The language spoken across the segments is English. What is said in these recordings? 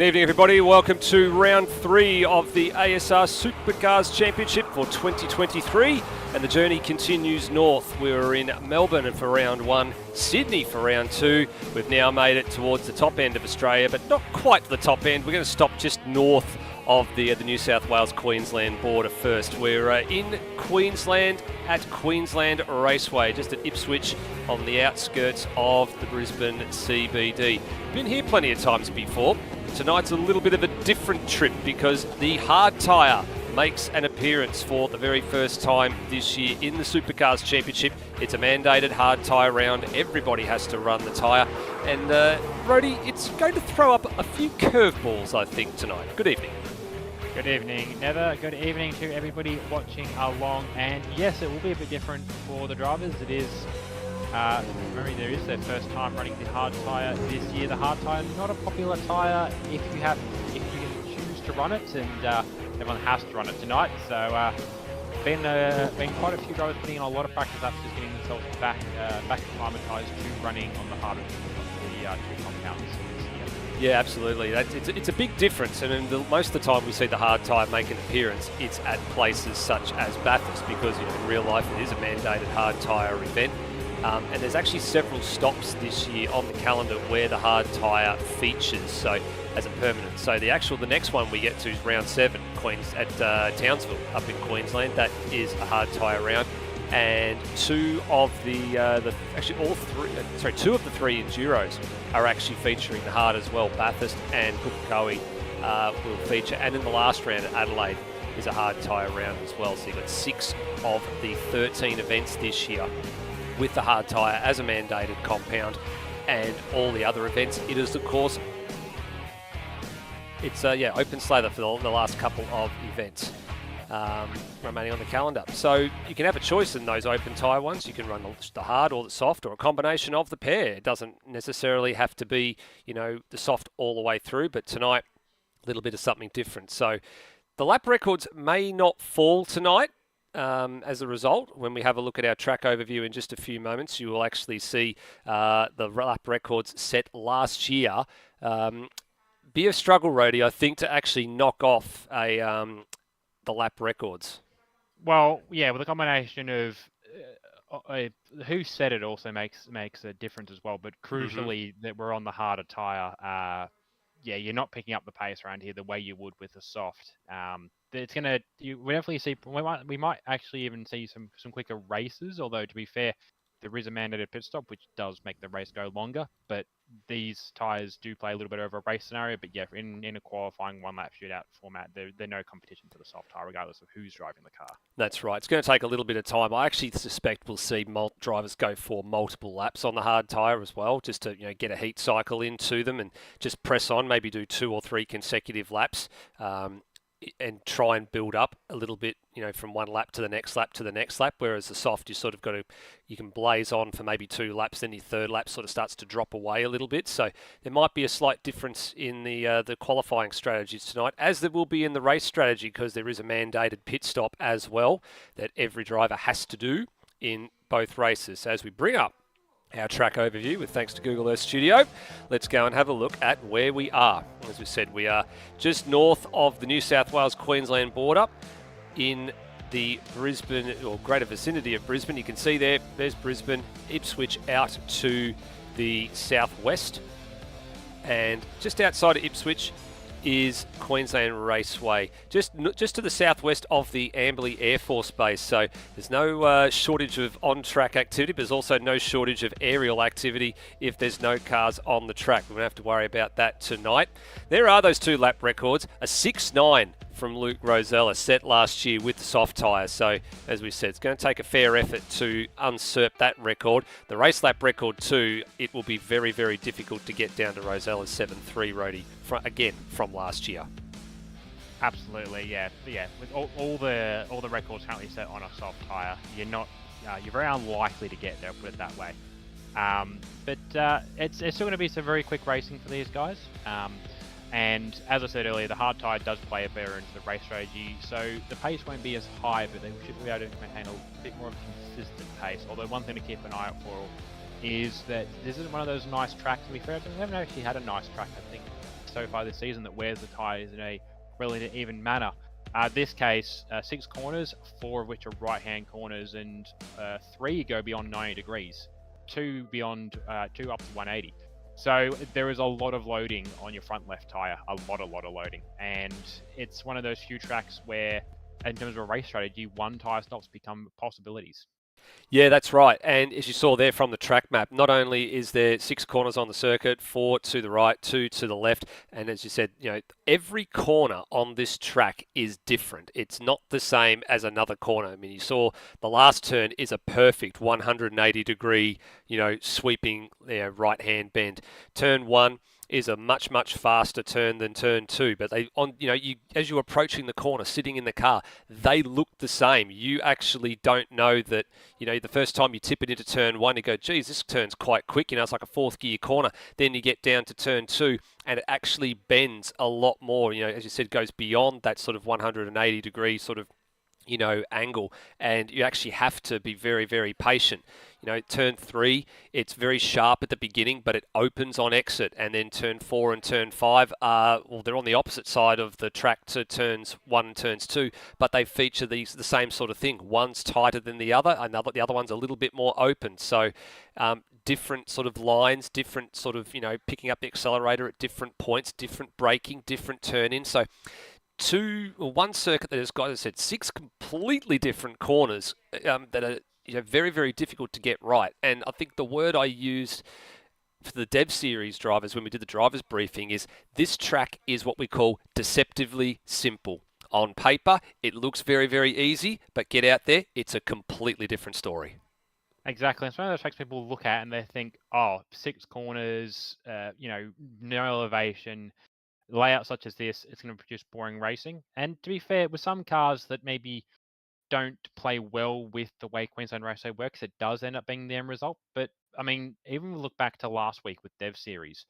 Good evening, everybody. Welcome to round 3 of the ASR Supercars Championship for 2023, and the journey continues north. We were in Melbourne for round 1, Sydney for round 2. We've now made it towards the top end of Australia, but not quite the top end. We're going to stop just north of the New South Wales-Queensland border first. We're in Queensland at Queensland Raceway, just at Ipswich on the outskirts of the Brisbane CBD. Been here plenty of times before. Tonight's a little bit of a different trip because the hard tyre makes an appearance for the very first time this year in the Supercars Championship. It's a mandated hard tyre round. Everybody has to run the tyre. And Rody, it's going to throw up a few curveballs, I think, tonight. Good evening. Good evening, Nether. Good evening to everybody watching along. And yes, it will be a bit different for the drivers. It is, remember, there is their first time running the hard tyre this year. The hard tyre, not a popular tyre if you can choose to run it, and everyone has to run it tonight. So, been quite a few drivers putting in a lot of practice laps, just getting themselves back acclimatised to running on the hardest of the two compounds. Yeah, absolutely. It's a big difference, and most of the time we see the hard tyre make an appearance, it's at places such as Bathurst, because in real life it is a mandated hard tyre event. And there's actually several stops this year on the calendar where the hard tyre features, so as a permanent. So the next one we get to is round 7, at Townsville up in Queensland. That is a hard tyre round. And two of the three Enduros are actually featuring the hard as well. Bathurst and Pukekohe will feature, and in the last round at Adelaide is a hard tyre round as well. So you've got 6 of the 13 events this year with the hard tyre as a mandated compound, and all the other events. It is, of course, it's open slather for the last couple of events remaining on the calendar. So you can have a choice in those open tyre ones. You can run the hard or the soft, or a combination of the pair. It doesn't necessarily have to be, the soft all the way through, but tonight, a little bit of something different. So the lap records may not fall tonight. As a result, when we have a look at our track overview in just a few moments, you will actually see the lap records set last year. Be a struggle, Rody, I think, to actually knock off the lap records. Well, yeah, with a combination of who said it also makes a difference as well. But crucially, that we're on the harder tyre. You're not picking up the pace around here the way you would with a soft. It's gonna. We definitely see. We might actually even see some quicker races. Although to be fair, there is a mandated pit stop, which does make the race go longer. But these tyres do play a little bit over a race scenario. But yeah, in a qualifying one-lap shootout format, they're no competition for the soft tyre, regardless of who's driving the car. That's right. It's going to take a little bit of time. I actually suspect we'll see drivers go for multiple laps on the hard tyre as well, just to get a heat cycle into them and just press on, maybe do 2 or 3 consecutive laps. And try and build up a little bit, from one lap to the next lap to the next lap. Whereas the soft, you can blaze on for maybe 2 laps, then your third lap sort of starts to drop away a little bit. So there might be a slight difference in the qualifying strategies tonight, as there will be in the race strategy, because there is a mandated pit stop as well that every driver has to do in both races. So as we bring up our track overview with thanks to Google Earth Studio, let's go and have a look at where we are. As we said, we are just north of the New South Wales-Queensland border in the Brisbane, or greater vicinity of Brisbane. You can see there's Brisbane, Ipswich out to the southwest, and just outside of Ipswich is Queensland Raceway, just to the southwest of the Amberley Air Force Base. So there's no shortage of on-track activity, but there's also no shortage of aerial activity if there's no cars on the track. We won't have to worry about that tonight. There are those 2 lap records, a 6.9 from Luke Rosella, set last year with the soft tyres. So, as we said, it's going to take a fair effort to usurp that record. The race lap record too, it will be very, very difficult to get down to Rosella's 7.3, Rody, from last year. Absolutely, yeah. With all the records currently set on a soft tyre, you're very unlikely to get there, put it that way. But it's still going to be some very quick racing for these guys. And as I said earlier, the hard tyre does play a better into the race strategy, so the pace won't be as high, but they should be able to maintain a bit more of a consistent pace. Although one thing to keep an eye out for is that this isn't one of those nice tracks. To be fair, we haven't actually had a nice track, I think, so far this season that wears the tyres in a relatively even manner. This case, 6 corners, 4 of which are right-hand corners, and 3 go beyond 90 degrees, 2 beyond 2 up to 180. So there is a lot of loading on your front left tyre, a lot of loading, and it's one of those few tracks where, in terms of a race strategy, one tyre stops become possibilities. Yeah, that's right. And as you saw there from the track map, not only is there 6 corners on the circuit, 4 to the right, 2 to the left, and as you said, every corner on this track is different. It's not the same as another corner. I mean, you saw the last turn is a perfect 180 degree, sweeping right-hand bend. Turn 1 is a much faster turn than turn 2, but as you're approaching the corner sitting in the car, they look the same. You actually don't know that, the first time you tip it into turn 1, you go, geez, this turn's quite quick, it's like a 4th gear corner. Then you get down to turn 2 and it actually bends a lot more, as you said, goes beyond that sort of 180 degree sort of angle, and you actually have to be very patient. Turn 3, it's very sharp at the beginning, but it opens on exit, and then turn 4 and turn 5 are, they're on the opposite side of the track to turns 1 and turns 2, but they feature the same sort of thing. One's tighter than the other, and the other one's a little bit more open. So different sort of lines, different sort of, picking up the accelerator at different points, different braking, different turn-in. So one circuit that has got, as I said, 6 completely different corners that are very difficult to get right. And I think the word I used for the Dev Series drivers when we did the drivers briefing is this track is what we call deceptively simple. On paper, it looks very easy, but get out there, it's a completely different story. Exactly. It's one of those tracks people look at and they think, oh, 6 corners, no elevation, layout such as this, it's going to produce boring racing. And to be fair, with some cars that maybe don't play well with the way Queensland Raceway works, it does end up being the end result. But I mean, even if we look back to last week with Dev Series,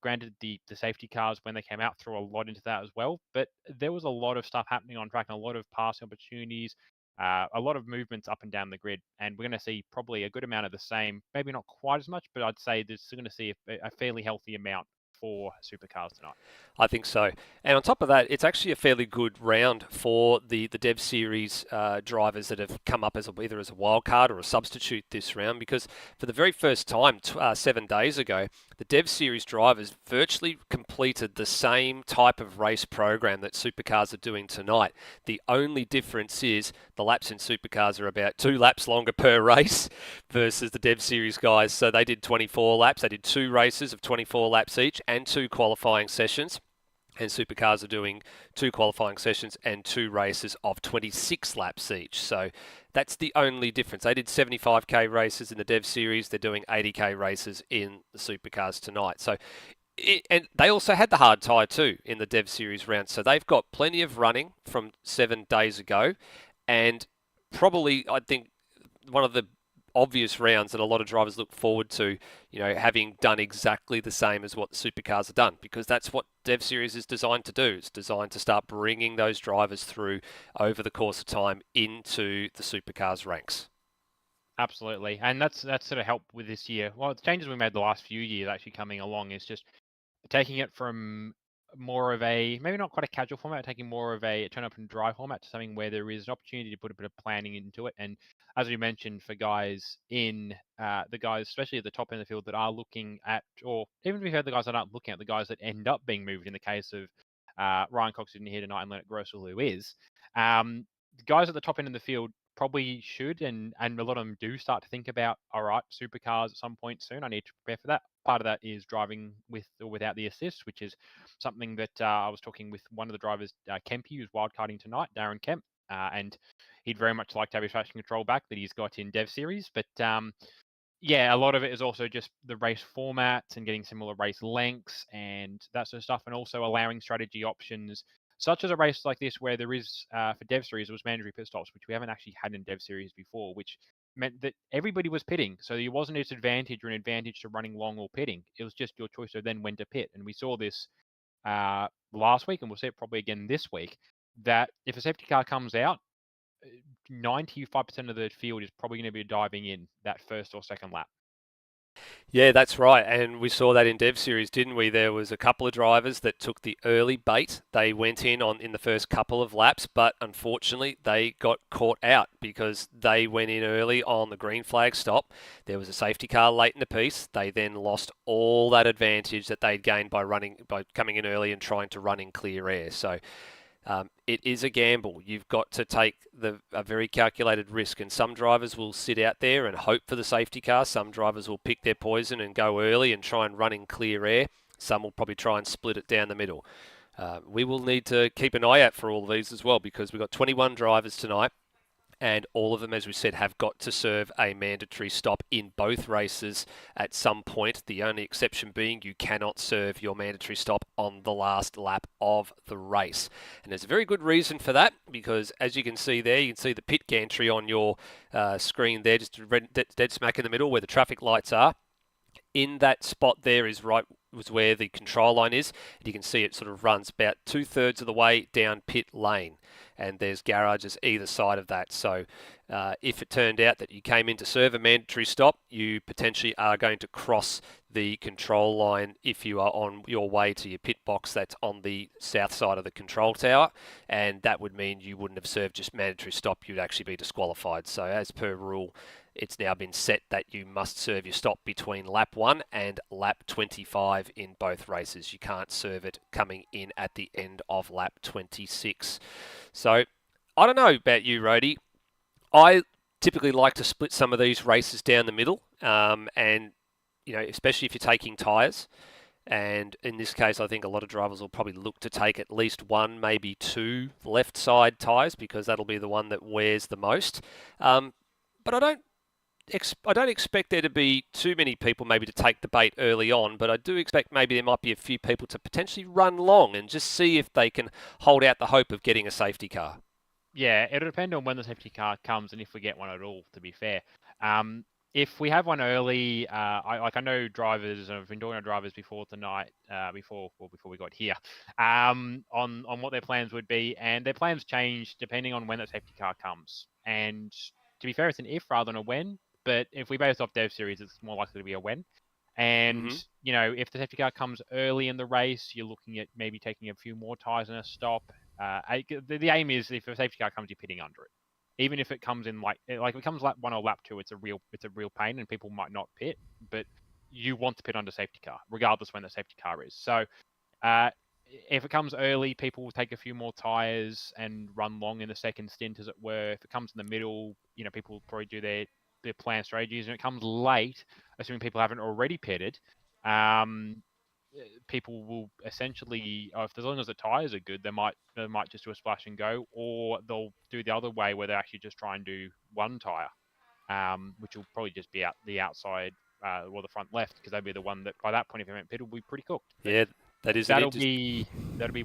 granted the safety cars when they came out threw a lot into that as well, but there was a lot of stuff happening on track and a lot of passing opportunities, a lot of movements up and down the grid, and we're going to see probably a good amount of the same. Maybe not quite as much, but I'd say there's still going to see a fairly healthy amount for Supercars tonight. I think so. And on top of that, it's actually a fairly good round for the Dev Series drivers that have come up as either as a wild card or a substitute this round, because for the very first time 7 days ago, the Dev Series drivers virtually completed the same type of race program that Supercars are doing tonight. The only difference is the laps in Supercars are about 2 laps longer per race versus the Dev Series guys. So they did 24 laps. They did 2 races of 24 laps each and 2 qualifying sessions. And Supercars are doing 2 qualifying sessions and 2 races of 26 laps each. So that's the only difference. They did 75k races in the Dev Series. They're doing 80k races in the Supercars tonight. So, and they also had the hard tyre too in the Dev Series round. So they've got plenty of running from 7 days ago. And probably, I think, one of the obvious rounds that a lot of drivers look forward to, having done exactly the same as what the Supercars have done, because that's what Dev Series is designed to do. It's designed to start bringing those drivers through over the course of time into the Supercars ranks. Absolutely, and that's sort of helped with this year. Well, the changes we made the last few years actually coming along is just taking it from more of a, maybe not quite a casual format, taking more of a turn up and drive format to something where there is an opportunity to put a bit of planning into it. And as we mentioned, for guys the guys, especially at the top end of the field that are looking at, or even if we've heard the guys that aren't looking at, the guys that end up being moved in the case of Ryan Cox isn't here tonight and Leonard Grossel, who is, the guys at the top end of the field probably should, and a lot of them do start to think about, all right, Supercars at some point soon, I need to prepare for that. Part of that is driving with or without the assist, which is something that I was talking with one of the drivers, Kempy, who's wildcarding tonight, Darren Kemp, and he'd very much like to have his traction control back that he's got in Dev Series. But yeah, a lot of it is also just the race formats and getting similar race lengths and that sort of stuff, and also allowing strategy options, such as a race like this where there is, for Dev Series, it was mandatory pit stops, which we haven't actually had in Dev Series before, which meant that everybody was pitting. So it wasn't a disadvantage or an advantage to running long or pitting. It was just your choice of then when to pit. And we saw this last week, and we'll see it probably again this week, that if a safety car comes out, 95% of the field is probably going to be diving in that first or second lap. Yeah, that's right. And we saw that in Dev Series, didn't we? There was a couple of drivers that took the early bait. They went in the first couple of laps, but unfortunately they got caught out because they went in early on the green flag stop. There was a safety car late in the piece. They then lost all that advantage that they'd gained by coming in early and trying to run in clear air. So it is a gamble. You've got to take a very calculated risk, and some drivers will sit out there and hope for the safety car. Some drivers will pick their poison and go early and try and run in clear air. Some will probably try and split it down the middle. We will need to keep an eye out for all of these as well because we've got 21 drivers tonight and all of them, as we said, have got to serve a mandatory stop in both races at some point. The only exception being you cannot serve your mandatory stop on the last lap of the race. And there's a very good reason for that because, as you can see there, you can see the pit gantry on your screen there, just dead smack in the middle where the traffic lights are. In that spot there was where the control line is. And you can see it sort of runs about 2/3 of the way down pit lane. And there's garages either side of that. So if it turned out that you came in to serve a mandatory stop, you potentially are going to cross the control line if you are on your way to your pit box that's on the south side of the control tower. And that would mean you wouldn't have served just mandatory stop. You'd actually be disqualified. So as per rule, it's now been set that you must serve your stop between lap 1 and lap 25 in both races. You can't serve it coming in at the end of lap 26. So I don't know about you, Rody. I typically like to split some of these races down the middle, and especially if you're taking tyres. And in this case, I think a lot of drivers will probably look to take at least one, maybe two left side tyres because that'll be the one that wears the most. But I don't expect there to be too many people maybe to take the bait early on, but I do expect maybe there might be a few people to potentially run long and just see if they can hold out the hope of getting a safety car. Yeah, it'll depend on when the safety car comes and if we get one at all, to be fair. If we have one early, I know drivers, and I've been talking to drivers before tonight, before we got here, on what their plans would be, and their plans change depending on when the safety car comes. And to be fair, it's an if rather than a when. But if we base off Dev Series, it's more likely to be a when. And, if the safety car comes early in the race, you're looking at maybe taking a few more tyres in a stop. The aim is if a safety car comes, you're pitting under it. Even if it comes in like if it comes lap 1 or lap 2, it's a real pain and people might not pit, but you want to pit under safety car, regardless when the safety car is. So if it comes early, people will take a few more tyres and run long in the second stint, as it were. If it comes in the middle, people will probably do their planned strategies. And it comes late, assuming people haven't already pitted, people will essentially, if as long as the tires are good, they might just do a splash and go, or they'll do the other way where they actually just try and do one tire, which will probably just be out the outside or the front left, because they'll be the one that by that point, if they haven't pitted, will be pretty cooked. But yeah, that is that'll be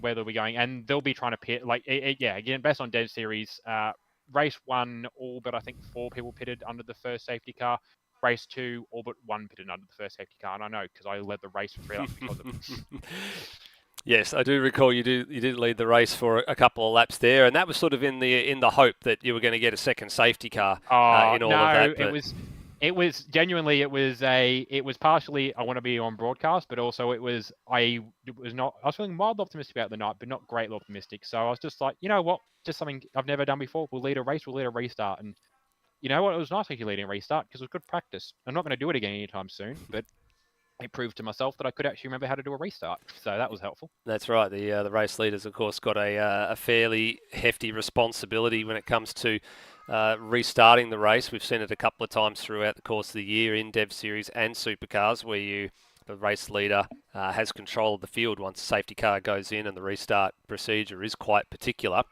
where they'll be going, and they'll be trying to pit again based on Dev Series. Race 1, all but I think 4 people pitted under the first safety car. Race 2, all but 1 pitted under the first safety car, and I know because I led the race for 3 laps because of it. Yes, I do recall you did lead the race for a couple of laps there, and that was sort of in the hope that you were going to get a second safie car in all of that. But... It was genuinely, it was partially I want to be on broadcast, but also I was feeling mildly optimistic about the night, but not greatly optimistic. So I was just like, you know what, just something I've never done before. We'll lead a race, we'll lead a restart, and you know what, it was nice actually leading a restart because it was good practice. I'm not going to do it again anytime soon, but it proved to myself that I could actually remember how to do a restart, so that was helpful. That's right. The race leaders, of course, got a fairly hefty responsibility when it comes to restarting the race. We've seen it a couple of times throughout the course of the year in Dev Series and Supercars, where the race leader has control of the field once the safety car goes in, and the restart procedure is quite particular.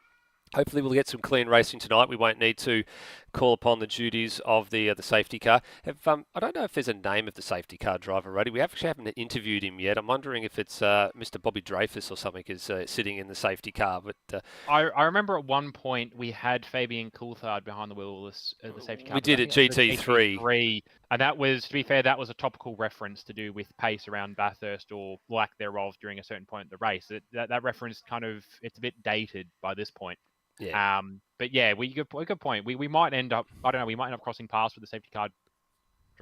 Hopefully we'll get some clean racing tonight. We won't need to call upon the duties of the safety car. I don't know if there's a name of the safety car driver, Ruddy. We actually haven't interviewed him yet. I'm wondering if it's Mr. Bobby Dreyfus or something is sitting in the safety car. But I remember at one point we had Fabian Coulthard behind the wheel of the safety car. We did at GT3. And that was, to be fair, that was a topical reference to do with pace around Bathurst or lack thereof during a certain point in the race. That reference it's a bit dated by this point. Yeah. But yeah, good point. We might end up, I don't know, we might end up crossing paths with the safety car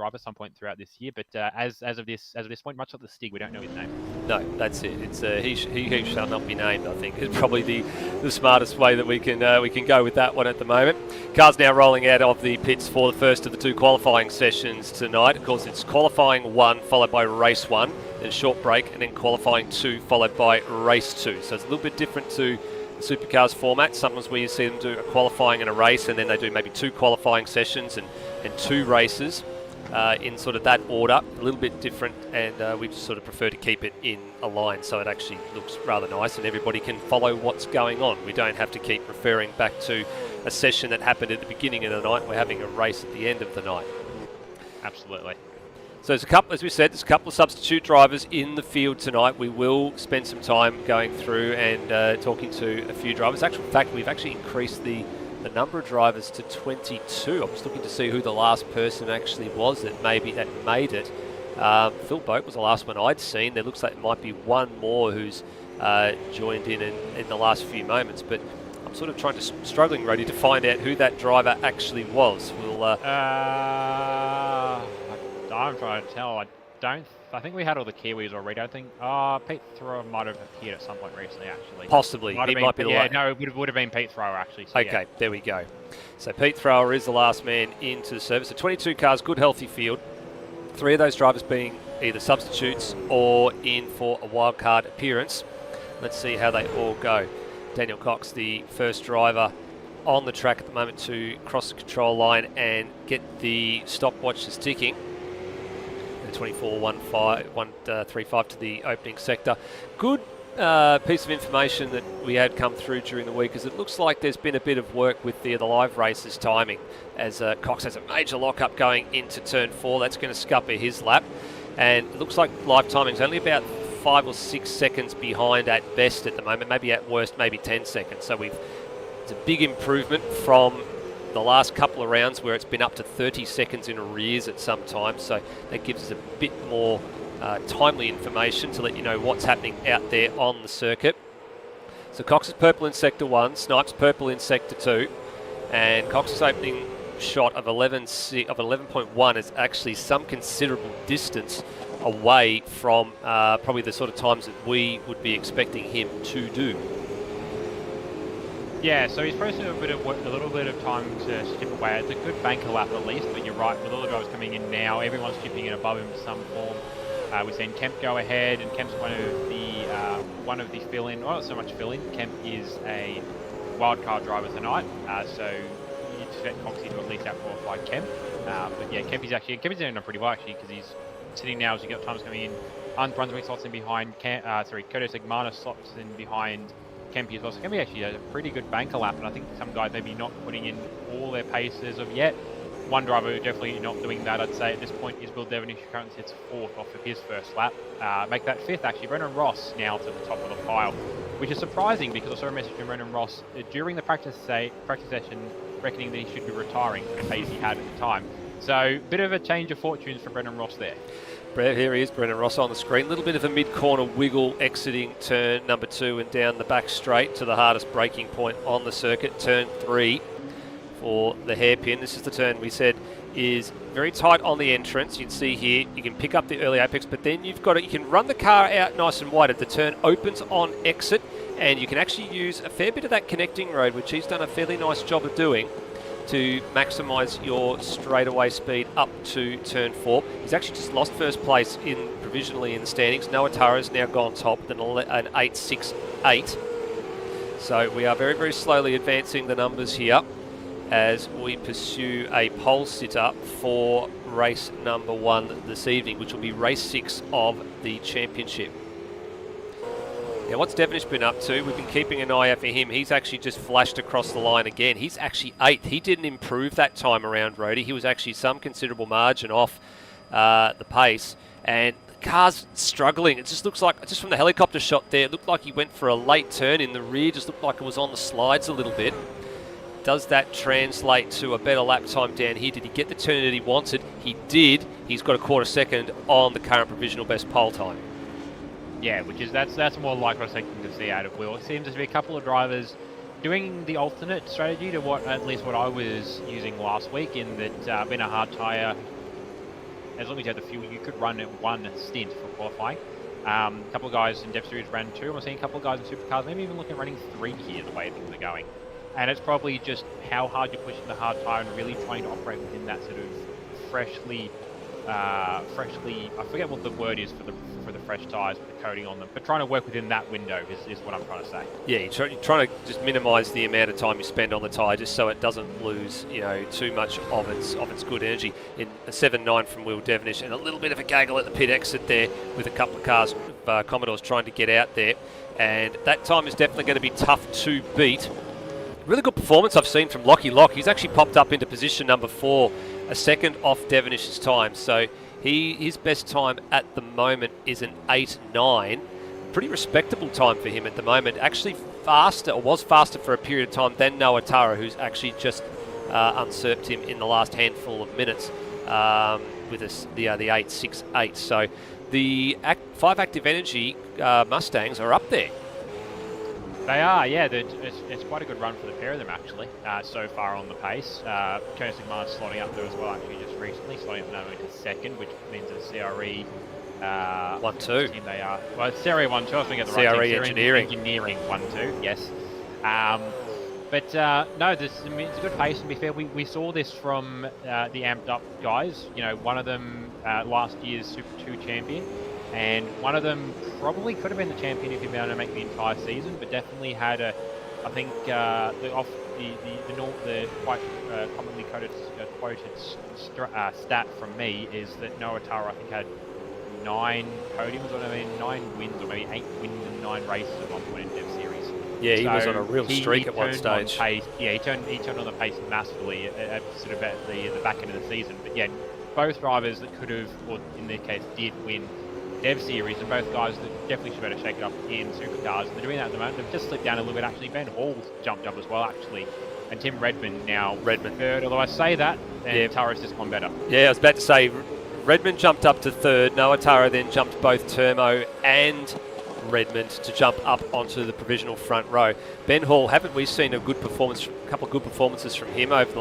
driver some point throughout this year. But as of this point, much like the Stig, we don't know his name. No, that's it. It's he who shall not be named, I think, is probably the smartest way that we can go with that one at the moment. Cars now rolling out of the pits for the first of the 2 qualifying sessions tonight. Of course, it's qualifying 1 followed by race 1, then a short break, and then qualifying 2 followed by race 2. So it's a little bit different to the Supercars format. Sometimes where you see them do a qualifying and a race, and then they do maybe 2 qualifying sessions and 2 races. In sort of that order, a little bit different, and we just sort of prefer to keep it in a line so it actually looks rather nice and everybody can follow what's going on. We don't have to keep referring back to a session that happened at the beginning of the night. We're having a race at the end of the night. Absolutely. So there's a couple, as we said, there's a couple of substitute drivers in the field tonight. We will spend some time going through and talking to a few drivers. In fact, we've actually increased the number of drivers to 22. I'm just looking to see who the last person actually was that made it. Phil Boat was the last one I'd seen. There looks like it might be one more who's joined in the last few moments, but I'm sort of struggling, Rody, to find out who that driver actually was. We'll. I'm trying to tell. I think we had all the Kiwis already. I think Pete Thrower might have appeared at some point recently, actually. Possibly. He might be the last. No, it would have been Pete Thrower, actually. So okay, there we go. So Pete Thrower is the last man into the service. So 22 cars, good healthy field. 3 of those drivers being either substitutes or in for a wildcard appearance. Let's see how they all go. Daniel Cox, the first driver on the track at the moment to cross the control line and get the stopwatches ticking. 24.135 to the opening sector. Good piece of information that we had come through during the week, as it looks like there's been a bit of work with the live races timing, as Cox has a major lockup going into turn 4. That's going to scupper his lap, and it looks like live timing is only about 5 or 6 seconds behind at best at the moment, maybe at worst maybe 10 seconds. So it's a big improvement from the last couple of rounds where it's been up to 30 seconds in arrears at some times, so that gives us a bit more timely information to let you know what's happening out there on the circuit. So Cox is purple in sector 1, Snipes purple in sector 2, and Cox's opening shot of 11.1 is actually some considerable distance away from probably the sort of times that we would be expecting him to do. Yeah, so he's probably a little bit of time to chip away. It's a good banker lap at least, but you're right, with all the drivers coming in now, everyone's chipping in above him in some form. We've seen Kemp go ahead, and Kemp's one of the fill-in, well, not so much fill-in. Kemp is a wildcard driver tonight, so you expect Coxie to at least out-qualify Kemp. But yeah, Kemp's doing pretty well actually, because he's sitting now as you got times coming in. Brunswick slots in behind, Kodo Sigmana slots in behind Kempy as well. So Kempy actually has a pretty good banker lap, and I think some guys maybe not putting in all their paces of yet. One driver who definitely not doing that, I'd say, at this point is Will Devonish, who currently sits 4th off of his first lap. Make that 5th, actually. Brendan Ross now to the top of the pile, which is surprising because I saw a message from Brendan Ross during the practice session reckoning that he should be retiring the pace he had at the time. So, bit of a change of fortunes for Brendan Ross there. Here he is, Brendan Ross on the screen. A little bit of a mid-corner wiggle exiting turn number 2 and down the back straight to the hardest braking point on the circuit, turn 3 for the hairpin. This is the turn we said is very tight on the entrance. You can see here, you can pick up the early apex, but then you can run the car out nice and wide. The turn opens on exit, and you can actually use a fair bit of that connecting road, which he's done a fairly nice job of doing, to maximise your straightaway speed up to turn 4. He's actually just lost first place provisionally in the standings. Noah Tara's now gone top with an 8.68. So we are very, very slowly advancing the numbers here as we pursue a pole sitter for race number 1 this evening, which will be race 6 of the championship. Now, what's Devonish been up to? We've been keeping an eye out for him. He's actually just flashed across the line again. He's actually 8th. He didn't improve that time around, Rody. He was actually some considerable margin off the pace. And the car's struggling. It just looks like, just from the helicopter shot there, it looked like he went for a late turn in the rear. Just looked like it was on the slides a little bit. Does that translate to a better lap time down here? Did he get the turn that he wanted? He did. He's got a quarter second on the current provisional best pole time. Yeah, that's more like what I was thinking to see out of Will. It seems to be a couple of drivers doing the alternate strategy to at least what I was using last week, in that been a hard tyre as long as you had the fuel, you could run at one stint for qualifying. A couple of guys in Dev Series ran 2. I'm seeing a couple of guys in Supercars, maybe even looking at running 3 here, the way things are going. And it's probably just how hard you're pushing the hard tyre and really trying to operate within that sort of freshly, I forget what the word is for the fresh tyres with the coating on them, but trying to work within that window is what I'm trying to say. Yeah, you're trying to just minimise the amount of time you spend on the tyre, just so it doesn't lose, too much of its good energy. In a 7.9 from Will Devenish, and a little bit of a gaggle at the pit exit there with a couple of cars, Commodores trying to get out there, and that time is definitely going to be tough to beat. Really good performance I've seen from Lockie Lock. He's actually popped up into position number 4, a second off Devenish's time. So his best time at the moment is an 8.9. Pretty respectable time for him at the moment. Actually faster, or was faster for a period of time than Noah Tara, who's actually just usurped him in the last handful of minutes with the 8.68. So the 5 Active Energy Mustangs are up there. They are, yeah. It's quite a good run for the pair of them, actually, so far on the pace. Koenigsegg Mars slotting up there as well, actually, just recently, slotting up now into second, which means that CRE... 1-2. Team they are. Well, it's CRE 1-2, I was thinking at the CRE right team. Engineering. Engineering 1-2, yes. But no, it's a good pace, and to be fair, we saw this from the amped up guys. One of them last year's Super 2 champion, and one of them probably could have been the champion if he'd been able to make the entire season, but definitely had I think the quite commonly quoted stat from me is that Noah Tara, I think, had 9 podiums, or 9 wins, or maybe 8 wins in 9 races at one point in Dev Series. Yeah, he was on a real streak at one stage. He turned on the pace massively at sort of at the back end of the season. But yeah, both drivers that could have, or in their case did, win Dev Series, and both guys that definitely should better shake it up in Supercars. And they're doing that at the moment. They've just slipped down a little bit, actually. Ben Hall's jumped up as well, actually. And Tim Redmond now third, although I say that, and Tara's just gone better. Yeah, I was about to say, Redmond jumped up to third. Noah Tara then jumped both Turmo and Redmond to jump up onto the provisional front row. Ben Hall, haven't we seen a couple of good performances from him over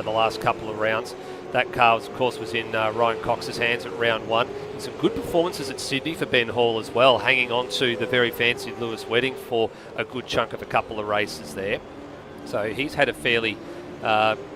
the last couple of rounds? That car, of course, was in Ryan Cox's hands at round 1. And some good performances at Sydney for Ben Hall as well, hanging on to the very fancy Lewis Wedding for a good chunk of a couple of races there. So he's had a fairly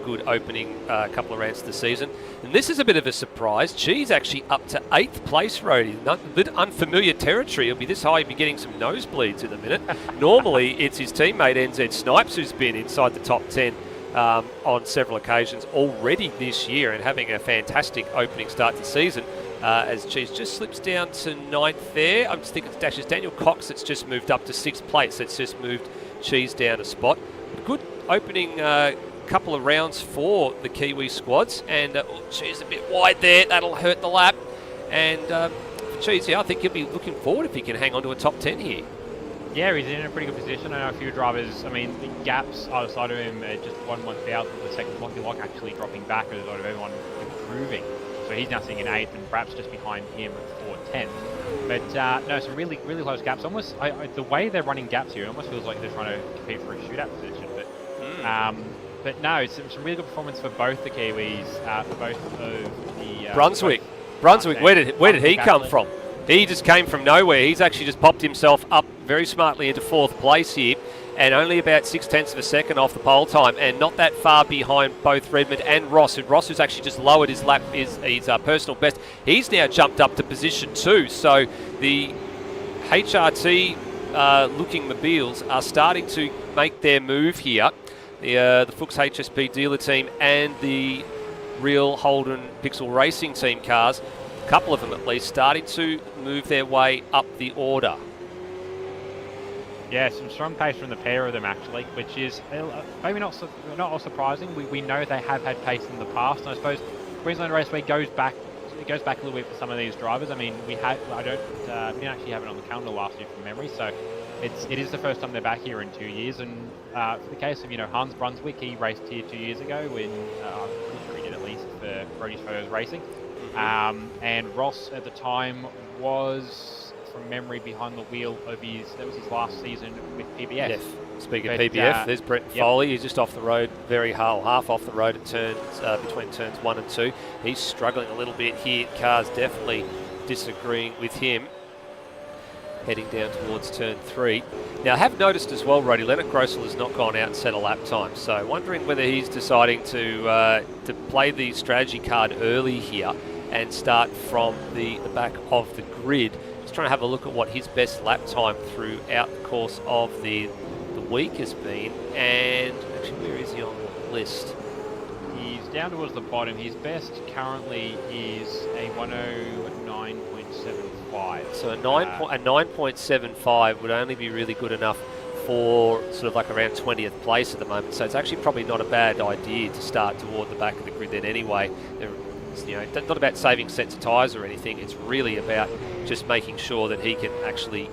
good opening couple of rounds of the season. And this is a bit of a surprise. Cheese actually up to 8th place, Rody. A bit unfamiliar territory. He'll be this high, he'll be getting some nosebleeds in a minute. Normally, it's his teammate NZ Snipes who's been inside the top 10 on several occasions already this year, and having a fantastic opening start to the season. As Cheese just slips down to 9th there. I'm just thinking it's Dash's Daniel Cox that's just moved up to 6th place. That's just moved Cheese down a spot. Good opening couple of rounds for the Kiwi squads, and Cheese a bit wide there. That'll hurt the lap. And for Cheese, I think he'll be looking forward if he can hang on to a top 10 here. Yeah, he's in a pretty good position. I know a few drivers, the gaps either side of him are just 1/1000th of a second. Lockie Lock actually dropping back as a result of everyone improving. So he's now sitting in 8th and perhaps just behind him at 4/10. But no, some really, really close gaps. Almost, the way they're running gaps here, it almost feels like they're trying to compete for a shootout position. But no, some really good performance for both the Kiwis, for both of the... Brunswick, where did he come from? He just came from nowhere. He's actually just popped himself up very smartly into 4th place here, and only about 0.6 of a second off the pole time, and not that far behind both Redmond and Ross. Ross, who's actually just lowered his lap, his personal best. He's now jumped up to position 2. So the HRT looking mobiles are starting to make their move here. The Fuchs HSP dealer team and the real Holden Pixel Racing team cars, a couple of them at least, starting to move their way up the order. Yeah, some strong pace from the pair of them actually, which is maybe not all surprising. We know they have had pace in the past, and I suppose Queensland Raceway goes back a little bit for some of these drivers. I mean, we didn't actually have it on the calendar last year from memory, so it is the first time they're back here in 2 years. And for the case of Hans Brunswick, he raced here 2 years ago when I'm pretty sure he did, at least for Brody's Photos Racing. And Ross at the time was, from memory, behind the wheel of that was his last season with PBS. Speaking of But, PBF, there's Brett yep. Foley. He's just off the road, half off the road at turns between turns 1 and 2. He's struggling a little bit here. Cars definitely disagreeing with him, heading down towards turn 3. Now, I have noticed as well, Roddy, Leonard Grossel has not gone out and set a lap time, so wondering whether he's deciding to play the strategy card early here and start from the back of the grid. Just trying to have a look at what his best lap time throughout the course of the week has been. And actually, where is he on the list? He's down towards the bottom. His best currently is a 109.75. So a 9.75 would only be really good enough for sort of like around 20th place at the moment. So it's actually probably not a bad idea to start toward the back of the grid then anyway. It's, not about saving sets of tyres or anything. It's really about just making sure that he can actually,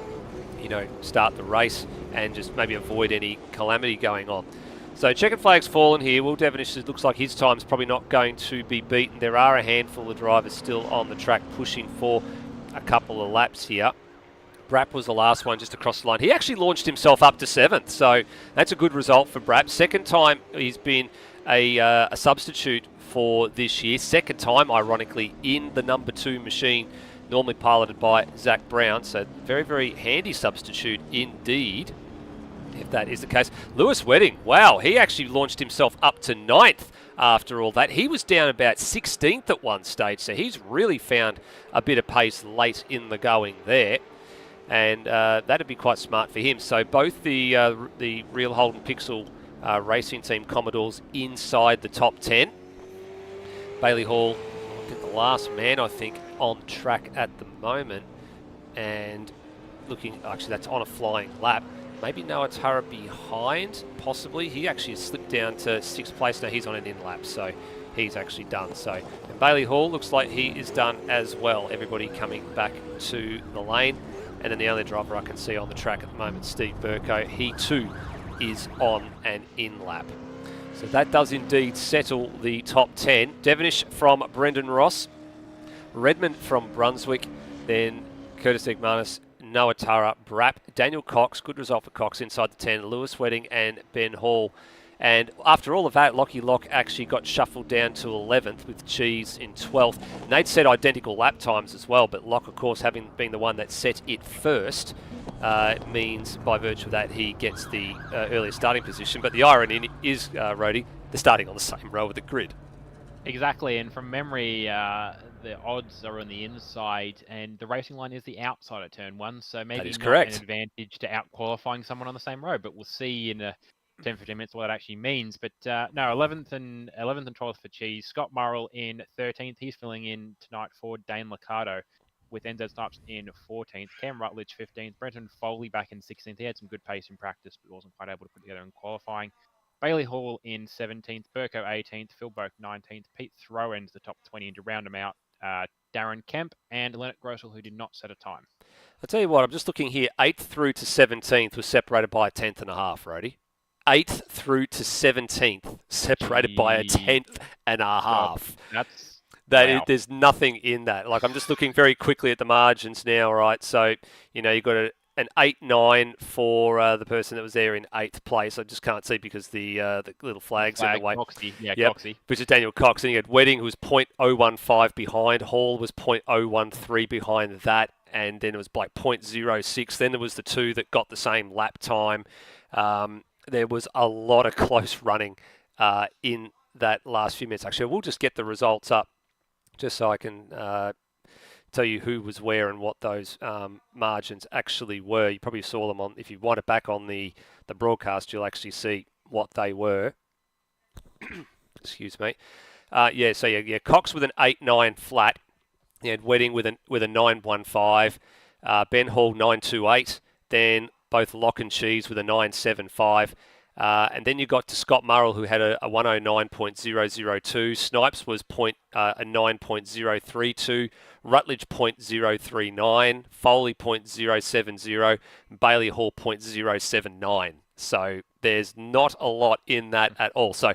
start the race and just maybe avoid any calamity going on. So checkered flag's fallen here. Will Devonish, it looks like his time's probably not going to be beaten. There are a handful of drivers still on the track pushing for a couple of laps here. Brapp was the last one just across the line. He actually launched himself up to 7th, so that's a good result for Brapp. Second time he's been a substitute for this year. Second time, ironically, in the number 2 machine, normally piloted by Zach Brown. So very, very handy substitute indeed, if that is the case. Lewis Wedding, wow, he actually launched himself up to 9th after all that. He was down about 16th at one stage, so he's really found a bit of pace late in the going there. And that'd be quite smart for him. So both the Real Holden Pixel racing team Commodores inside the top 10. Bailey Hall, the last man, I think, on track at the moment. And looking, actually, that's on a flying lap. Maybe Noah Tara behind, possibly. He actually has slipped down to 6th place. Now he's on an in lap, so he's actually done. So and Bailey Hall looks like he is done as well. Everybody coming back to the lane. And then the only driver I can see on the track at the moment, Steve Burko, he too is on an in lap. So that does indeed settle the top 10. Devonish from Brendan Ross, Redmond from Brunswick, then Curtis Egmanis, Noah Tara, Brapp, Daniel Cox, good result for Cox inside the 10, Lewis Wedding and Ben Hall. And after all of that, Lockie Lock actually got shuffled down to 11th with Cheese in 12th. Nate set identical lap times as well, but Lock, of course, having been the one that set it first, means by virtue of that he gets the earlier starting position. But the irony is, Rhodey, they're starting on the same row of the grid. Exactly, and from memory, the odds are on the inside, and the racing line is the outside of turn 1, so maybe not correct. an advantage to out-qualifying someone on the same row, but we'll see in 10-15 minutes what that actually means. But no, 11th and 12th for Cheese. Scott Murrell in 13th. He's filling in tonight for Dane Liccardo, with NZ Snipes in 14th. Cam Rutledge 15th. Brenton Foley back in 16th. He had some good pace in practice, but wasn't quite able to put together in qualifying. Bailey Hall in 17th. Burko 18th. Phil Boak 19th. Pete Throw ends the top 20, and to round them out, Darren Kemp and Leonard Grossel, who did not set a time. I'll tell you what, I'm just looking here. 8th through to 17th was separated by a 10th and a half, Rhodey. 8th through to 17th, separated by a 10th and a half. Wow. There's nothing in that. Like, I'm just looking very quickly at the margins now, right? So, you've got an 8-9 for the person that was there in 8th place. I just can't see because the little flag's in the way. Coxie. Yeah, yep. Coxie. Which is Daniel Cox. And you had Wedding, who was 0.015 behind. Hall was 0.013 behind that. And then it was like 0.06. Then there was the two that got the same lap time. There was a lot of close running in that last few minutes. Actually, we'll just get the results up just so I can tell you who was where and what those margins actually were. You probably saw them on, if you want it back on the broadcast, you'll actually see what they were. Excuse me. Cox with an 8-9 flat. You had Wedding with a 9-1-5. Ben Hall 9-2-8. Then both Lock and Cheese with a 9.75. And then you got to Scott Murrell, who had a 109.002. Snipes was a 9.032. Rutledge 0.039. Foley 0.070. Bailey Hall 0.079. So there's not a lot in that at all. So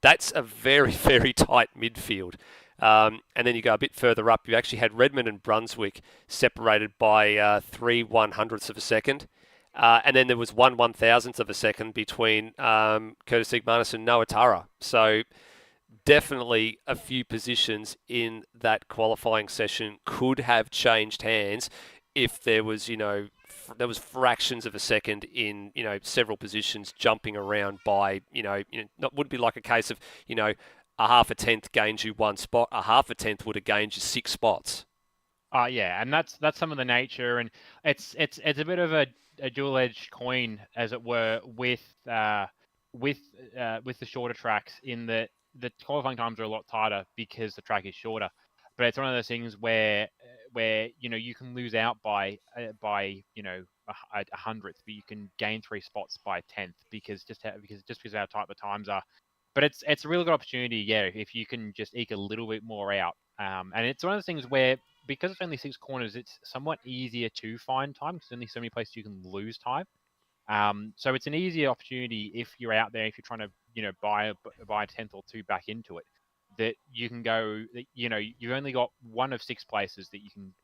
that's a very, very tight midfield. And then you go a bit further up, you actually had Redmond and Brunswick separated by 3/100ths of a second. And then there was 1/1000th of a second between Curtis Igmanis and Noah Tara. So definitely a few positions in that qualifying session could have changed hands if there was, there was fractions of a second in, several positions jumping around by, not would be like a case of, a half a tenth gains you one spot, a half a tenth would have gained you 6 spots. Yeah, and that's some of the nature, and it's a bit of a dual-edged coin, as it were, with the shorter tracks, in that the qualifying times are a lot tighter because the track is shorter. But it's one of those things where you can lose out by a hundredth, but you can gain 3 spots by a tenth because of how tight the times are. But it's a really good opportunity, yeah, if you can just eke a little bit more out. And it's one of those things where, because it's only 6 corners, it's somewhat easier to find time because there's only so many places you can lose time. So it's an easier opportunity if you're out there, if you're trying to, buy a tenth or two back into it, that you can go, you've only got one of 6 places that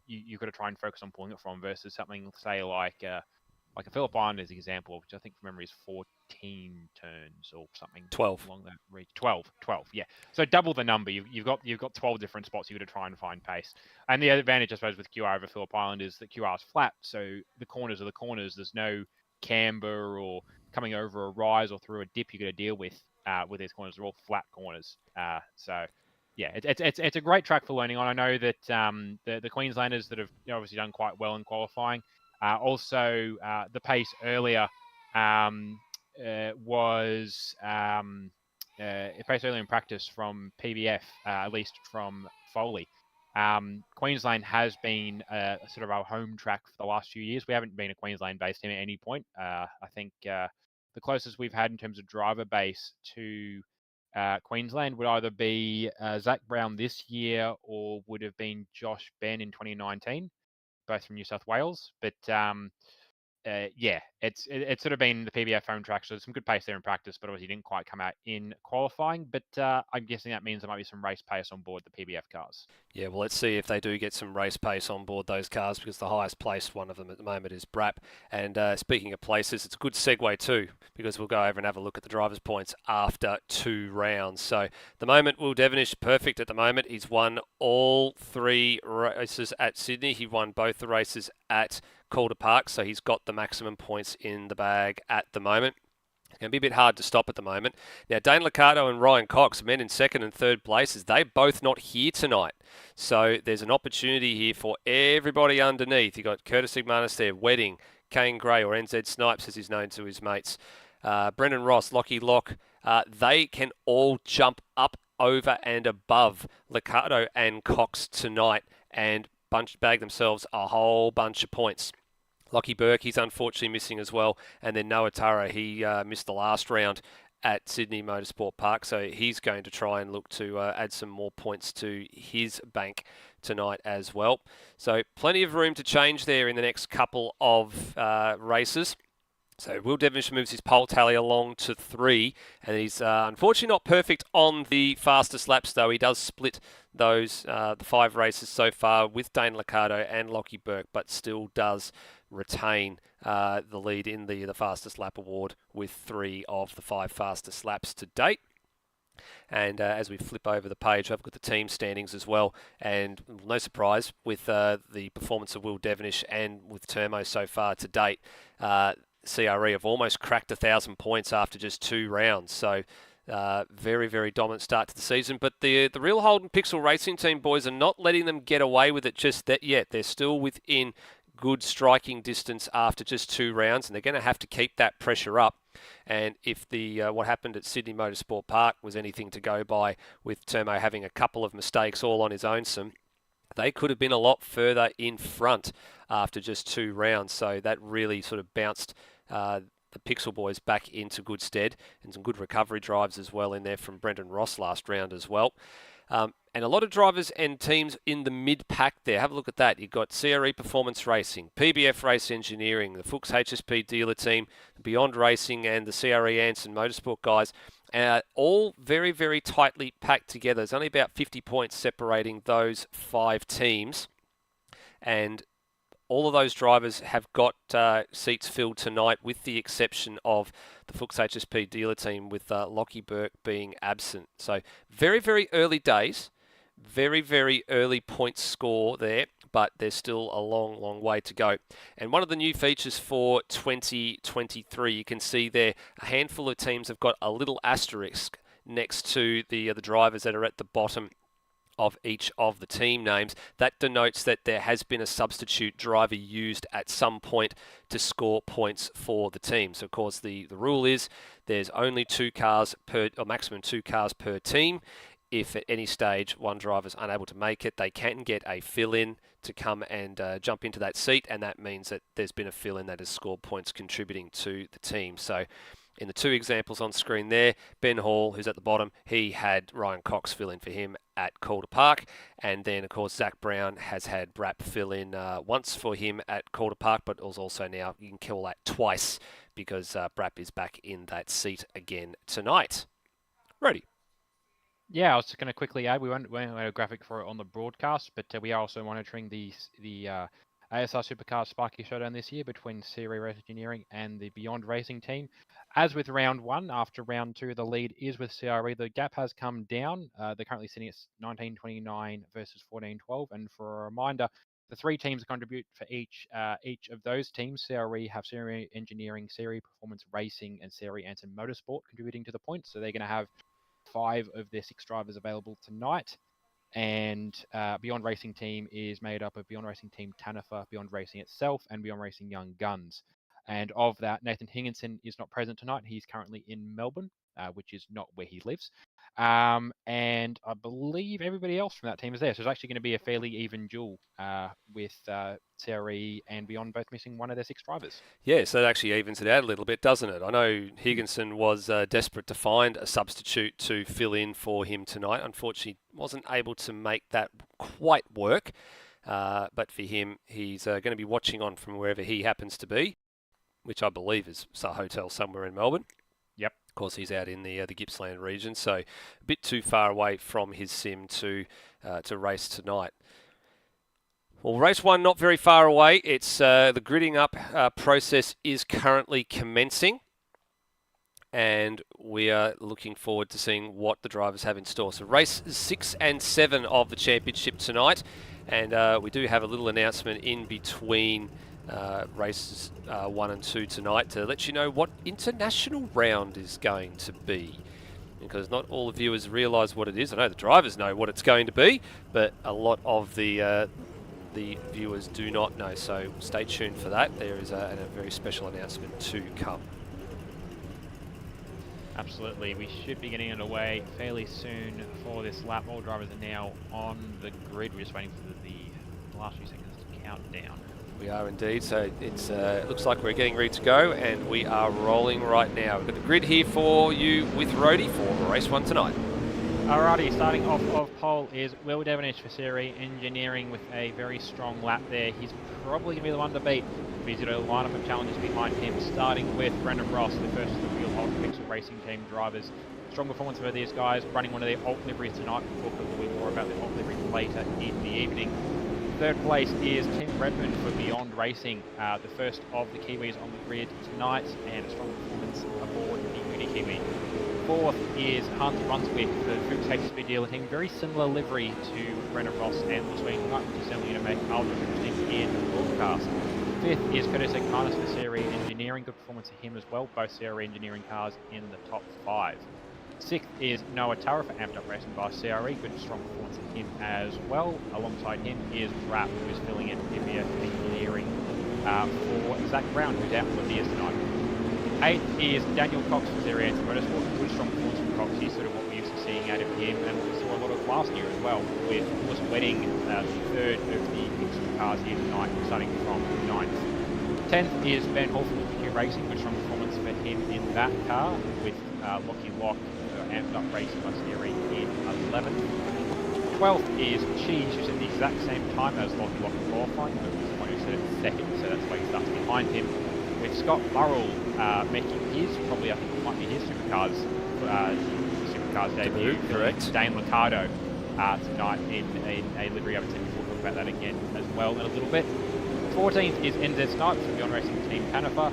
you've got to try and focus on pulling it from, versus something, say, like a Phillip Island as an example, which I think from memory is 14 turns or something 12. along that reach. 12, yeah. So double the number. You've got 12 different spots you've got to try and find pace. And the advantage, I suppose, with QR over Phillip Island is that QR is flat, so the corners are the corners. There's no camber or coming over a rise or through a dip you got to deal with these corners. They're all flat corners. So yeah, it's a great track for learning on. I know that the Queenslanders that have obviously done quite well in qualifying. Also, the pace earlier was pace earlier in practice from PBF, at least from Foley. Queensland has been sort of our home track for the last few years. We haven't been a Queensland-based team at any point. I think the closest we've had in terms of driver base to Queensland would either be Zach Brown this year, or would have been Josh Ben in 2019, both from New South Wales. But yeah, it's sort of been the PBF home track, so there's some good pace there in practice, but obviously didn't quite come out in qualifying. But I'm guessing that means there might be some race pace on board the PBF cars. Yeah, well, let's see if they do get some race pace on board those cars, because the highest placed one of them at the moment is Brap. And speaking of places, it's a good segue too, because we'll go over and have a look at the drivers' points after 2 rounds. So the moment, Will Devonish, perfect at the moment. He's won all 3 races at Sydney. He won both the races at Calder Park, so he's got the maximum points in the bag at the moment. It's going to be a bit hard to stop at the moment. Now, Dane Liccardo and Ryan Cox, men in 2nd and 3rd places, they're both not here tonight. So there's an opportunity here for everybody underneath. You've got Curtis Igmanis there, Wedding, Kane Gray, or NZ Snipes as he's known to his mates, Brendan Ross, Lockie Lock. They can all jump up over and above Liccardo and Cox tonight and bag themselves a whole bunch of points. Lockie Burke, he's unfortunately missing as well. And then Noah Tara, he missed the last round at Sydney Motorsport Park. So he's going to try and look to add some more points to his bank tonight as well. So plenty of room to change there in the next couple of races. So Will Devonish moves his pole tally along to 3, and he's unfortunately not perfect on the fastest laps, though. He does split those the 5 races so far with Dane Liccardo and Lockie Burke, but still does retain the lead in the fastest lap award with 3 of the 5 fastest laps to date. And as we flip over the page, I've got the team standings as well. And no surprise with the performance of Will Devonish and with Termo so far to date, CRE have almost cracked 1,000 points after just 2 rounds. So very, very dominant start to the season. But the real Holden Pixel Racing team boys are not letting them get away with it just yet. They're still within good striking distance after just 2 rounds, and they're going to have to keep that pressure up. And if the what happened at Sydney Motorsport Park was anything to go by, with Termo having a couple of mistakes all on his own, they could have been a lot further in front after just 2 rounds. So that really sort of bounced the Pixel boys back into good stead, and some good recovery drives as well in there from Brendan Ross last round as well. And a lot of drivers and teams in the mid-pack there. Have a look at that. You've got CRE Performance Racing, PBF Race Engineering, the Fuchs HSP dealer team, Beyond Racing, and the CRE Anson Motorsport guys. All very, very tightly packed together. There's only about 50 points separating those 5 teams. And all of those drivers have got seats filled tonight, with the exception of the Fuchs HSP dealer team, with Lockie Burke being absent. So very, very early days, very, very early point score there, but there's still a long, long way to go. And one of the new features for 2023, you can see there a handful of teams have got a little asterisk next to the drivers that are at the bottom of each of the team names. That denotes that there has been a substitute driver used at some point to score points for the team. So of course the rule is there's only 2 cars per, or maximum 2 cars per team. If at any stage one driver's unable to make it, they can get a fill-in to come and jump into that seat, and that means that there's been a fill-in that has scored points contributing to the team. So in the 2 examples on screen there, Ben Hall, who's at the bottom, he had Ryan Cox fill in for him at Calder Park. And then, of course, Zach Brown has had Brap fill in once for him at Calder Park, but also now you can call that twice because Brap is back in that seat again tonight. Ready? Yeah, I was just going to quickly add, we won't have a graphic for it on the broadcast, but we are also monitoring the ASR Supercars Sparky Showdown this year between CRE Race Engineering and the Beyond Racing team. As with round 1, after round 2, the lead is with CRE. The gap has come down. They're currently sitting at 19.29 versus 14.12. And for a reminder, the 3 teams contribute for each of those teams. CRE have CRE Engineering, CRE Performance Racing, and CRE Anson Motorsport contributing to the points. So they're going to have 5 of their 6 drivers available tonight. And Beyond Racing team is made up of Beyond Racing team Tanifer, Beyond Racing itself, and Beyond Racing Young Guns. And of that, Nathan Higginson is not present tonight. He's currently in Melbourne, which is not where he lives. And I believe everybody else from that team is there. So it's actually going to be a fairly even duel with CRE and Beyond both missing one of their 6 drivers. Yeah, so that actually evens it out a little bit, doesn't it? I know Higginson was desperate to find a substitute to fill in for him tonight. Unfortunately, wasn't able to make that quite work. But for him, he's going to be watching on from wherever he happens to be, which I believe is a hotel somewhere in Melbourne. Yep. Of course, he's out in the Gippsland region, so a bit too far away from his sim to race tonight. Well, race 1 not very far away. It's the gridding up process is currently commencing, and we are looking forward to seeing what the drivers have in store. So race 6 and 7 of the championship tonight, and we do have a little announcement in between races 1 and 2 tonight to let you know what international round is going to be, because not all the viewers realise what it is. I know the drivers know what it's going to be, but a lot of the viewers do not know, so stay tuned for that. There is a very special announcement to come. Absolutely, we should be getting underway fairly soon for this lap. All drivers are now on the grid. We're just waiting for the last few seconds to count down. We are indeed, so it's it looks like we're getting ready to go, and we are rolling right now. We've got the grid here for you with Rody for race 1 tonight. Alrighty, starting off of pole is Will Devonish for CRE Engineering with a very strong lap there. He's probably going to be the one to beat. He's got a lineup of challenges behind him, starting with Brendan Ross, the first of the real Alt Pixel Racing team drivers. Strong performance for these guys, running one of their alt liveries tonight. We'll talk a little bit more about the alt livery later in the evening. Third place is Tim Redmond for Beyond Racing, the first of the Kiwis on the grid tonight, and a strong performance aboard the Uni Kiwi. Fourth is Hans Brunswick for the Fuchs HSP dealer team. Very similar livery to Brendan Ross and Lusween tonight, which is certainly going to make ultra interesting in the broadcast. Fifth is Curtis Ekmanis for CRE Engineering. Good performance for him as well. Both CRE Engineering cars in the top 5. Sixth is Noah Tara for Amped Up Racing by CRE. Good strong performance for him as well. Alongside him is Rap, who is filling in Divya Engineering for Zach Brown, who's out for the years tonight. Eighth is Daniel Cox for CRE Anson Motorsport. Good strong performance from Cox. He's sort of what we used to seeing out of him, and we saw a lot of last year as well, with Lewis Wedding, the third of the Pixel cars here tonight, starting from 9th. 10th is Ben Hall from Q Racing. Good strong performance for him in that car, with Lockie Lock Amped Up Racing by CRE in 11th. 12th is Cheese, who's in the exact same time as Lockie Lock qualifying, but was the one who said it second, so that's why he starts behind him. With Scott Burrell making his, probably I think it might be his Supercars debut. Correct. Dane Liccardo tonight in a livery of a team. We'll talk about that again as well in a little bit. 14th is NZ Snipes from Beyond Racing Team Canifa,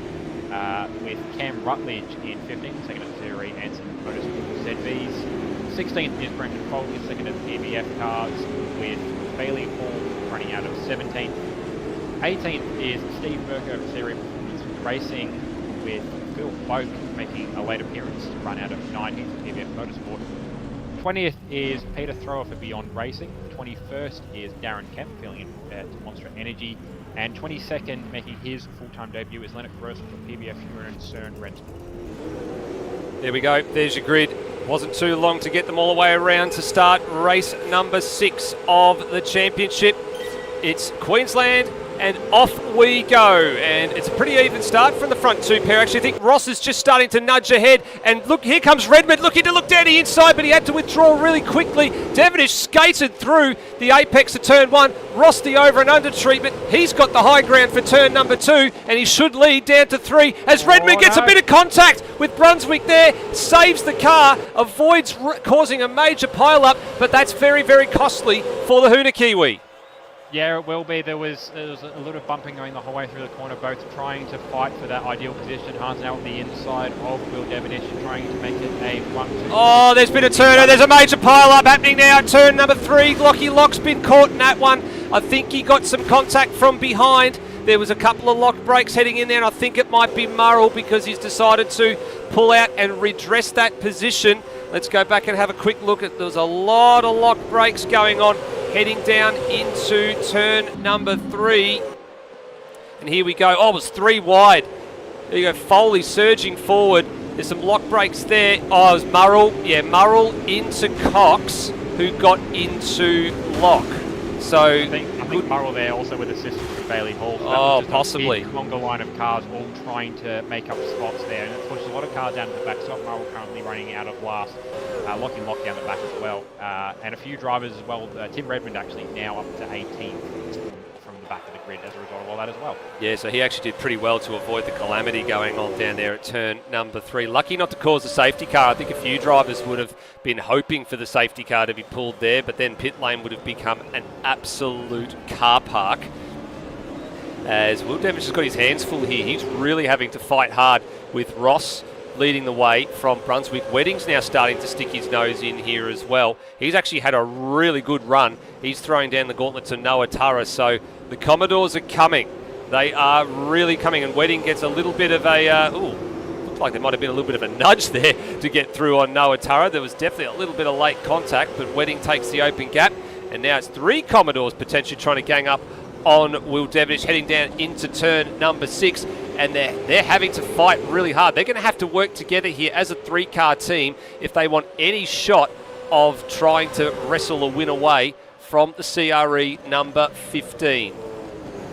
with Cam Rutledge in 15th, second at Theory and some Motorsport ZVs. 16th is Brendan Foley, second at PBF Cars, with Bailey Hall running out of 17th. 18th is Steve Burko of Theory Performance Racing, with Phil Folk making a late appearance to run out of 19th at PBF Motorsport. 20th is Peter Thrower for Beyond Racing. 21st is Darren Kemp filling in at Monster Energy. And 22nd, making his full-time debut, is Leonard Grossel for PBF Huron and CERN Rental. There we go. There's your grid. Wasn't too long to get them all the way around to start race number 6 of the championship. It's Queensland, and off we go. And it's a pretty even start from the front two pair. Actually, I think Ross is just starting to nudge ahead. And look, here comes Redmond looking to look down the inside, but he had to withdraw really quickly. Devonish skated through the apex of turn 1. Ross the over and under treatment. He's got the high ground for turn number 2, and he should lead down to 3 as Redmond gets a bit of contact with Brunswick there, saves the car, avoids causing a major pile-up, but that's very, very costly for the Hoona Kiwi. Yeah, it will be. There was a little bumping going the whole way through the corner, both trying to fight for that ideal position. Hans now on the inside of Will Devonish, trying to make it a 1-2. Oh, there's been a turner. There's a major pile-up happening now at turn number 3. Lockie Lock's been caught in that one. I think he got some contact from behind. There was a couple of lock brakes heading in there, and I think it might be Murrell because he's decided to pull out and redress that position. Let's go back and have a quick look at. There was a lot of lock brakes going on heading down into turn number 3. And here we go. Oh, it was 3 wide. There you go. Foley surging forward. There's some lock brakes there. Oh, it was Murrell. Yeah, Murrell into Cox, who got into lock. So I think Murrell there also with assistance from Bailey Hall. So possibly. A big, longer line of cars all trying to make up spots there, and it pushes a lot of cars down to the back. Scott Murrell currently running out of last, locking lock down the back as well, and a few drivers as well. Tim Redmond actually now up to 18th from the back of the grid as a result of all that as well. Yeah, so he actually did pretty well to avoid the calamity going on down there at turn number 3. Lucky not to cause a safety car. I think a few drivers would have been hoping for the safety car to be pulled there, but then pit lane would have become an absolute car park. As Will Devonish has got his hands full here. He's really having to fight hard with Ross leading the way from Brunswick. Wedding's now starting to stick his nose in here as well. He's actually had a really good run. He's throwing down the gauntlet to Noah Turra, so the Commodores are coming. They are really coming, and Wedding gets a little bit of a, looked like there might have been a little bit of a nudge there to get through on Noah Turra. There was definitely a little bit of late contact, but Wedding takes the open gap, and now it's 3 Commodores potentially trying to gang up on Will Devonish heading down into turn number 6, and they're having to fight really hard. They're going to have to work together here as a 3-car team if they want any shot of trying to wrestle a win away from the CRE number 15.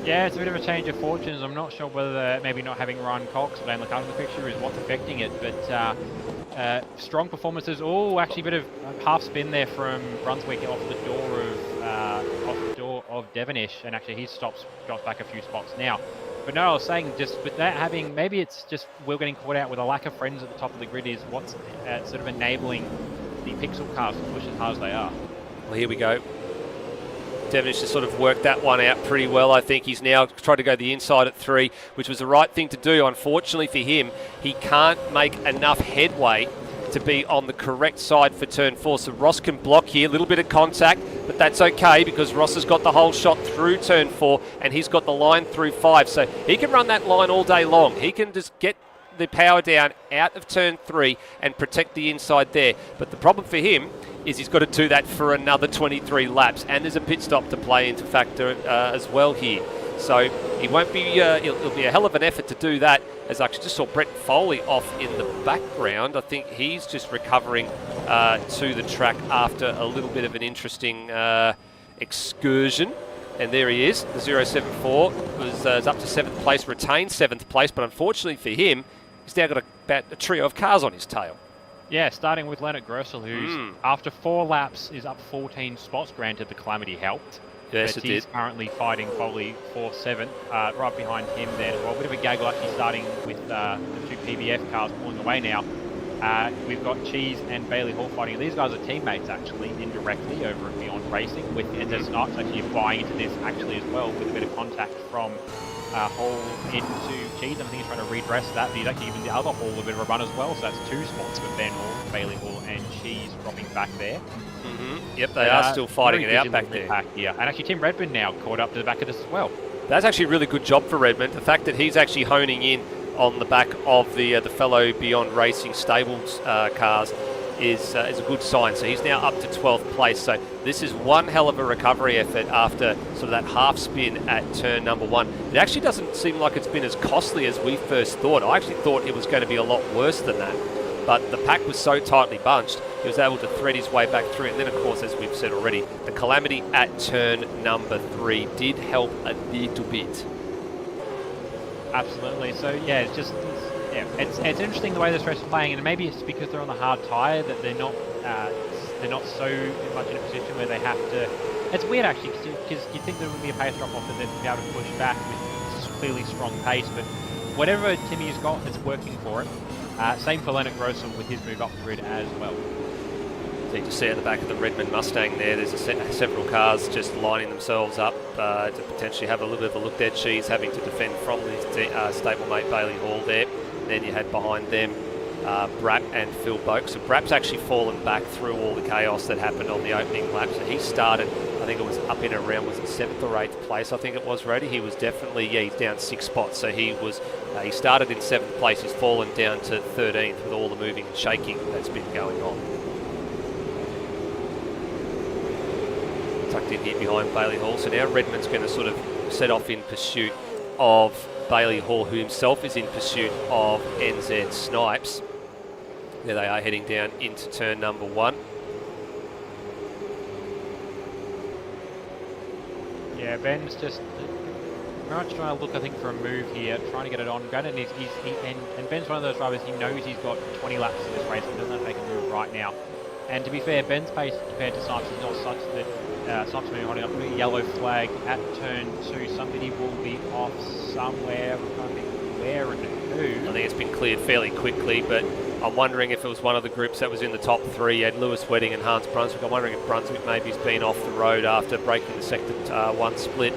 Yeah, it's a bit of a change of fortunes. I'm not sure whether maybe not having Ryan Cox or Dane Leclerc in the picture is what's affecting it, but strong performances. Oh, actually a bit of half spin there from Brunswick off the door of Devonish, and actually he drops back a few spots now. But no, I was saying just with that having, maybe it's just we're getting caught out with a lack of friends at the top of the grid is what's sort of enabling the Pixel cars to push as hard as they are. Well, here we go. Devonish has sort of worked that one out pretty well. I think he's now tried to go the inside at 3, which was the right thing to do. Unfortunately for him, he can't make enough headway to be on the correct side for turn 4. So Ross can block here, a little bit of contact, but that's okay because Ross has got the whole shot through turn 4 and he's got the line through 5. So he can run that line all day long. He can just get the power down out of turn 3 and protect the inside there. But the problem for him is he's got to do that for another 23 laps, and there's a pit stop to play into factor as well here. So he won't be. It'll be a hell of an effort to do that. As I actually just saw Brett Foley off in the background. I think he's just recovering to the track after a little bit of an interesting excursion. And there he is. The 074 was up to 7th place, retained 7th place, but unfortunately for him, he's now got about a trio of cars on his tail. Yeah, starting with Leonard Grossel, who's after 4 laps is up 14 spots. Granted, the calamity helped. Yes, but it he's did. currently fighting Foley for 7th. Right behind him then, well, a bit of a gaggle actually starting with the 2 PBF cars pulling away now. We've got Cheese and Bailey Hall fighting. These guys are teammates, actually, indirectly over at Beyond Racing, with NZ Snipes actually buying into this, actually, as well, with a bit of contact from Hall into Cheese. I think he's trying to redress that, but he's actually giving the other Hall a bit of a run as well, so that's 2 spots for Ben Hall, Bailey Hall, and Cheese dropping back there. Yep, they are still fighting it out back there. Here. And actually, Tim Redmond now caught up to the back of this as well. That's actually a really good job for Redmond. The fact that he's actually honing in on the back of the fellow Beyond Racing stables cars is a good sign. So he's now up to 12th place. So this is one hell of a recovery effort after sort of that half spin at turn number 1. It actually doesn't seem like it's been as costly as we first thought. I actually thought it was going to be a lot worse than that. But the pack was so tightly bunched, he was able to thread his way back through. And then, of course, as we've said already, the calamity at turn number 3 did help a little bit. Absolutely. So yeah, it's interesting the way this race is playing, and maybe it's because they're on the hard tyre that they're not so much in a position where they have to. It's weird actually, because you think there would be a pace drop off that they'd be able to push back with clearly strong pace, but whatever Timmy's got, it's working for it. Same for Leonard Grossel with his move up the grid as well. So you can see at the back of the Redmond Mustang there's several cars just lining themselves up to potentially have a little bit of a look there. Cheese having to defend from his stablemate Bailey Hall there. Then you had behind them Brapp and Phil Boak. So Brapp's actually fallen back through all the chaos that happened on the opening lap. So he started, I think it was up in around, was it 7th or 8th place, I think it was, Rody? He was definitely, he's down 6 spots. So he he started in 7th place. He's fallen down to 13th with all the moving and shaking that's been going on. Tucked in here behind Bailey Hall. So now Redmond's going to sort of set off in pursuit of Bailey Hall, who himself is in pursuit of NZ Snipes. There they are heading down into turn number 1. Yeah, Ben's just very much trying to look, I think, for a move here, trying to get it on. And Ben's one of those drivers, he knows he's got 20 laps in this race, he doesn't have to make a move right now. And to be fair, Ben's pace compared to Snipes is not such that Snipes may be holding up a yellow flag at turn 2. Somebody will be off somewhere. I can't think where and who. I think it's been cleared fairly quickly, but I'm wondering if it was one of the groups that was in the top 3. You had Lewis Wedding and Hans Brunswick. I'm wondering if Brunswick maybe has been off the road after breaking the sector 1 split.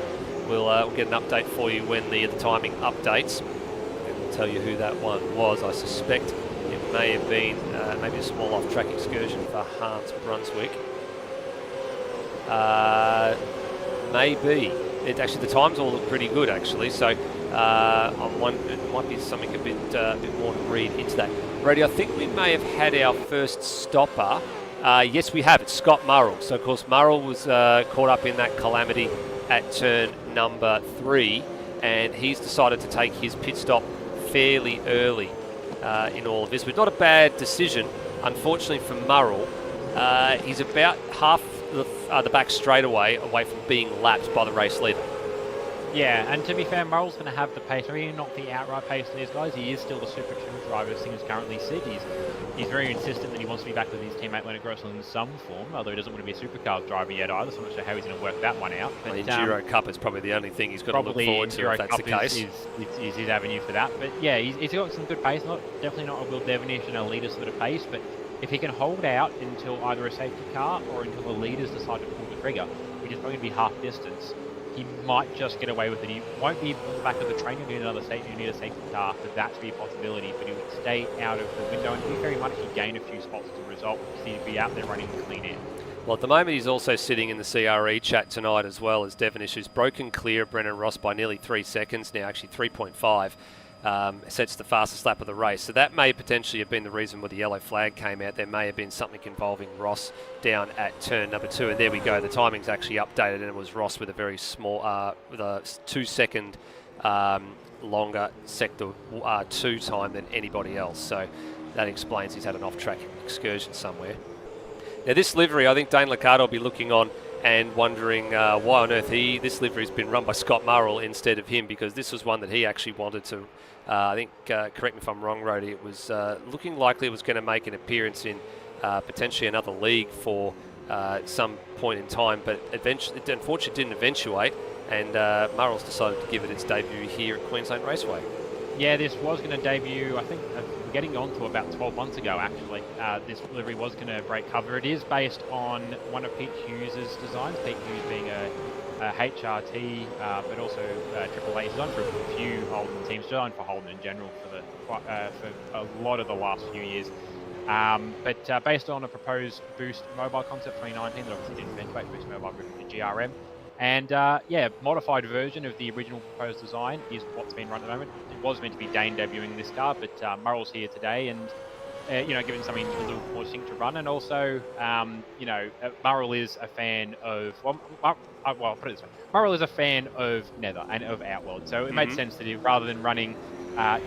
We'll get an update for you when the timing updates. And we'll tell you who that one was. I suspect it may have been maybe a small off-track excursion for Hans Brunswick. Maybe. The times all look pretty good, actually. So I'm wondering, it might be something a bit more to read into that. Brady, I think we may have had our first stopper. Yes, we have. It's Scott Murrell. So, of course, Murrell was caught up in that calamity at turn number 3, and he's decided to take his pit stop fairly early in all of this. But not a bad decision, unfortunately, for Murrell. He's about half the back straightaway away from being lapped by the race leader. Yeah, and to be fair, Murrell's going to have the pace. I mean, not the outright pace of these guys. He is still the Super 2 driver, as things currently sit. He's very insistent that he wants to be back with his teammate Leonard Grossel in some form, although he doesn't want to be a Supercars driver yet either, so I'm not sure how he's going to work that one out. But Enduro Cup is probably the only thing he's got to look forward to, if that's the case. Is his avenue for that. But yeah, he's got some good pace. Definitely not a Will Devonish and a leader sort of pace, but if he can hold out until either a safety car or until the leaders decide to pull the trigger, which is probably going to be half distance, he might just get away with it. He won't be on the back of the train. You need another safety. You need a safety car for that to be a possibility. But he would stay out of the window, and he very much gain a few spots as a result because he'd be out there running clean air. Well, at the moment, he's also sitting in the CRE chat tonight as well as Devonish, who's broken clear of Brennan Ross by nearly 3 seconds now, actually 3.5. Sets the fastest lap of the race. So that may potentially have been the reason where the yellow flag came out. There may have been something involving Ross down at turn number 2. And there we go. The timing's actually updated, and it was Ross with a very small, with a 2-second longer sector 2 time than anybody else. So that explains he's had an off-track excursion somewhere. Now this livery, I think Dane Liccardo will be looking on and wondering why on earth this livery's been run by Scott Murrell instead of him, because this was one that he actually wanted to, I think, correct me if I'm wrong, Rody, it was looking likely it was going to make an appearance in potentially another league for some point in time, but eventually, it unfortunately didn't eventuate, and Murrell's decided to give it its debut here at Queensland Raceway. Yeah, this was going to debut, I think, we're getting on to about 12 months ago, actually. This livery was going to break cover. It is based on one of Pete Hughes' designs, Pete Hughes being a HRT, but also AAA. He's done for a few Holden teams, designed for Holden in general for a lot of the last few years. But based on a proposed Boost mobile concept 2019 that obviously didn't eventuate, Boost mobile moving to GRM. And yeah, modified version of the original proposed design is what's been run at the moment. It was meant to be Dane debuting this car, but Murrell's here today, and giving something a little more distinct to run. And also, Murrell is a fan of well, put it this way, Murrell is a fan of Nether and of Outworld, so it made sense to do rather than running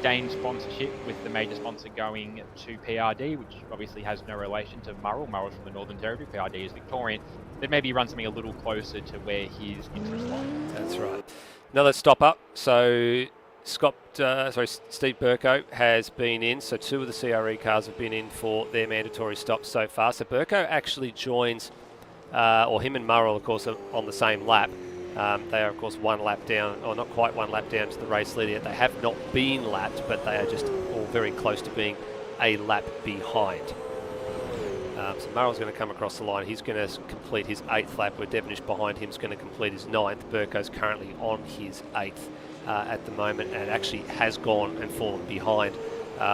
Dane sponsorship with the major sponsor going to PRD, which obviously has no relation to Murrell. Murrell's from the Northern Territory, PRD is Victorian. Then maybe run something a little closer to where his interests lie. That's right. Another stop up. So Steve Burko has been in. So 2 of the CRE cars have been in for their mandatory stops so far. So Burko actually joins, or him and Murrell, of course, are on the same lap. They are, of course, 1 lap down, or not quite 1 lap down to the race leader yet. They have not been lapped, but they are just all very close to being a lap behind. So Murrell's going to come across the line. He's going to complete his 8th lap, where Devonish behind him is going to complete his 9th. Burko's currently on his 8th at the moment, and actually has gone and fallen behind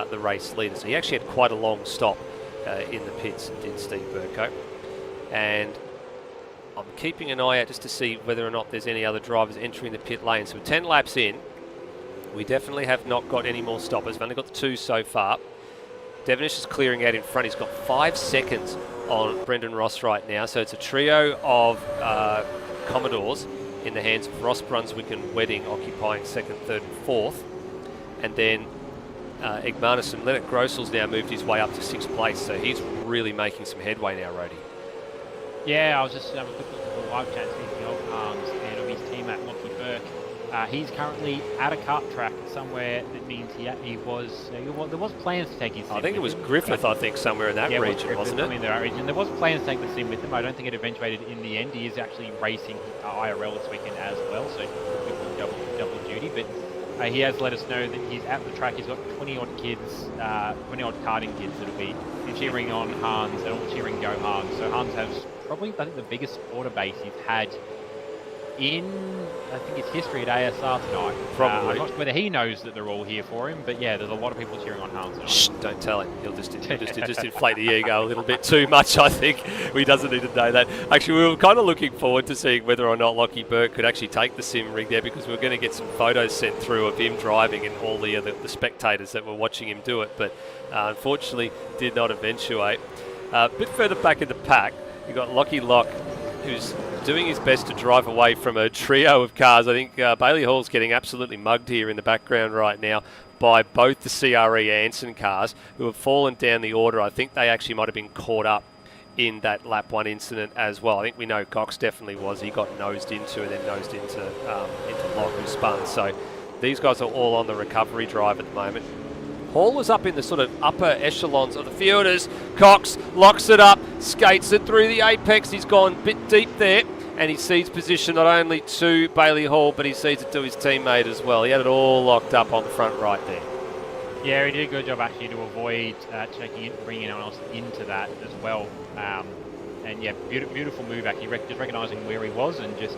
the race leader. So he actually had quite a long stop in the pits, did Steve Burko. And I'm keeping an eye out just to see whether or not there's any other drivers entering the pit lane. So 10 laps in, we definitely have not got any more stoppers. We've only got 2 so far. Devonish is clearing out in front. He's got 5 seconds on Brendan Ross right now. So it's a trio of Commodores in the hands of Ross, Brunswick and Wedding occupying 2nd, 3rd and 4th. And then Igmanus and Leonard Grossel's now moved his way up to 6th place. So he's really making some headway now, Rody. Yeah, I was just having a quick look at the live chat, speaking of Arms and of his teammate Lockie Burke. He's currently at a kart track somewhere. That means there was plans to take his sim. I think it was Griffith, somewhere in that region, wasn't it? In that region. There was plans to take the sim with him. I don't think it eventuated in the end. He is actually racing IRL this weekend as well, so double duty. But he has let us know that he's at the track. He's got 20-odd kids, 20-odd karting kids that'll be cheering on Hans and all cheering Go Hans. So Hans has probably, I think, the biggest supporter base he's had in, I think, his history at ASR tonight. Probably. I'm not sure whether he knows that they're all here for him, but yeah, there's a lot of people cheering on Hans tonight. Shh, don't tell him. He'll just inflate the ego a little bit too much, I think. He doesn't need to know that. Actually, we were kind of looking forward to seeing whether or not Lockie Burke could actually take the sim rig there, because we were going to get some photos sent through of him driving and all the spectators that were watching him do it, but unfortunately did not eventuate. A bit further back in the pack, you've got Lockie Lock, who's doing his best to drive away from a trio of cars. I think Bailey Hall's getting absolutely mugged here in the background right now by both the CRE Anson cars, who have fallen down the order. I think they actually might have been caught up in that lap 1 incident as well. I think we know Cox definitely was. He got nosed into and then nosed into Lock, who spun. So these guys are all on the recovery drive at the moment. Hall was up in the sort of upper echelons of the fielders. Cox locks it up, skates it through the apex. He's gone a bit deep there, and he cedes position not only to Bailey Hall, but he cedes it to his teammate as well. He had it all locked up on the front right there. Yeah, he did a good job actually to avoid checking it, bringing anyone else into that as well. And yeah, beautiful move actually, just recognising where he was and just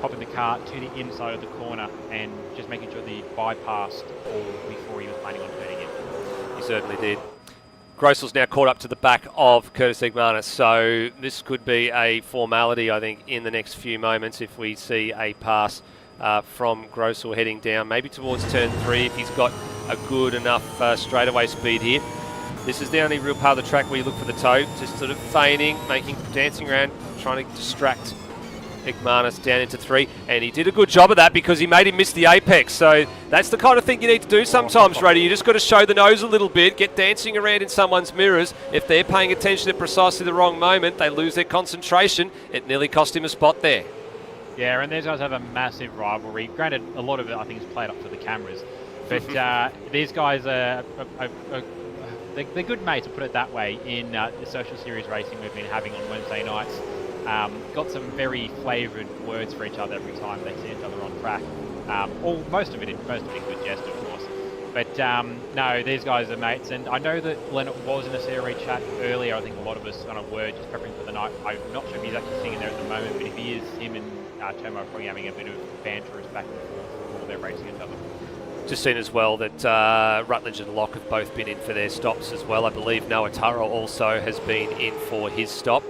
popping the car to the inside of the corner and just making sure that he bypassed all before he was planning on turning in. He certainly did. Grossel's now caught up to the back of Curtis Igmanus, so this could be a formality, I think, in the next few moments if we see a pass from Grossel heading down, maybe towards turn 3 if he's got a good enough straightaway speed here. This is the only real part of the track where you look for the toe, just sort of feigning, dancing around, trying to distract Igmanus down into 3, and he did a good job of that because he made him miss the apex. So that's the kind of thing you need to do sometimes, Reddy. You just got to show the nose a little bit, get dancing around in someone's mirrors. If they're paying attention at precisely the wrong moment, they lose their concentration. It nearly cost him a spot there. Yeah, and these guys have a massive rivalry. Granted, a lot of it I think is played up for the cameras, but these guys are they're good mates, to put it that way, in the social series racing we've been having on Wednesday nights. Got some very flavoured words for each other every time they see each other on track. Most of it in good jest, of course. But no, these guys are mates, and I know that Leonard was in the CRE chat earlier. I think a lot of us kind of were just prepping for the night. I'm not sure if he's actually sitting there at the moment, but if he is, him and Tomo are probably having a bit of banter back and forth while they're racing each other. Just seen as well that Rutledge and Locke have both been in for their stops as well. I believe Noah Taro also has been in for his stop.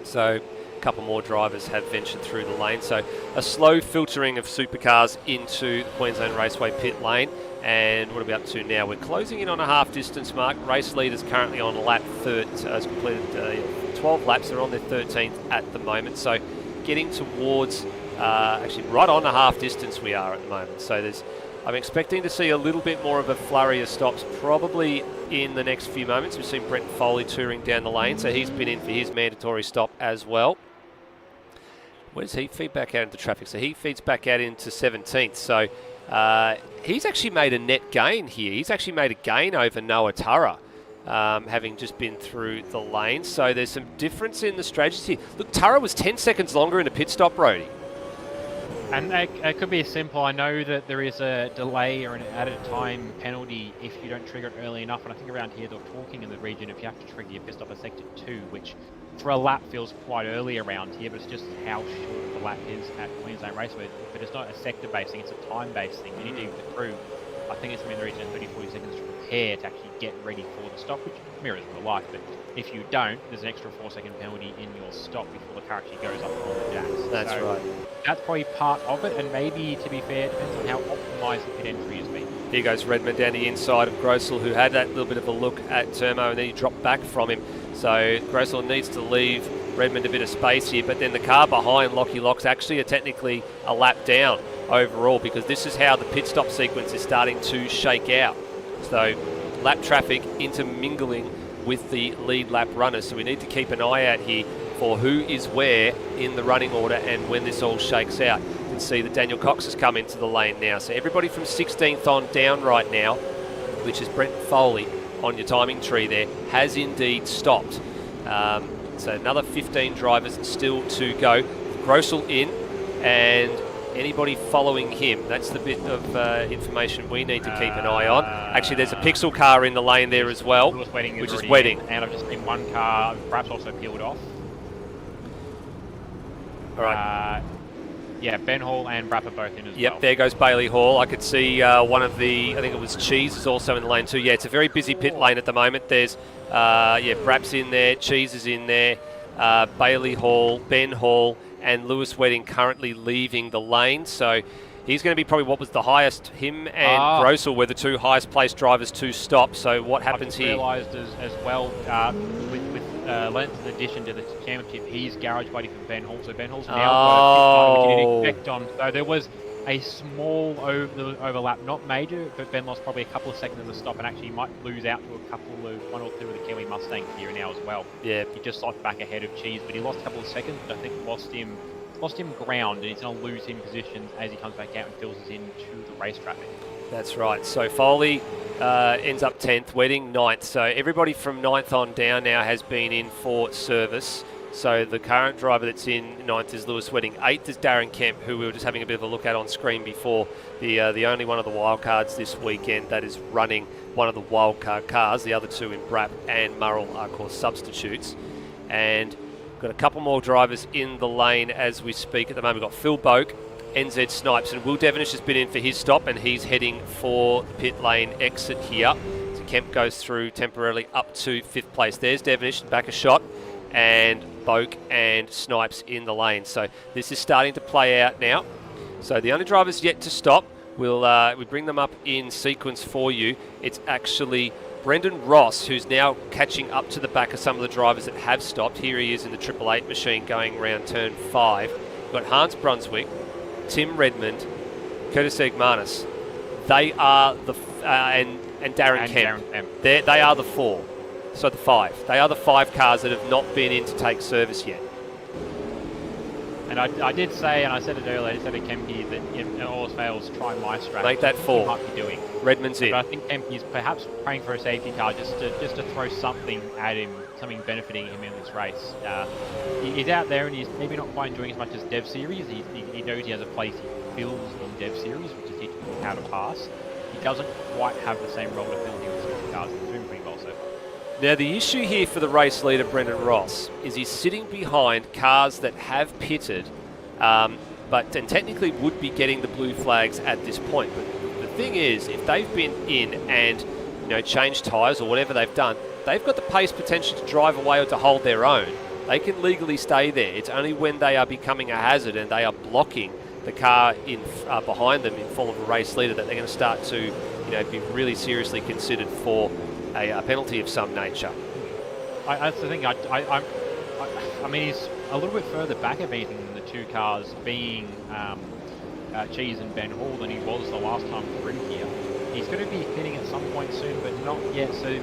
So a couple more drivers have ventured through the lane. So a slow filtering of supercars into the Queensland Raceway pit lane. And what are we up to now? We're closing in on a half distance mark. Race leaders currently on lap 3rd, has completed 12 laps. They're on their 13th at the moment. So getting towards, actually right on the half distance we are at the moment. So I'm expecting to see a little bit more of a flurry of stops probably in the next few moments. We've seen Brent Foley touring down the lane, so he's been in for his mandatory stop as well. Where does he feed back out into traffic? So he feeds back out into 17th. So he's actually made a net gain here. He's actually made a gain over Noah Tara, having just been through the lane. So there's some difference in the strategy here. Look, Tara was 10 seconds longer in a pit stop, Brody. And it could be simple. I know that there is a delay or an added time penalty if you don't trigger it early enough. And I think around here they're talking in the region if you have to trigger your pit stop at sector 2, which for a lap feels quite early around here, but it's just how short the lap is at Queensland Raceway. But it's not a sector-based thing, it's a time-based thing. You need to accrue, I think it's in the region of 30-40 seconds to prepare to actually get ready for the stop, which mirrors real life. But if you don't, there's an extra 4-second penalty in your stop before the car actually goes up on the jacks. That's so right. That's probably part of it, and maybe, to be fair, it depends on how optimised the pit entry has been. Here goes Redmond down the inside of Grossel, who had that little bit of a look at Turmo, and then he dropped back from him. So Grossel needs to leave Redmond a bit of space here, but then the car behind Lockie Locke's actually technically a lap down overall, because this is how the pit stop sequence is starting to shake out. So lap traffic intermingling with the lead lap runners. So we need to keep an eye out here for who is where in the running order and when this all shakes out. You can see that Daniel Cox has come into the lane now. So everybody from 16th on down right now, which is Brent Foley on your timing tree there, has indeed stopped. So another 15 drivers still to go. Grossel in, and anybody following him. That's the bit of information we need to keep an eye on. Actually, there's a Pixel car in the lane there as well, which is Wedding. And I've just seen one car perhaps also peeled off. All right. Yeah, Ben Hall and Brapp are both in as well. Yep, there goes Bailey Hall. I could see one of the, I think it was Cheese is also in the lane too. Yeah, it's a very busy pit lane at the moment. There's, Brapp's in there, Cheese is in there, Bailey Hall, Ben Hall, and Lewis Wedding currently leaving the lane. So he's going to be probably what was the highest. Him and Grossel were the two highest placed drivers to stop. So what happens here? I realised as well, with Lance in addition to the championship, he's garage buddy for Ben Hall. So Ben Hall's now which you didn't expect on. So there was a small overlap, not major, but Ben lost probably a couple of seconds in the stop and actually might lose out to one or two of the Kiwi Mustangs here now as well. Yeah. He just lost back ahead of Cheese, but he lost a couple of seconds, but I think lost him ground, and he's going to lose him positions as he comes back out and fills us into the race traffic. That's right. So Foley ends up 10th, Wedding 9th. So everybody from 9th on down now has been in for service. So the current driver that's in 9th is Lewis Wedding. 8th is Darren Kemp, who we were just having a bit of a look at on screen before. The only one of the wildcards this weekend that is running one of the wildcard cars. The other two in Brapp and Murrell are, of course, substitutes. And got a couple more drivers in the lane as we speak at the moment. We've got Phil Boak, NZ Snipes, and Will Devonish has been in for his stop, and he's heading for the pit lane exit here. So Kemp goes through temporarily up to 5th place. There's Devonish, back a shot, and Boak and Snipes in the lane. So this is starting to play out now. So the only drivers yet to stop, we bring them up in sequence for you. It's actually Brendan Ross, who's now catching up to the back of some of the drivers that have stopped. Here he is in the 888 machine going around turn 5. We've got Hans Brunswick, Tim Redmond, Curtis Egmanis. They are the and Darren Kemp. They are the 4. So the 5. They are the 5 cars that have not been in to take service yet. And I did say, and I said it earlier, I said to Kempy that if all else fails, try my strategy. Make that 4. He might be doing. Redmond's in. But I think Kempy's perhaps praying for a safety car just to throw something at him, something benefiting him in this race. He's out there and he's maybe not quite enjoying as much as Dev Series. He knows he has a place he feels in Dev Series, which is teaching him how to pass. he doesn't quite have the same role to fill here with Supercars. He's doing pretty well so far. Now, the issue here for the race leader, Brendan Ross, is he's sitting behind cars that have pitted, but technically would be getting the blue flags at this point. But the thing is, if they've been in and changed tyres or whatever they've done, they've got the pace potential to drive away or to hold their own. They can legally stay there. It's only when they are becoming a hazard and they are blocking the car in behind them in form of a race leader that they're going to start to be really seriously considered for a penalty of some nature. That's the thing. I mean, he's a little bit further back of anything than the two cars being Cheese and Ben Hall than he was the last time through here. He's going to be hitting at some point soon, but not yet. So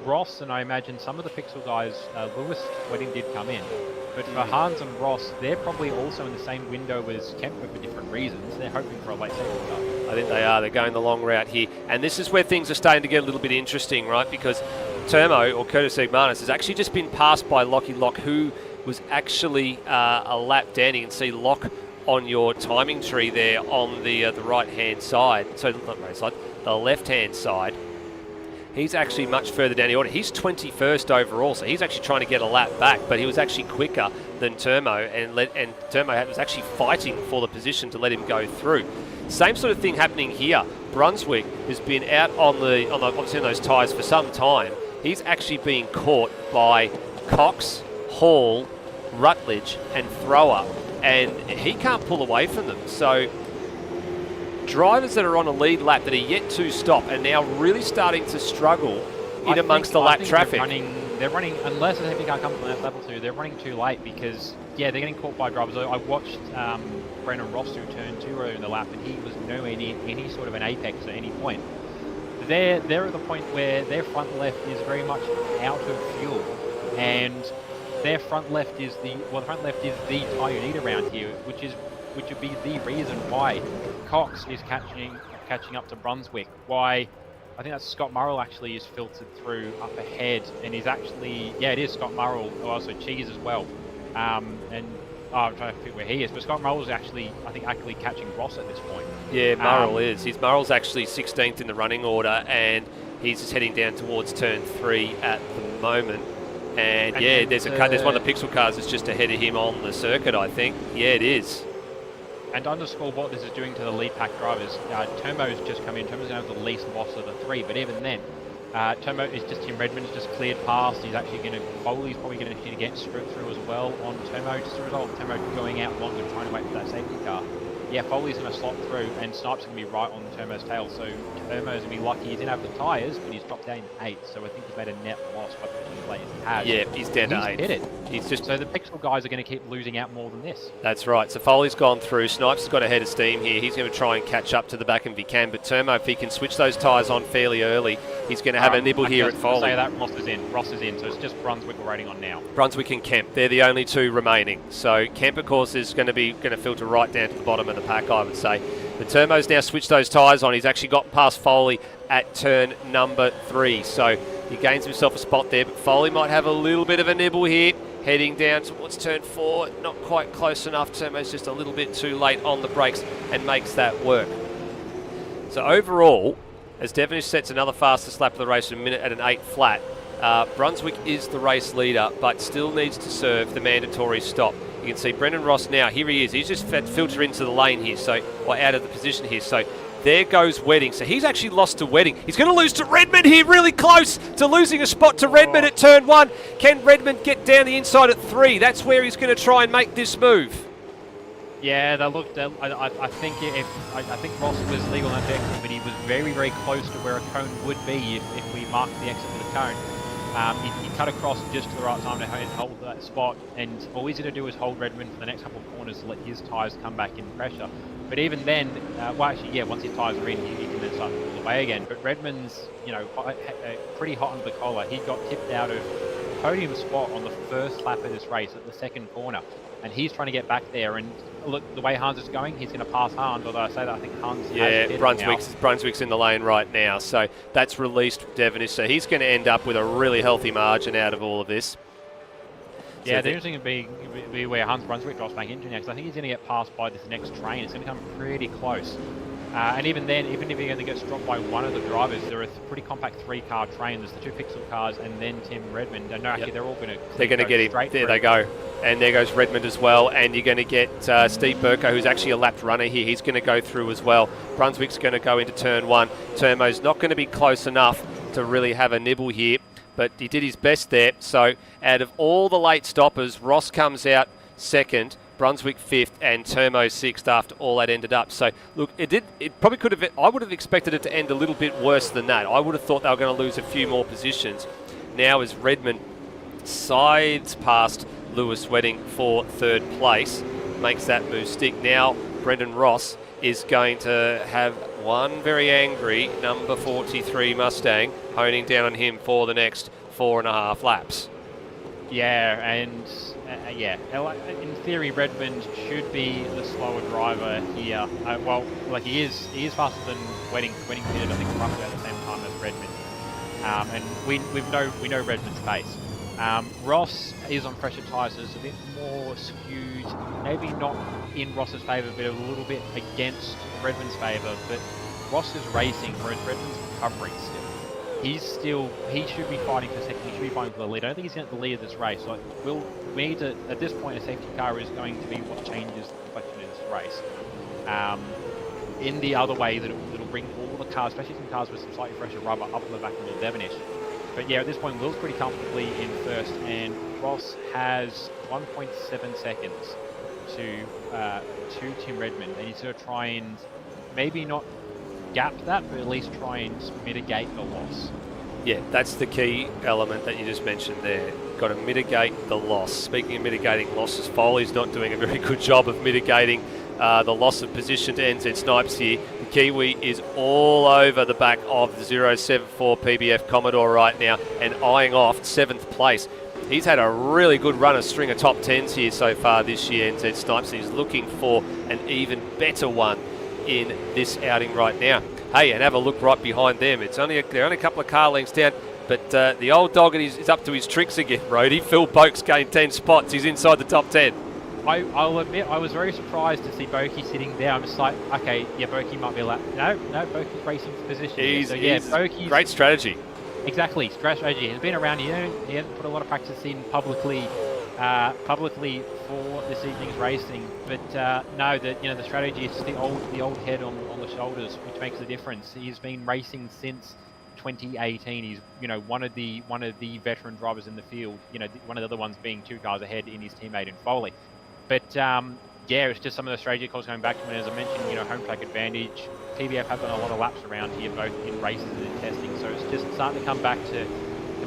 Ross and I imagine some of the Pixel guys, Lewis Wedding did come in. But for Hans and Ross, they're probably also in the same window as Kemper for different reasons. They're hoping for a late safety car. I think they are. They're going the long route here. And this is where things are starting to get a little bit interesting, right? Because Termo, or Curtis Egmanis, has actually just been passed by Lockie Lock, who was actually a lap down. You can see Lock on your timing tree there on the right-hand side. So not right side, the left-hand side. He's actually much further down the order. He's 21st overall, so he's actually trying to get a lap back, but he was actually quicker than Termo, and Termo was actually fighting for the position to let him go through. Same sort of thing happening here. Brunswick has been out on obviously on those tyres for some time. He's actually being caught by Cox, Hall, Rutledge, and Thrower, and he can't pull away from them. So drivers that are on a lead lap that are yet to stop are now really starting to struggle amongst the lap traffic. They're running, unless the safety car comes from that level 2, they're running too late because, yeah, they're getting caught by drivers. I watched Brendan Ross do turn 2 earlier in the lap, and he was nowhere near any sort of an apex at any point. They're at the point where their front left is very much out of fuel, and their front left is the tyre you need around here, which would be the reason why Cox is catching up to Brunswick. Why I think that's Scott Murrell actually is filtered through up ahead, and he's actually, yeah, it is Scott Murrell, also Cheese as well. I'm trying to figure where he is, but Scott Murrell's actually, I think, actively catching Ross at this point. Yeah, Murrell is. Murrell's actually 16th in the running order, and he's just heading down towards turn 3 at the moment. And yeah, there's one of the Pixel cars that's just ahead of him on the circuit, I think. Yeah, it is. And to underscore what this is doing to the lead pack drivers, Termo's just come in. Termo's going to have the least loss of the 3, but even then, Termo is just, Tim Redmond's just cleared past. He's actually going to, Foley's probably going to get stripped through as well on Termo, just a result of Termo going out longer trying to wait for that safety car. Yeah, Foley's going to slot through, and Snipes going to be right on Termo's tail, so Termo's going to be lucky he didn't have the tyres, but he's dropped down to 8, so I think he's made a net loss by pushing as late as he has. Yeah, he's down to 8. Hit it. So the Pixel guys are going to keep losing out more than this. That's right. So Foley's gone through. Snipes has got a head of steam here. He's going to try and catch up to the back if he can, but Termo, if he can switch those tyres on fairly early, he's going to have a nibble here at Foley. Say that Ross is in, so it's just Brunswick we're waiting on now. Brunswick and Kemp, they're the only two remaining. So Kemp, of course, is going to filter right down to the bottom of the pack, I would say. But Termo's now switched those tyres on. He's actually got past Foley at turn number 3. So he gains himself a spot there, but Foley might have a little bit of a nibble here. Heading down towards turn 4, not quite close enough. Termo's just a little bit too late on the brakes and makes that work. So overall, as Devonish sets another fastest lap of the race in a minute at an 8 flat, Brunswick is the race leader, but still needs to serve the mandatory stop. You can see Brendan Ross now, here he is. He's just filtered into the lane here, or out of the position here. So there goes Wedding. So he's actually lost to Wedding. He's going to lose to Redmond here, really close to losing a spot to Redmond at turn 1. Can Redmond get down the inside at 3? That's where he's going to try and make this move. Yeah, I think Ross was legal on that, but he was very, very close to where a cone would be if we marked the exit for the cone. He cut across just to the right time to hold that spot, and all he's going to do is hold Redmond for the next couple of corners to let his tyres come back in pressure. But even then, once his tyres are in, he can then start to pull away again. But Redmond's, pretty hot under the collar. He got tipped out of podium spot on the first lap of this race at the second corner, and he's trying to get back there. And look, the way Hans is going, he's going to pass Hans. Although I say that, I think Hans Brunswick's in the lane right now, so that's released Devonish. So he's going to end up with a really healthy margin out of all of this. Yeah, the interesting thing would be where Hans Brunswick drops back into next. I think he's going to get passed by this next train. It's going to come pretty close. And even then, even if he only gets dropped by one of the drivers, they're a pretty compact 3-car train. There's the 2 Pixel cars and then Tim Redmond. And no, actually, they're all going to. They're going to get him. There they go. And there goes Redmond as well. And you're going to get Steve Burko, who's actually a lapped runner here. He's going to go through as well. Brunswick's going to go into turn 1. Termo's not going to be close enough to really have a nibble here, but he did his best there. So out of all the late stoppers, Ross comes out second, Brunswick 5th, and Termo 6th after all that ended up. So look, it probably could have, I would have expected it to end a little bit worse than that. I would have thought they were going to lose a few more positions. Now as Redmond sides past Lewis Wedding for 3rd place, makes that move stick. Now Brendan Ross is going to have one very angry number 43 Mustang honing down on him for the next 4.5 laps. Yeah, and in theory, Redmond should be the slower driver here. Well, like he is faster than Wedding. Wedding pitted, I think, roughly at the same time as Redmond. And we know Redmond's pace. Ross is on pressure tyres, so it's a bit more skewed. Maybe not in Ross's favour, but a little bit against Redmond's favour. But Ross is racing, whereas Redmond's recovering still. He should be fighting for second. He should be fighting for the lead. I don't think he's going to the lead of this race. Like, we need to, at this point, a safety car is going to be what changes the complexion of this race. In the other way, that'll bring all the cars, especially some cars with some slightly fresher rubber, up on the back of the Devonish. But yeah, at this point, Will's pretty comfortably in first, and Ross has 1.7 seconds to Tim Redmond. And he's going to try and maybe not gap that, but at least try and mitigate the loss. Yeah, that's the key element that you just mentioned there. Got to mitigate the loss. Speaking of mitigating losses, Foley's not doing a very good job of mitigating the loss of position to NZ Snipes here. The Kiwi is all over the back of the 074 PBF Commodore right now and eyeing off 7th place. He's had a really good run, a string of top 10s here so far this year, NZ Snipes. He's looking for an even better one in this outing right now. Hey, and have a look right behind them. They're only a couple of car lengths down, but the old dog is up to his tricks again, Rhodey. Phil Boak's gained 10 spots. He's inside the top 10. I'll admit, I was very surprised to see Boakey sitting there. I'm just like, okay, yeah, Boakey might be lap. No, Boakey's racing for position. Boakey's great strategy. Exactly, strategy. He's been around here. He hasn't put a lot of practice in publicly for this evening's racing, but no, the strategy is just the old head on the shoulders, which makes the difference. He's been racing since 2018. He's one of the veteran drivers in the field. One of the other ones being 2 cars ahead in his teammate in Foley. But yeah, it's just some of the strategy calls going back to when, as I mentioned, home track advantage. PBF have done a lot of laps around here, both in races and in testing. So it's just starting to come back to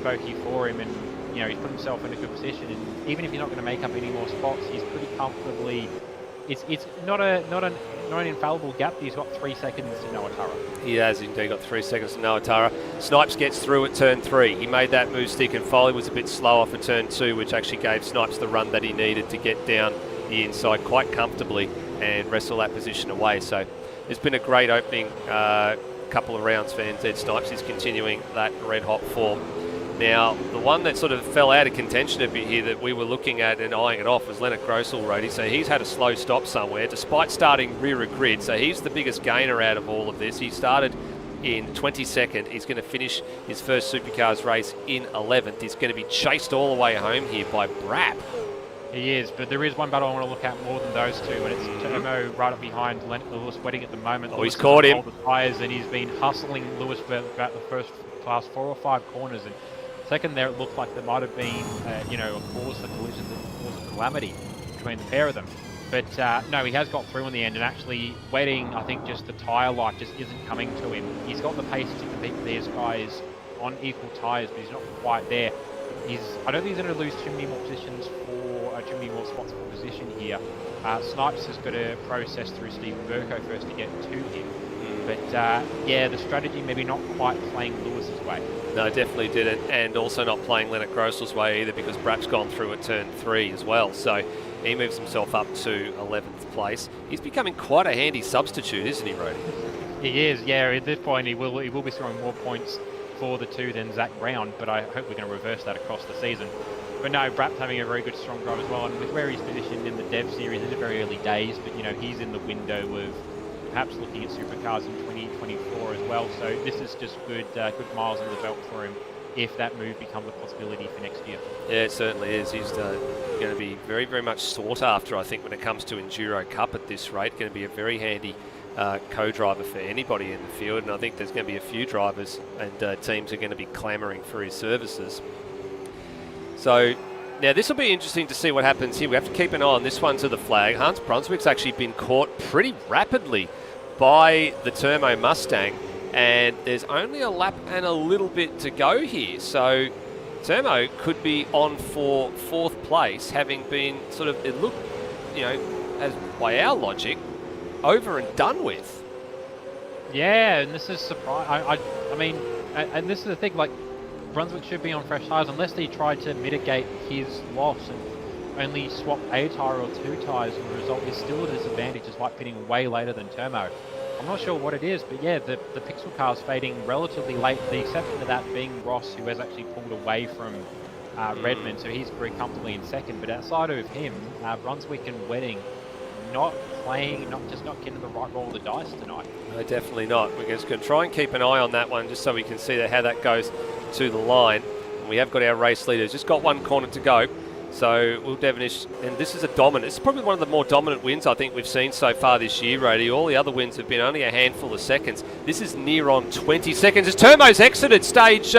Boakey for him, and he's put himself in a good position. And even if he's not going to make up any more spots, he's pretty comfortably. It's not an infallible gap. He's got 3 seconds to Noah Tara. He has indeed got 3 seconds to Noah Tara. Snipes gets through at turn 3. He made that move stick, and Foley was a bit slower for turn 2, which actually gave Snipes the run that he needed to get down the inside quite comfortably and wrestle that position away. So it's been a great opening couple of rounds for NZ Snipes. He's continuing that red hot form. Now, the one that sort of fell out of contention a bit here that we were looking at and eyeing it off was Leonard Grossel, Rhodey. So he's had a slow stop somewhere, despite starting rear of grid. So he's the biggest gainer out of all of this. He started in 22nd. He's going to finish his first Supercars race in 11th. He's going to be chased all the way home here by Brap. He is, but there is one battle I want to look at more than those two, and it's Termo right up behind Lewis Wedding at the moment. Oh, he's caught him. The tyres, and he's been hustling Lewis for about the past 4 or 5 corners. And second there, it looked like there might have been, a cause for collision, a cause of calamity between the pair of them. But no, he has got through in the end, and actually Wedding, I think just the tyre life just isn't coming to him. He's got the pace to compete with these guys on equal tyres, but he's not quite there. I don't think he's going to lose too many more positions too many more spots for position here. Snipes has got to process through Steve Burko first to get to him. But yeah, the strategy maybe not quite playing Lewis's way. No, definitely didn't, and also not playing Leonard Grossel's way either, because Brap's gone through at turn 3 as well. So he moves himself up to 11th place. He's becoming quite a handy substitute, isn't he, Rhodey? He is, yeah. At this point, he will be scoring more points for the 2 than Zach Brown, but I hope we're going to reverse that across the season. But no, Brap's having a very good strong drive as well, and with where he's positioned in the Dev Series, it's very early days, but he's in the window of perhaps looking at Supercars in 2024 as well. So this is just good miles under the belt for him if that move becomes a possibility for next year. Yeah, it certainly is. He's going to be very, very much sought after, I think, when it comes to Enduro Cup at this rate. Going to be a very handy co-driver for anybody in the field, and I think there's going to be a few drivers and teams are going to be clamouring for his services. So now this will be interesting to see what happens here. We have to keep an eye on this one to the flag. Hans Brunswick's actually been caught pretty rapidly by the Turmo Mustang, and there's only a lap and a little bit to go here. So Turmo could be on for 4th place, having been sort of, it looked, as by our logic, over and done with. Yeah, and this is surprise. I mean, and this is the thing. Like, Brunswick should be on fresh tyres unless they tried to mitigate his loss and only swap a tyre or 2 tyres, and the result is still a disadvantage despite pitting way later than Turmo. I'm not sure what it is, but yeah, the Pixel car's fading relatively late, the exception to that being Ross, who has actually pulled away from Redmond, so he's very comfortably in 2nd. But outside of him, Brunswick and Wedding not playing, not getting the right roll of the dice tonight. No, definitely not. We're just going to try and keep an eye on that one just so we can see how that goes to the line. And we have got our race leaders, just got 1 corner to go. So Will Devonish, and this is a dominant, it's probably one of the more dominant wins I think we've seen so far this year, Rady. All the other wins have been only a handful of seconds. This is near on 20 seconds. As Turmo's exited stage,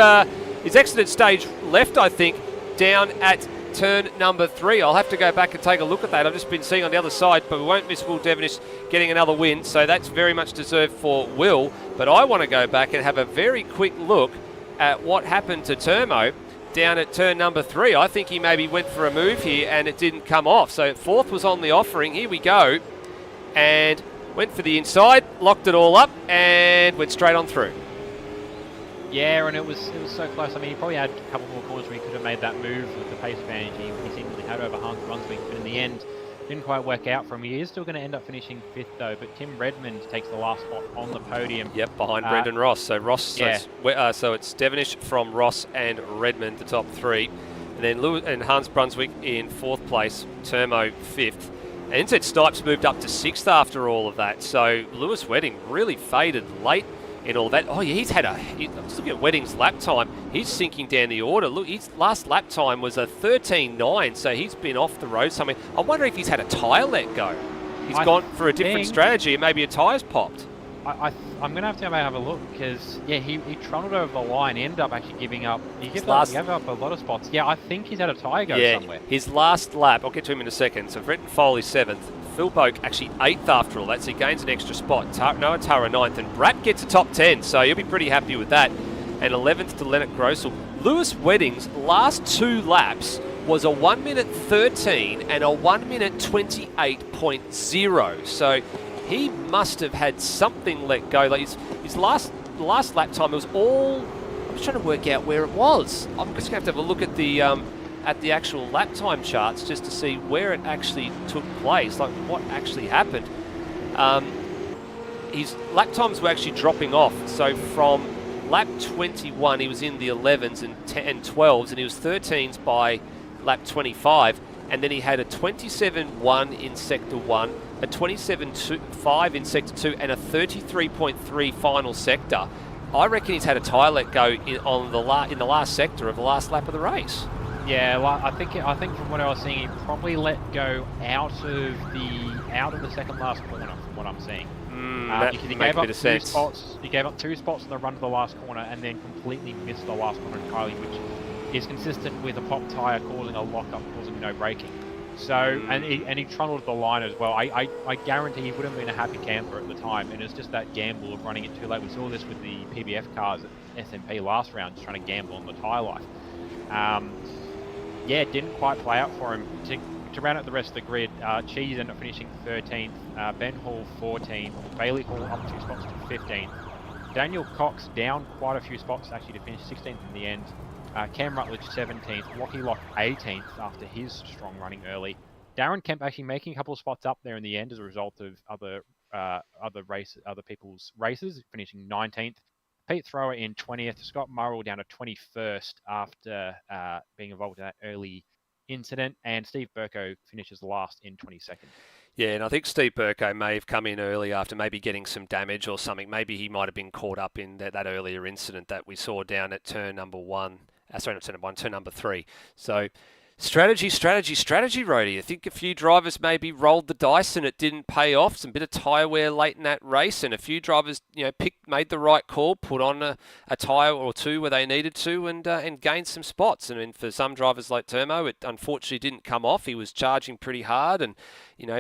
left, I think, down at turn number 3. I'll have to go back and take a look at that. I've just been seeing on the other side, but we won't miss Will Devonish getting another win, so that's very much deserved for Will. But I want to go back and have a very quick look at what happened to Turmo down at turn number 3. I think he maybe went for a move here and it didn't come off. So 4th was on the offering. Here we go. And went for the inside, locked it all up, and went straight on through. Yeah, and it was so close. I mean, he probably had a couple more corners where he could have made that move with the pace advantage he seemingly had over Hans Brunswick, but in the end, didn't quite work out for him. He is still going to end up finishing 5th though, but Tim Redmond takes the last spot on the podium. Yep, behind Brendan Ross. So Ross, yeah. So it's Devonish from Ross and Redmond, the top 3. And then Lewis and Hans Brunswick in 4th place, Turmo 5th. And NZ Stipes moved up to 6th after all of that. So Lewis Wedding really faded late in all that. Oh yeah, I'm just looking at Wedding's lap time. He's sinking down the order. Look, his last lap time was a 13.9, so he's been off the road somewhere. I wonder if he's had a tyre let go. He's gone for a different strategy and maybe a tyre's popped. I'm going to have a look because, yeah, he trundled over the line, ended up actually giving up. He gave up a lot of spots. Yeah, I think he's had a tyre go somewhere. His last lap, I'll get to him in a second. So Brenton Foley 7th. Phil Boak actually 8th after all that, so he gains an extra spot. Noah Tara 9th, and Bratt gets a top 10, so you'll be pretty happy with that. And 11th to Leonard Grossel. Lewis Wedding's last 2 laps was a 1 minute 13 and a 1 minute 28.0. So he must have had something let go. Like his last lap time, it was all, I'm just trying to work out where it was. I'm just going to have a look at the actual lap time charts just to see where it actually took place, like what actually happened. His lap times were actually dropping off. So from lap 21, he was in the 11s and 12s, and he was 13s by lap 25. And then he had a 27.1 in Sector 1, a 27.5 in Sector 2, and a 33.3 final sector. I reckon he's had a tyre let go in the last sector of the last lap of the race. Yeah, well, I think from what I was seeing, he probably let go out of the second last corner, from what I'm seeing. That makes a bit of sense. He gave up 2 spots in the run to the last corner, and then completely missed the last corner entirely, which is consistent with a pop tyre causing a lock-up, causing no braking. So, and he trundled the line as well. I guarantee he would have been a happy camper at the time, and it's just that gamble of running it too late. We saw this with the PBF cars at SMP last round, just trying to gamble on the tyre life. Yeah, it didn't quite play out for him. To round out the rest of the grid, Cheese ended up finishing 13th, Ben Hall 14th, Bailey Hall up 2 spots to 15th. Daniel Cox down quite a few spots actually to finish 16th in the end. Cam Rutledge 17th, Lockie Lock 18th after his strong running early. Darren Kemp actually making a couple of spots up there in the end as a result of other people's races, finishing 19th. Pete Thrower in 20th, Scott Murrell down to 21st after being involved in that early incident, and Steve Burko finishes last in 22nd. Yeah, and I think Steve Burko may have come in early after maybe getting some damage or something. Maybe he might have been caught up in that earlier incident that we saw down at turn number one. Sorry, not turn number one, turn number three. So strategy, Rhodey. I think a few drivers maybe rolled the dice and it didn't pay off. Some bit of tyre wear late in that race, and a few drivers, made the right call, put on a tyre or two where they needed to, and gained some spots. And I mean, for some drivers like Turmo, it unfortunately didn't come off. He was charging pretty hard, and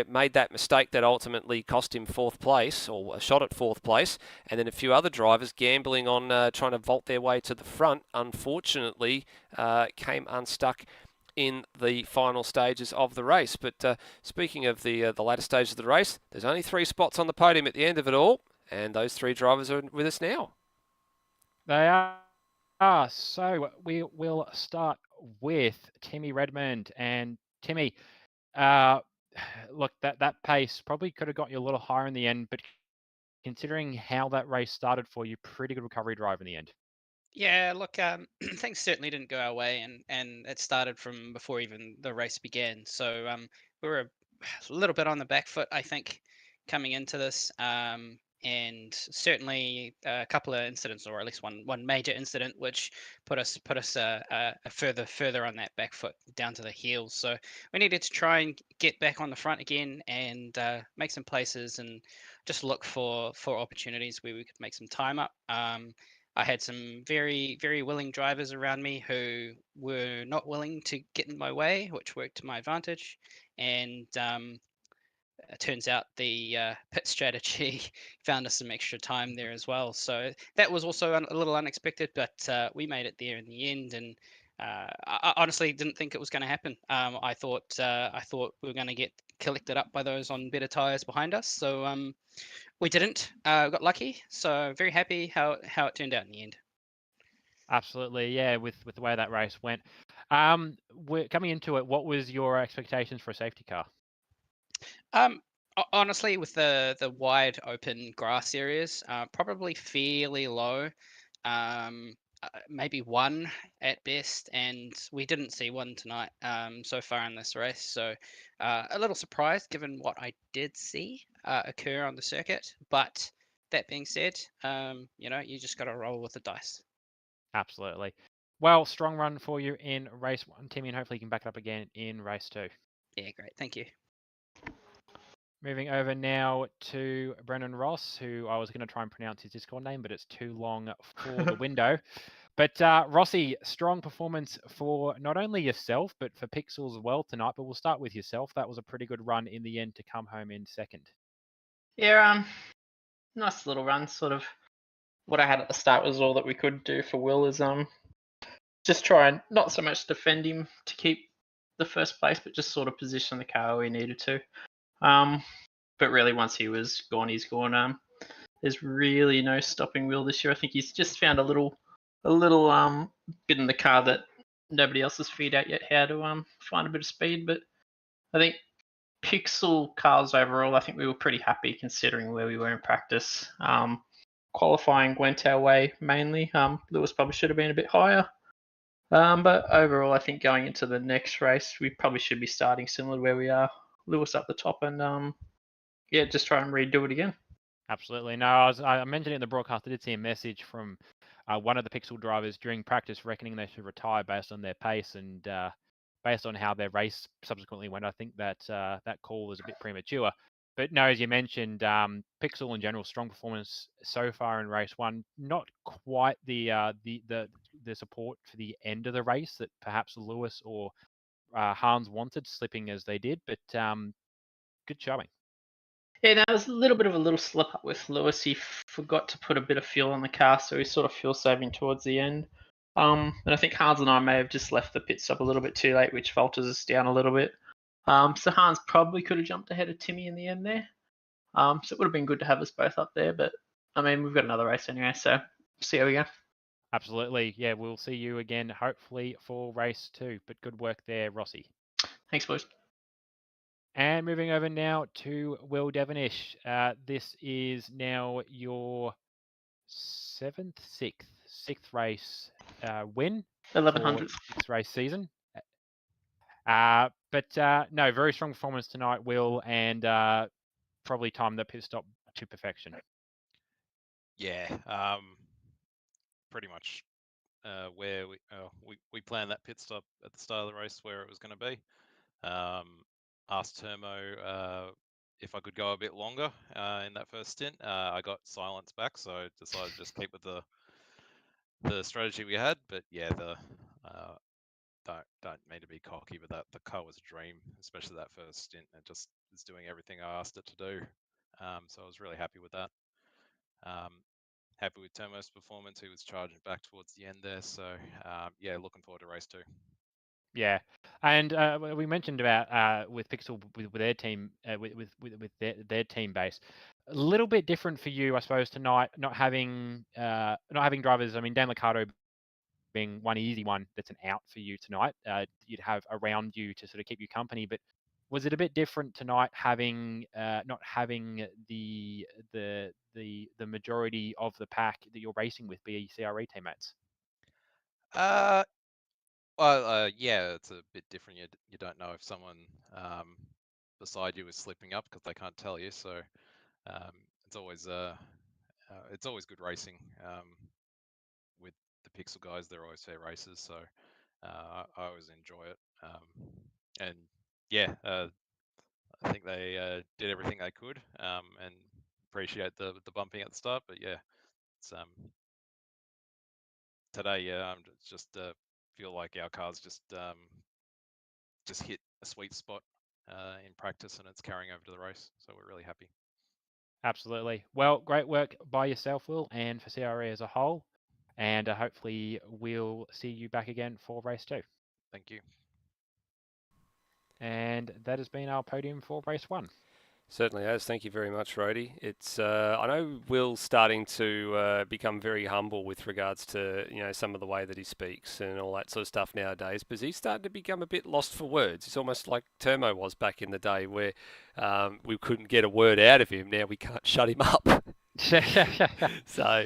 made that mistake that ultimately cost him fourth place or a shot at fourth place. And then a few other drivers gambling on trying to vault their way to the front, unfortunately, came unstuck in the final stages of the race. But speaking of the latter stages of the race, there's only 3 spots on the podium at the end of it all, and those 3 drivers are with us now. They are. So we will start with Timmy Redmond. And Timmy, look, that pace probably could have got you a little higher in the end, but considering how that race started for you, pretty good recovery drive in the end. Yeah, look, things certainly didn't go our way, and it started from before even the race began. So we were a little bit on the back foot, I think, coming into this, and certainly a couple of incidents, or at least one major incident, which put us further on that back foot down to the heels. So we needed to try and get back on the front again and make some places and just look for opportunities where we could make some time up. I had some very, very willing drivers around me who were not willing to get in my way, which worked to my advantage. And it turns out the pit strategy found us some extra time there as well. So that was also a little unexpected, but we made it there in the end. And I honestly didn't think it was going to happen. I thought we were going to get collected up by those on better tires behind us. So we didn't. Got lucky. So very happy how it turned out in the end. Absolutely, yeah. With the way that race went, we're coming into it. What was your expectations for a safety car? Honestly, with the wide open grass areas, probably fairly low. Maybe one at best, and we didn't see one tonight so far in this race. So a little surprised given what I did see occur on the circuit. But that being said, you just got to roll with the dice. Absolutely. Well, strong run for you in race 1, Timmy, and hopefully you can back it up again in race 2. Yeah, great. Thank you. Moving over now to Brendan Ross, who I was going to try and pronounce his Discord name, but it's too long for the window. But Rossi, strong performance for not only yourself, but for Pixels as well tonight. But we'll start with yourself. That was a pretty good run in the end to come home in second. Yeah, nice little run. Sort of what I had at the start was all that we could do for Will is just try and not so much defend him to keep the first place, but just sort of position the car where he needed to. But really, once he was gone, he's gone. There's really no stopping Will this year. I think he's just found a little bit in the car that nobody else has figured out yet how to find a bit of speed. But I think Pixel cars overall, I think we were pretty happy considering where we were in practice. Qualifying went our way mainly. Lewis probably should have been a bit higher. But overall, I think going into the next race, we probably should be starting similar to where we are. Lewis up the top and just try and redo it again. Absolutely. No, I mentioned it in the broadcast. I did see a message from one of the Pixel drivers during practice reckoning they should retire based on their pace and based on how their race subsequently went. I think that that call was a bit premature. But no, as you mentioned, Pixel in general, strong performance so far in race 1. Not quite the support for the end of the race that perhaps Lewis or Hans wanted, slipping as they did. But good showing. Yeah, that was a little bit of a little slip up with Lewis. He forgot to put a bit of fuel on the car, so he's sort of fuel saving towards the end. And I think Hans and I may have just left the pit stop a little bit too late, which falters us down a little bit. So Hans probably could have jumped ahead of Timmy in the end there. So it would have been good to have us both up there, but I mean, we've got another race anyway, so see how we go. Absolutely. Yeah, we'll see you again, hopefully, for race 2. But good work there, Rossi. Thanks, boys. And moving over now to Will Devonish. This is now your sixth race win. 1100th. Sixth race season. But no, very strong performance tonight, Will, and probably timed the pit stop to perfection. Yeah, pretty much where we planned that pit stop at the start of the race where it was going to be. Asked Termo if I could go a bit longer in that first stint. I got silence back, so I decided to just keep with the strategy we had. But yeah, don't mean to be cocky, but the car was a dream, especially that first stint. It just is doing everything I asked it to do. So I was really happy with that. Happy with Termo's performance. He was charging back towards the end there. So yeah, looking forward to race 2. Yeah, and we mentioned about with Pixel with their team with their team base. A little bit different for you, I suppose, tonight. Not having drivers. I mean, Dan Liccardo being one easy one that's an out for you tonight. You'd have around you to sort of keep you company. But was it a bit different tonight, having not having the majority of the pack that you're racing with be CRE teammates? Well, yeah, it's a bit different. You don't know if someone beside you is slipping up because they can't tell you. So um, it's always good racing with the Pixel guys. They're always fair races, so I always enjoy it. And yeah, I think they did everything they could, and appreciate the bumping at the start. But yeah, it's today, yeah, I'm just feel like our cars just hit a sweet spot in practice, and it's carrying over to the race. So we're really happy. Absolutely. Well, great work by yourself, Will, and for CRE as a whole. And hopefully we'll see you back again for race 2. Thank you. And that has been our podium for race 1. Certainly has. Thank you very much, Rhodey. It's I know Will's starting to become very humble with regards to some of the way that he speaks and all that sort of stuff nowadays, because he's starting to become a bit lost for words. It's almost like Termo was back in the day, where we couldn't get a word out of him. Now we can't shut him up. So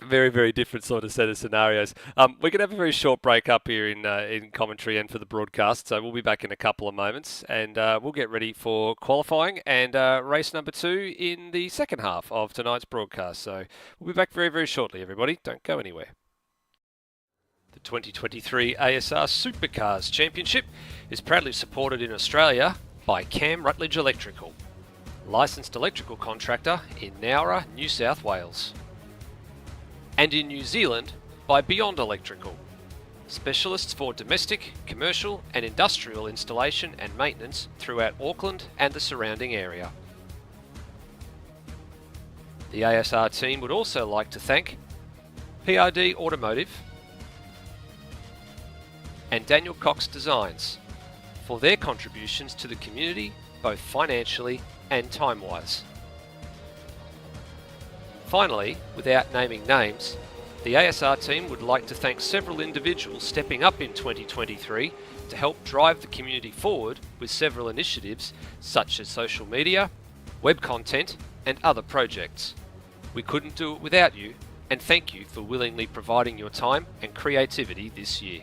very, very different sort of set of scenarios. We're going to have a very short break up here in commentary and for the broadcast, so we'll be back in a couple of moments, and we'll get ready for qualifying and race number 2 in the second half of tonight's broadcast. So we'll be back very, very shortly, everybody. Don't go anywhere. The 2023 ASR Supercars Championship is proudly supported in Australia by Cam Rutledge Electrical, licensed electrical contractor in Nowra, New South Wales. And in New Zealand by Beyond Electrical, specialists for domestic, commercial and industrial installation and maintenance throughout Auckland and the surrounding area. The ASR team would also like to thank PRD Automotive and Daniel Cox Designs for their contributions to the community, both financially and time-wise. Finally, without naming names, the ASR team would like to thank several individuals stepping up in 2023 to help drive the community forward with several initiatives such as social media, web content and other projects. We couldn't do it without you, and thank you for willingly providing your time and creativity this year.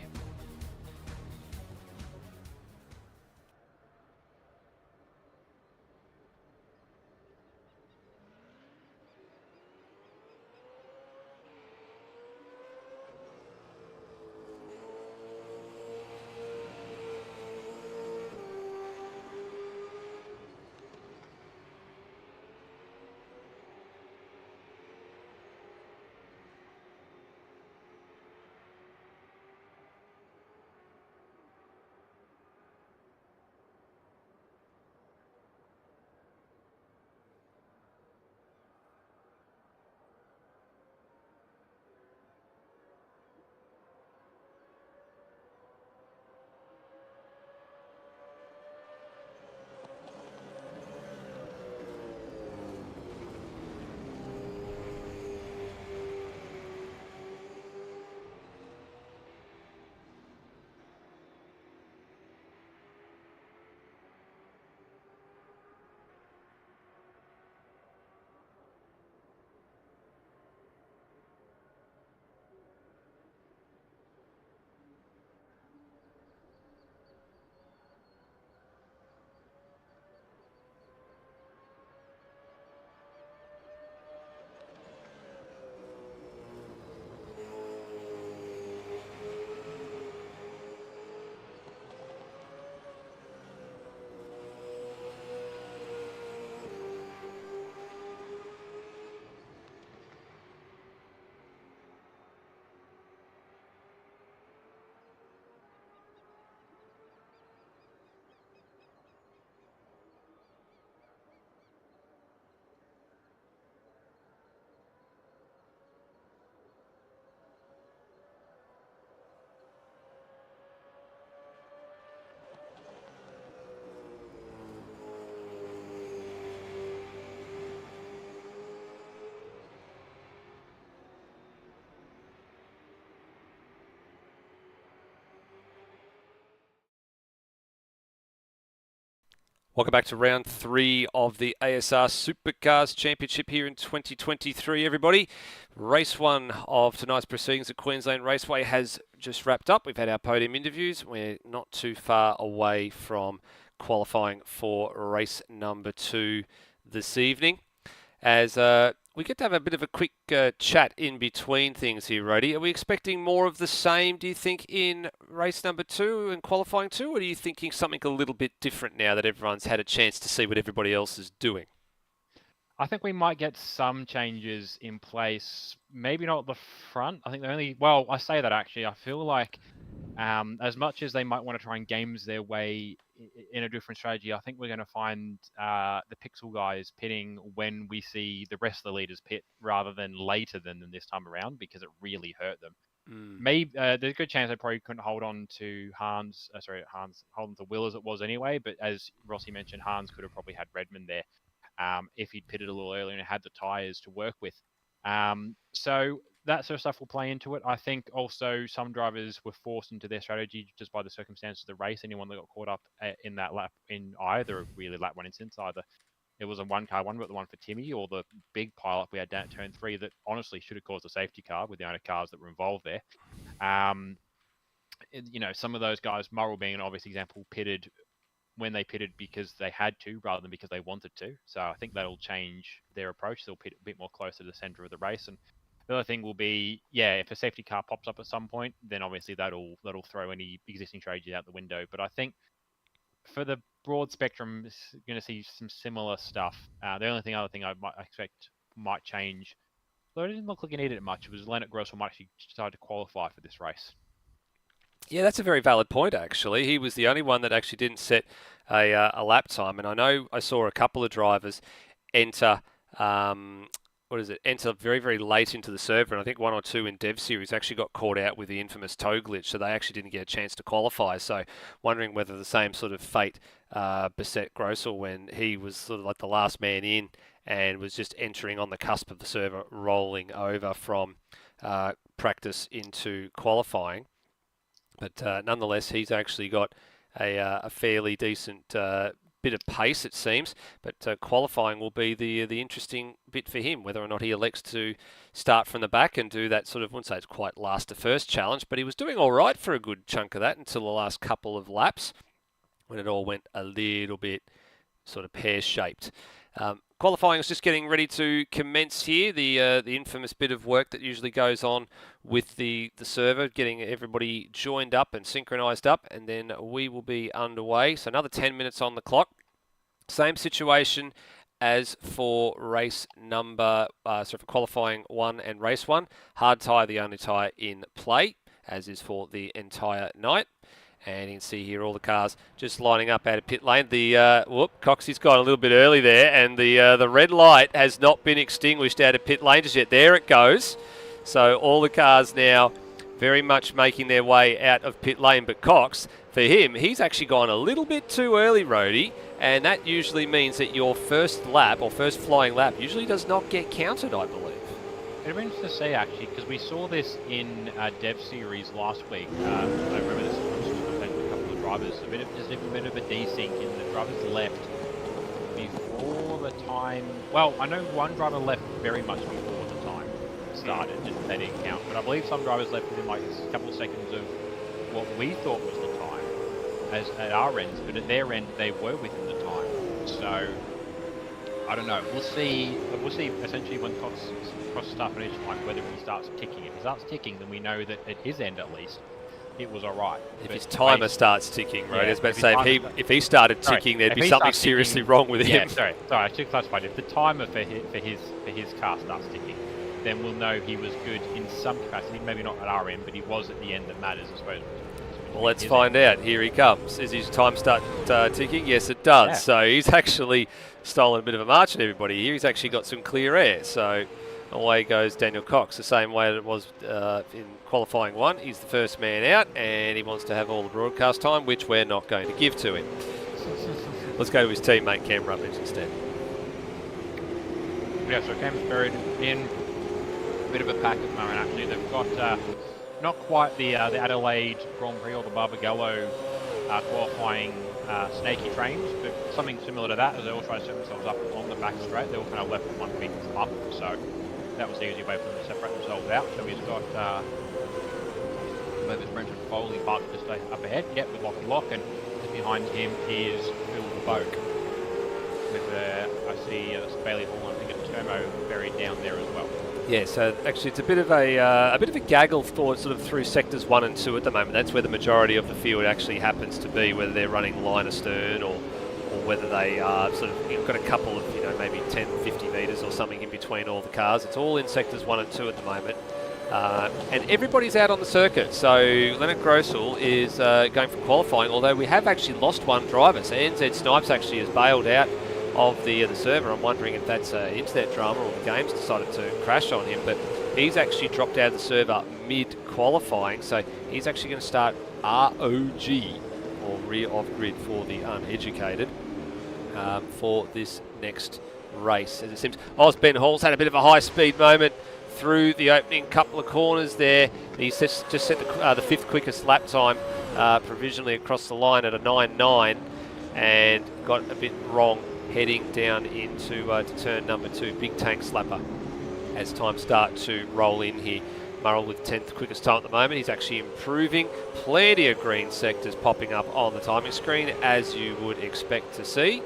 Welcome back to round 3 of the ASR Supercars Championship here in 2023, everybody. Race 1 of tonight's proceedings at Queensland Raceway has just wrapped up. We've had our podium interviews. We're not too far away from qualifying for race number 2 this evening. As we get to have a bit of a quick chat in between things here, Rody. Are we expecting more of the same, do you think, in race number 2 and qualifying 2, or are you thinking something a little bit different now that everyone's had a chance to see what everybody else is doing? I think we might get some changes in place, maybe not at the front. I think the only, well, I say that actually, I feel like as much as they might want to try and games their way in a different strategy, I think we're going to find the Pixel guys pitting when we see the rest of the leaders pit rather than later than this time around, because it really hurt them. Maybe there's a good chance they probably couldn't hold on to hold on to Will as it was anyway. But as Rossi mentioned, Hans could have probably had Redmond there if he'd pitted a little earlier and had the tyres to work with. So that sort of stuff will play into it. I think also some drivers were forced into their strategy just by the circumstances of the race. Anyone that got caught up in that lap, in either really lap 1 instance, either it was a one-car one, but the one for Timmy, or the big pile-up we had down at turn 3 that honestly should have caused a safety car with the amount of cars that were involved there. Some of those guys, Murrell being an obvious example, pitted when they pitted because they had to rather than because they wanted to. So I think that'll change their approach. They'll pit a bit more closer to the center of the race. And the other thing will be, if a safety car pops up at some point, then obviously that'll throw any existing strategy out the window. But I think for the broad spectrum, it's going to see some similar stuff. The other thing I might expect might change, though it didn't look like it needed it much, was Leonard Grossell might actually start to qualify for this race. Yeah, that's a very valid point, actually. He was the only one that actually didn't set a lap time. And I know I saw a couple of drivers enter, enter very, very late into the server. And I think 1 or 2 in Dev Series actually got caught out with the infamous toe glitch. So they actually didn't get a chance to qualify. So wondering whether the same sort of fate beset Grossell when he was sort of like the last man in and was just entering on the cusp of the server, rolling over from practice into qualifying. But nonetheless, he's actually got a fairly decent bit of pace, it seems. But qualifying will be the interesting bit for him, whether or not he elects to start from the back and do that sort of, I wouldn't say it's quite last to first challenge, but he was doing all right for a good chunk of that until the last couple of laps when it all went a little bit sort of pear-shaped. Qualifying is just getting ready to commence here. The infamous bit of work that usually goes on with the server, getting everybody joined up and synchronized up, and then we will be underway. So another 10 minutes on the clock. Same situation as for race number, for qualifying 1 and race 1. Hard tyre, the only tyre in play, as is for the entire night. And you can see here all the cars just lining up out of pit lane. The Coxie's gone a little bit early there, and the red light has not been extinguished out of pit lane just yet. There it goes. So all the cars now very much making their way out of pit lane. But Cox, for him, he's actually gone a little bit too early, Rody, and that usually means that your first lap or first flying lap usually does not get counted, I believe. It'd be interesting to see actually, because we saw this in Dev Series last week. I remember this. Drivers, a bit of a desync in the drivers left before the time. Well, I know one driver left very much before the time started, they didn't count. But I believe some drivers left within like a couple of seconds of what we thought was the time, as at our ends. But at their end, they were within the time. So I don't know. We'll see. Essentially when Cox crosses start finish line, whether he starts ticking. If he starts ticking, then we know that at his end at least, it was all right. If his timer starts ticking, right? I was about to say, if he started ticking, there'd be something seriously wrong with him. Sorry, I should clarify. If the timer for his car starts ticking, then we'll know he was good in some capacity. Maybe not at our end, but he was at the end that matters, I suppose. Well, let's find out. Here he comes. Does his time start ticking? Yes, it does. Yeah. So he's actually stolen a bit of a march at everybody here. He's actually got some clear air. So away goes Daniel Cox, the same way that it was in qualifying 1. He's the first man out, and he wants to have all the broadcast time, which we're not going to give to him. Let's go to his teammate Cam Rubbage instead. Yeah, so Cam's buried in a bit of a pack at the moment. Actually, they've got not quite the Adelaide Grand Prix or the Barbagallo qualifying snaky trains, but something similar to that, as they all try to set themselves up on the back straight. They all kind of left with one big clump, so that was the easy way for them to separate themselves out. So he's got Levis Brenton Foley parked just up ahead, with Lockie Lock, and just behind him is Phil Boak. With I see Bailey Hall, and I think it's Termo buried down there as well. Yeah, so actually it's a bit of a gaggle for sort of through sectors 1 and 2 at the moment. That's where the majority of the field actually happens to be, whether they're running line astern or whether they are sort of got a couple of maybe 10, 50 metres or something in between all the cars. It's all in sectors 1 and 2 at the moment. And everybody's out on the circuit, so Leonard Grossel is going for qualifying, although we have actually lost one driver. So NZ Snipes actually has bailed out of the server. I'm wondering if that's internet drama or the game's decided to crash on him, but he's actually dropped out of the server mid-qualifying, so he's actually going to start ROG, or rear of grid for the uneducated, for this next race. As it seems, Ben Hall's had a bit of a high-speed moment through the opening couple of corners there. He's just set the 5th quickest lap time provisionally across the line at a 9.9, and got a bit wrong heading down into to turn number 2. Big tank slapper as time start to roll in here. Murrell with 10th quickest time at the moment. He's actually improving. Plenty of green sectors popping up on the timing screen, as you would expect to see.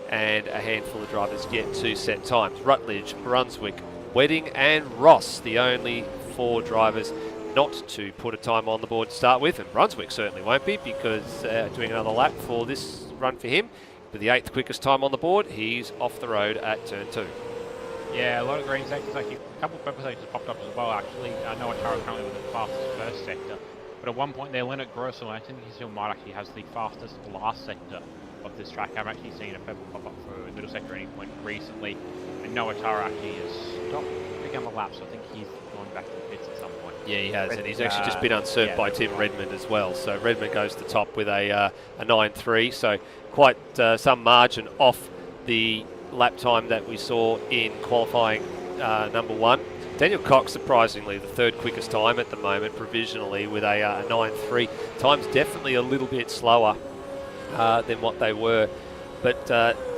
And a handful of drivers yet to set times. Rutledge, Brunswick, Wedding and Ross, the only 4 drivers not to put a time on the board to start with. And Brunswick certainly won't be, because doing another lap for this run for him. With the 8th quickest time on the board, he's off the road at turn 2. Yeah, a lot of green sectors. Actually, a couple of purple sectors popped up as well. Actually, Noah Taro currently with the fastest first sector, but at one point there, Leonard Grossel, I think he still might actually has the fastest last sector of this track. I've actually seen a purple pop up for middle sector at any point recently, and Noah Taro actually has stopped picking up a lap, so I think he's gone back to the pits at some point. Yeah, he has, and he's actually just been unserved by Tim Redmond as well. So Redmond goes to the top with a 9.3, so quite some margin off the lap time that we saw in qualifying number 1. Daniel Cox, surprisingly, the 3rd quickest time at the moment, provisionally, with a 9.3. Time's definitely a little bit slower than what they were, but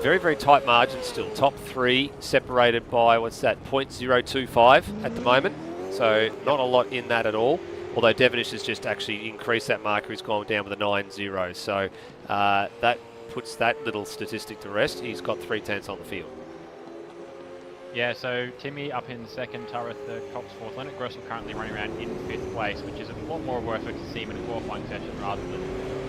very, very tight margin still. Top 3 separated by, 0.025 at the moment. So not a lot in that at all, although Devonish has just actually increased that marker. He's gone down with a 9.0, so that puts that little statistic to rest. He's got 3/10 on the field. Yeah, so Timmy up in 2nd, Tara 3rd, Cox 4th. Leonard Grossel currently running around in 5th place, which is a lot more worth it to see him in a qualifying session rather than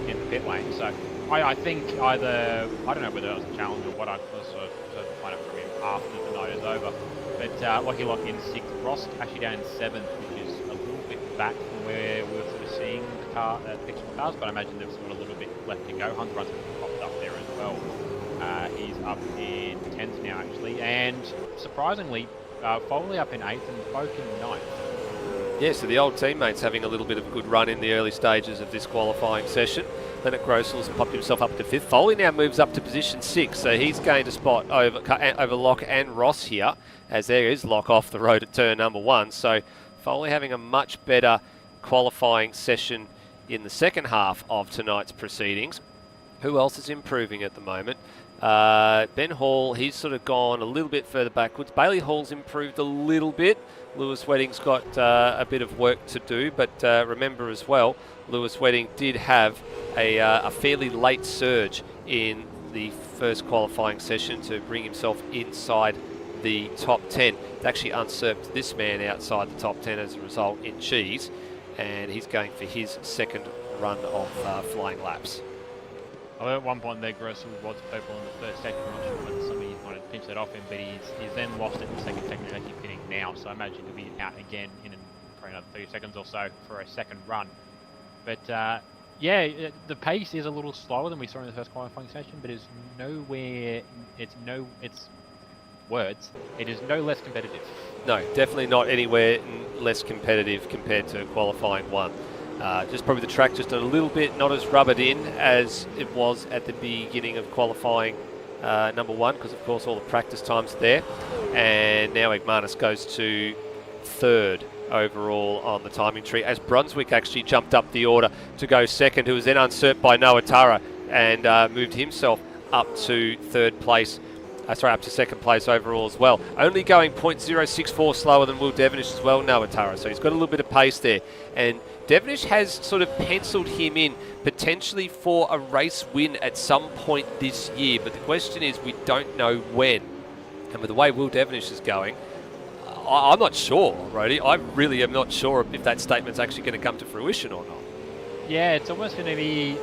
in the pit lane. So I think either, I don't know whether that was a challenge or what, I was sort of find out from him after the night is over. But Lockie Lock in 6th, Ross actually down in 7th, which is a little bit back from where we were sort of seeing the fictional cars, but I imagine there's got a little bit left to go. Hans Brunswick popped up there as well. He's up in 10th now, actually, and surprisingly, Foley up in 8th and Folk in 9th. Yeah, so the old teammates having a little bit of a good run in the early stages of this qualifying session. Leonard Grossel's popped himself up to 5th. Foley now moves up to position 6, so he's gained a spot over Locke and Ross here, as there is Locke off the road at turn number 1. So Foley having a much better qualifying session in the second half of tonight's proceedings. Who else is improving at the moment? Ben Hall, he's sort of gone a little bit further backwards. Bailey Hall's improved a little bit. Lewis Wedding's got a bit of work to do, but remember as well, Lewis Wedding did have a fairly late surge in the first qualifying session to bring himself inside the top 10. It's actually usurped this man outside the top 10 as a result in cheese, and he's going for his 2nd run of flying laps. Although at one point there, Grossel was purple in the first sector. I'm not sure whether somebody wanted to pinch that off him, but he's then lost it in the second sector, actually pitting now. So I imagine he'll be out again in for another 30 seconds or so for a 2nd run. But yeah, the pace is a little slower than we saw in the first qualifying session, but is nowhere. It is no less competitive. No, definitely not anywhere less competitive compared to qualifying 1. Just probably the track just a little bit not as rubbered in as it was at the beginning of qualifying number 1, because of course all the practice times are there. And now Egmanis goes to 3rd overall on the timing tree, as Brunswick actually jumped up the order to go 2nd, who was then usurped by Noah Tara. and moved himself up to third place. Up to second place overall as well. Only going 0.064 slower than Will Devonish as well, Nawatara. So he's got a little bit of pace there. And Devonish has sort of penciled him in potentially for a race win at some point this year. But the question is, we don't know when. And with the way Will Devonish is going, I'm not sure, Rody. I really am not sure if that statement's actually going to come to fruition or not. Yeah, it's almost going to be,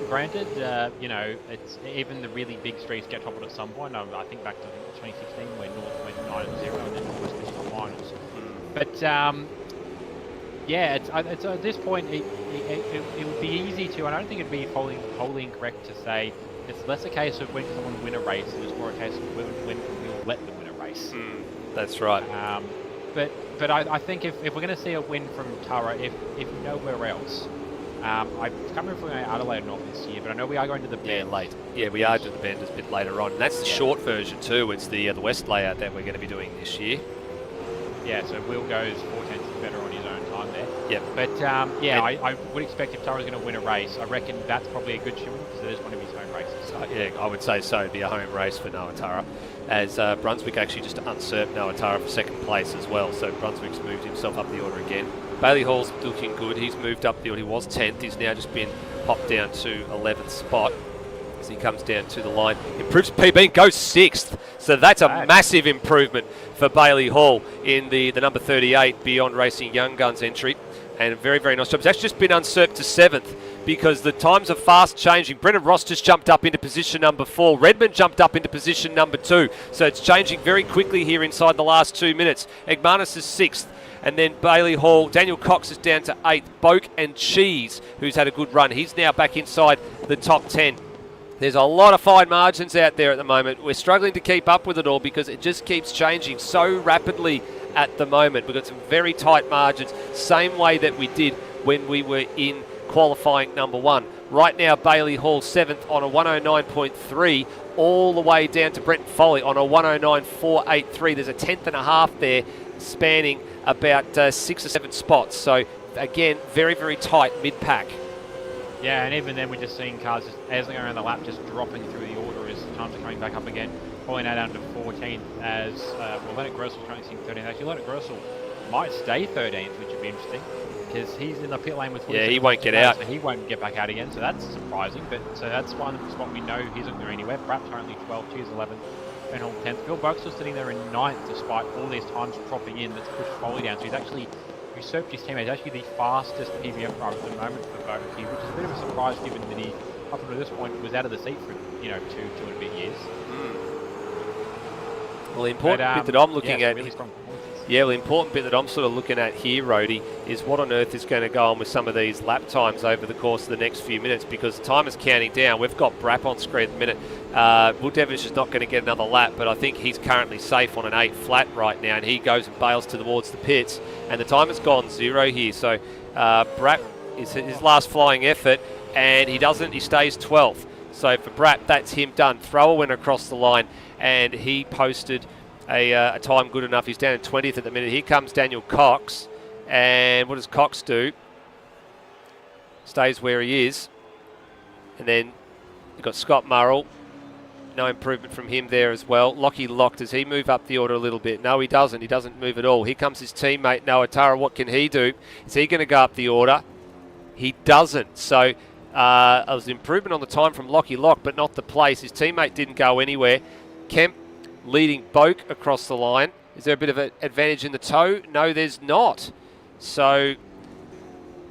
granted, it's even the really big streets get toppled at some point. I think back to 2016 where North went 9-0 and then West missed the finals. But it's at this point it would be easy to, and I don't think it'd be wholly incorrect to say it's less a case of when someone win a race, and it's more a case of when we'll let them win a race. That's right. But I think if we're going to see a win from Tara, if nowhere else. I can't remember if we're going to Adelaide or not this year, but I know we are going to the Bend. Yeah, late. Yeah, we are doing the Bend a bit later on. And that's the short version too. It's the West layout that we're going to be doing this year. Yeah, so Will goes 4/10 better on his own time there. Yep. But I would expect if Tara's going to win a race, I reckon that's probably a good showing because it is one of his home races. Yeah, I would say so. It'd be a home race for Nawatara, as Brunswick actually just usurped Nawatara for second place as well. So Brunswick's moved himself up the order again. Bailey Hall's looking good. He's moved up the order. He was 10th. He's now just been popped down to 11th spot as he comes down to the line. Improves PB and goes 6th. So that's a massive improvement for Bailey Hall in the number 38 Beyond Racing Young Guns entry. And a very, very nice job. It's actually just been usurped to 7th because the times are fast changing. Brendan Ross just jumped up into position number 4. Redmond jumped up into position number 2. So it's changing very quickly here inside the last 2 minutes. Egmanis is 6th. And then Bailey Hall, Daniel Cox is down to 8th. Boak and Cheese, who's had a good run, he's now back inside the top 10. There's a lot of fine margins out there at the moment. We're struggling to keep up with it all because it just keeps changing so rapidly at the moment. We've got some very tight margins, same way that we did when we were in qualifying number 1. Right now, Bailey Hall 7th on a 109.3, all the way down to Brenton Foley on a 109.483. There's a 10th and a half there, spanning about 6 or 7 spots. So again, very, very tight mid-pack. Yeah, and even then we're just seeing cars just, as they go around the lap just dropping through the order as times are coming back up again. Pulling that down to 14th as Leonard Grossel's currently sitting 13th. Actually, Leonard Grossel might stay 13th, which would be interesting because he's in the pit lane with 47. Yeah, he won't get out. So he won't get back out again, so that's surprising. But so that's one spot we know he isn't going anywhere. Brapp's currently 12th, Cheers 11th. Ben Hall 10th. Phil Boak's still sitting there in 9th despite all these times dropping in. That's pushed Foley down. So he's actually usurped his teammate. He's actually the fastest PBF driver at the moment for Boak, which is a bit of a surprise given that he, up until this point, was out of the seat for, two and a bit years. Well, the important bit that I'm looking at... Really strong performances. Yeah, well, the important bit that I'm sort of looking at here, Rhodey, is what on earth is going to go on with some of these lap times over the course of the next few minutes, because the time is counting down. We've got Brapp on screen at the minute. Will Devonish is not going to get another lap, but I think he's currently safe on an 8 flat right now, and he goes and bails towards the pits, and the time has gone 0 here. So Brapp is his last flying effort, and he stays 12th. So for Brapp, that's him done. Thrower went across the line, and he posted a time good enough. He's down in 20th at the minute. Here comes Daniel Cox, and what does Cox do? Stays where he is. And then you've got Scott Murrell. No improvement from him there as well. Lockie Lock, does he move up the order a little bit? No, he doesn't. He doesn't move at all. Here comes his teammate, Nawatara. What can he do? Is he going to go up the order? He doesn't. So it was an improvement on the time from Lockie Lock, but not the place. His teammate didn't go anywhere. Kemp leading Boak across the line. Is there a bit of an advantage in the toe? No, there's not. So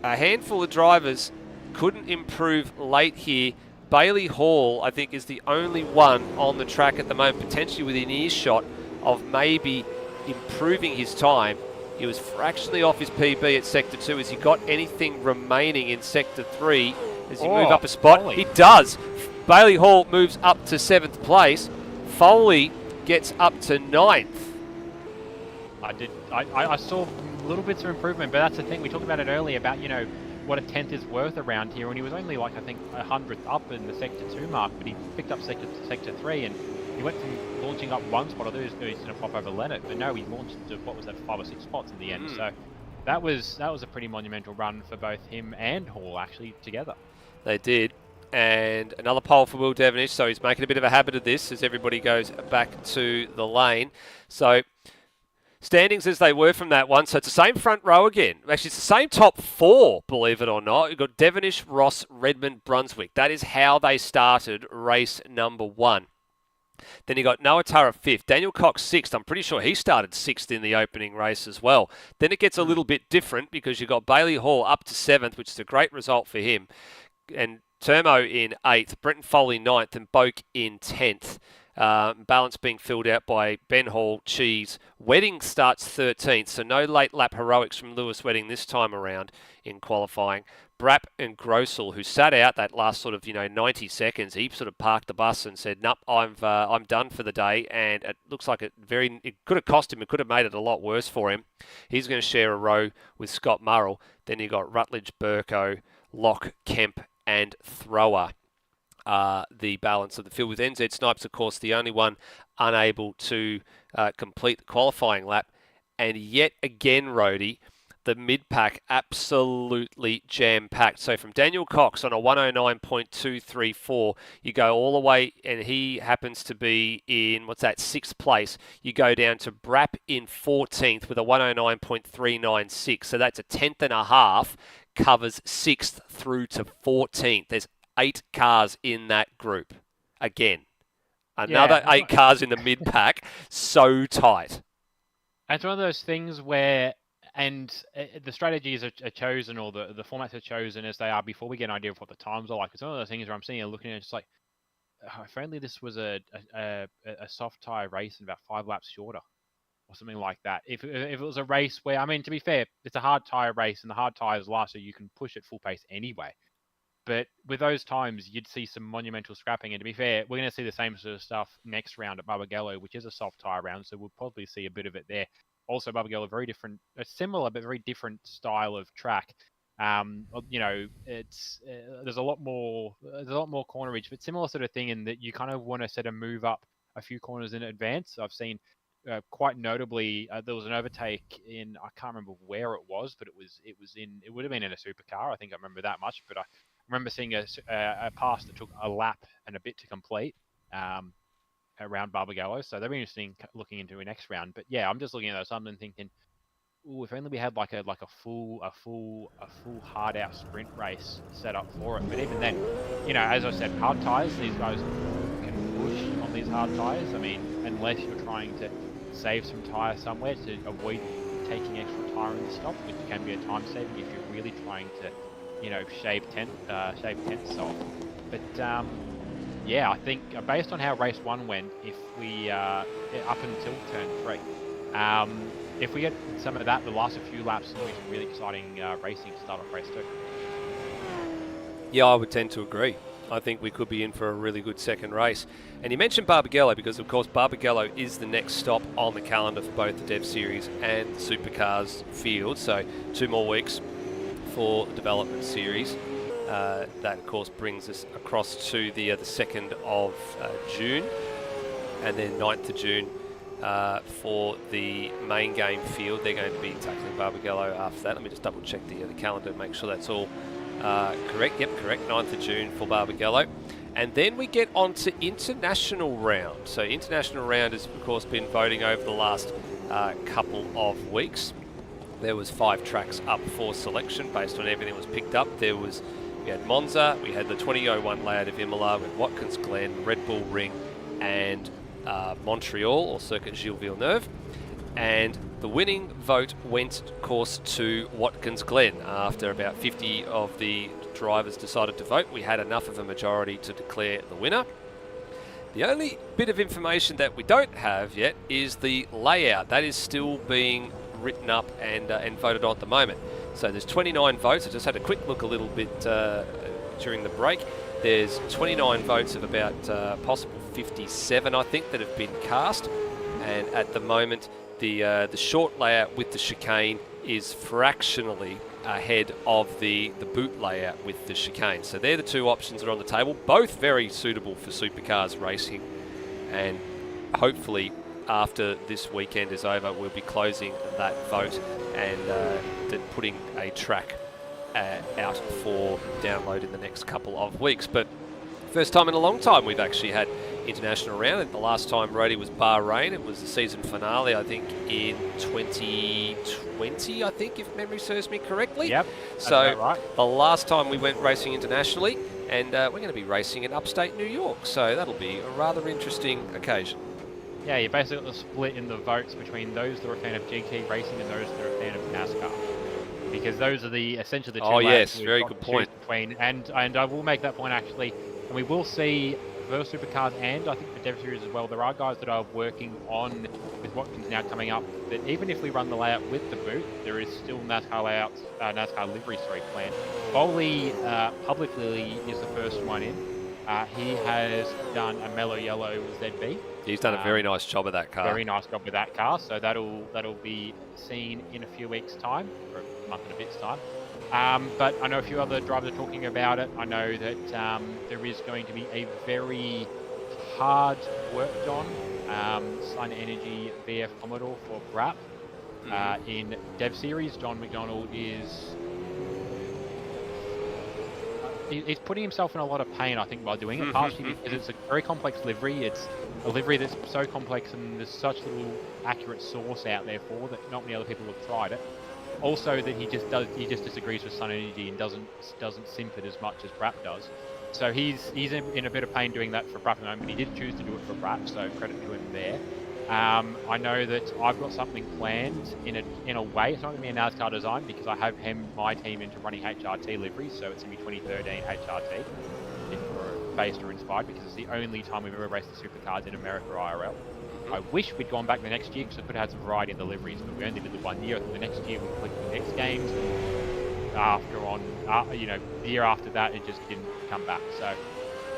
a handful of drivers couldn't improve late here. Bailey Hall, I think, is the only one on the track at the moment, potentially within earshot of maybe improving his time. He was fractionally off his PB at Sector 2. Has he got anything remaining in Sector 3? Does he move up a spot? Foley. He does. Bailey Hall moves up to 7th place. Foley gets up to 9th. I saw little bits of improvement, but that's the thing. We talked about it earlier about, what a 10th is worth around here, and he was only like, I think, 100th up in the Sector 2 mark, but he picked up Sector 3, and he went from launching up one spot. I thought he was going to pop over Leonard, but no, he launched to, 5 or 6 spots in the end. So that was a pretty monumental run for both him and Hall, actually, together. They did. And another pole for Will Devonish, so he's making a bit of a habit of this as everybody goes back to the lane. So standings as they were from that one. So it's the same front row again. Actually, it's the same top four, believe it or not. You've got Devonish, Ross, Redmond, Brunswick. That is how they started race number 1. Then you got Noah Tara 5th, Daniel Cox 6th. I'm pretty sure he started 6th in the opening race as well. Then it gets a little bit different because you've got Bailey Hall up to 7th, which is a great result for him. And Termo in 8th, Brenton Foley 9th, and Boak in 10th. Balance being filled out by Ben Hall, Cheese. Wedding starts 13th, so no late lap heroics from Lewis Wedding this time around in qualifying. Brapp and Grossel, who sat out that last sort of 90 seconds, he sort of parked the bus and said, "Nope, I'm done for the day." And it looks like it could have cost him. It could have made it a lot worse for him. He's going to share a row with Scott Murrell. Then you got Rutledge, Burko, Locke, Kemp, and Thrower. The balance of the field, with NZ Snipes, of course, the only one unable to complete the qualifying lap. And yet again, Rhodey, the mid-pack absolutely jam-packed. So from Daniel Cox on a 109.234, you go all the way, and he happens to be in, 6th place. You go down to Brapp in 14th with a 109.396. So that's a 10th and a half, covers 6th through to 14th. There's 8 cars in that group. Again, another 8 cars in the mid-pack. So tight. It's one of those things where, and the strategies are chosen, or the formats are chosen as they are before we get an idea of what the times are like. It's one of those things where I'm sitting here looking at it, just like, if only this was a soft tyre race and about 5 laps shorter, or something like that. If it was a race where, I mean, to be fair, it's a hard tyre race, and the hard tyres last, so you can push at full pace anyway. But with those times, you'd see some monumental scrapping. And to be fair, we're going to see the same sort of stuff next round at Barbagallo, which is a soft tyre round. So we'll probably see a bit of it there. Also, Barbagallo, very different, a similar but very different style of track. It's there's a lot more cornerage, but similar sort of thing in that you kind of want to sort of move up a few corners in advance. I've seen quite notably there was an overtake in, I can't remember where it was, but it would have been in a supercar. I think I remember that much, but I remember seeing a pass that took a lap and a bit to complete around Barbagallo. So that'll be interesting looking into the next round. But yeah, I'm just looking at those and thinking, ooh, if only we had like a full hard out sprint race set up for it. But even then, as I said, hard tyres, these guys can push on these hard tyres. I mean, unless you're trying to save some tyre somewhere to avoid taking extra tyre in the stop, which can be a time saving if you're really trying to shave tenths off. But I think based on how race 1 went, if we up until turn 3, if we get some of that, the last few laps, it'll be some really exciting racing to start off race 2. Yeah, I would tend to agree. I think we could be in for a really good second race. And you mentioned Barbagallo because, of course, Barbagallo is the next stop on the calendar for both the Dev Series and the Supercars field. So 2 more weeks for the development series. That, of course, brings us across to the 2nd of June, and then 9th of June for the main game field. They're going to be tackling Barbagallo after that. Let me just double check the calendar and make sure that's all correct. Yep, correct. 9th of June for Barbagallo. And then we get on to international round. So international round has, of course, been voting over the last couple of weeks. There was 5 tracks up for selection based on everything that was picked up. We had Monza, we had the 2001 layout of Imola, with Watkins Glen, Red Bull Ring, and Montreal, or Circuit Gilles Villeneuve. And the winning vote went, of course, to Watkins Glen. After about 50 of the drivers decided to vote, we had enough of a majority to declare the winner. The only bit of information that we don't have yet is the layout. That is still being written up and voted on at the moment. So there's 29 votes. I just had a quick look a little bit during the break. There's 29 votes of about possible 57, I think, that have been cast. And at the moment, the short layout with the chicane is fractionally ahead of the boot layout with the chicane. So they're the 2 options that are on the table, both very suitable for supercars racing. And hopefully, after this weekend is over, we'll be closing that vote and then putting a track out for download in the next couple of weeks. But first time in a long time we've actually had international round. And the last time Rody was Bahrain, it was the season finale, I think, in 2020, I think, if memory serves me correctly. Yep. So right. the last time we went racing internationally, and we're going to be racing in upstate New York. So that'll be a rather interesting occasion. Yeah, you basically got the split in the votes between those that are a fan of GT racing and those that are a fan of NASCAR. Because those are essentially the two. Oh yes, very good point. Between, and I will make that point actually, and we will see for Supercars and I think for Dev Series as well. There are guys that are working on with Watkins now coming up. That even if we run the layout with the boot, there is still NASCAR layouts, NASCAR livery planned. Bowley publicly is the first one in. He has done a mellow yellow ZB. He's done a very nice job of that car. Very nice job with that car. So that'll be seen in a few weeks' time, or a month and a bit's time. But I know a few other drivers are talking about it. I know that there is going to be a very hard worked on Sun Energy VF Commodore for Brap. In Dev Series, John McDonald is... He's putting himself in a lot of pain, I think, by doing it, partially because it's a very complex livery. It's a livery that's so complex and there's such little accurate source out there for that not many other people have tried it. Also that he just disagrees with Sun Energy and doesn't simp it as much as Brap does. So he's in a bit of pain doing that for Brap at the moment, but he did choose to do it for Brap, so credit to him there. I know that I've got something planned in a way. It's not going to be a NASCAR design because I have hemmed my team into running HRT liveries, so it's going to be 2013 HRT, based or inspired, because it's the only time we've ever raced the Supercars in America IRL. I wish we'd gone back the next year because we could have had some variety in the liveries, but we only did the 1 year. I think the next year we clicked the X Games, and the year after that it just didn't come back. So.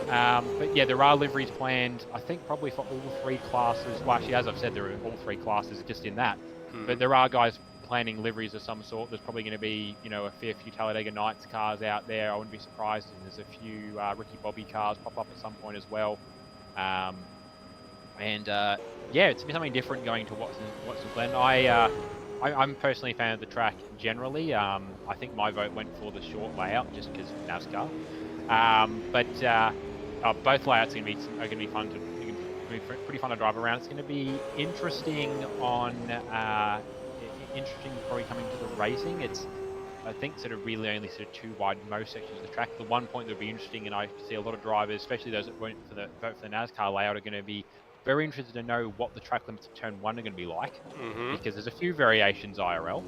But yeah, there are liveries planned, I think probably for all three classes. Well, actually, as I've said, there are all three classes just in that. But there are guys planning liveries of some sort. There's probably going to be, a fair few Talladega Nights cars out there. I wouldn't be surprised if there's a few Ricky Bobby cars pop up at some point as well. Yeah, it's something different going to Watson's Glen. I'm personally a fan of the track generally. I think my vote went for the short layout just because NASCAR. Both layouts are going to be fun pretty fun to drive around. It's going to be interesting probably coming to the racing. It's I think sort of really only sort of too wide in most sections of the track. The one point that would be interesting, and I see a lot of drivers, especially those that vote for the NASCAR layout, are going to be very interested to know what the track limits of turn 1 are going to be like, because there's a few variations IRL.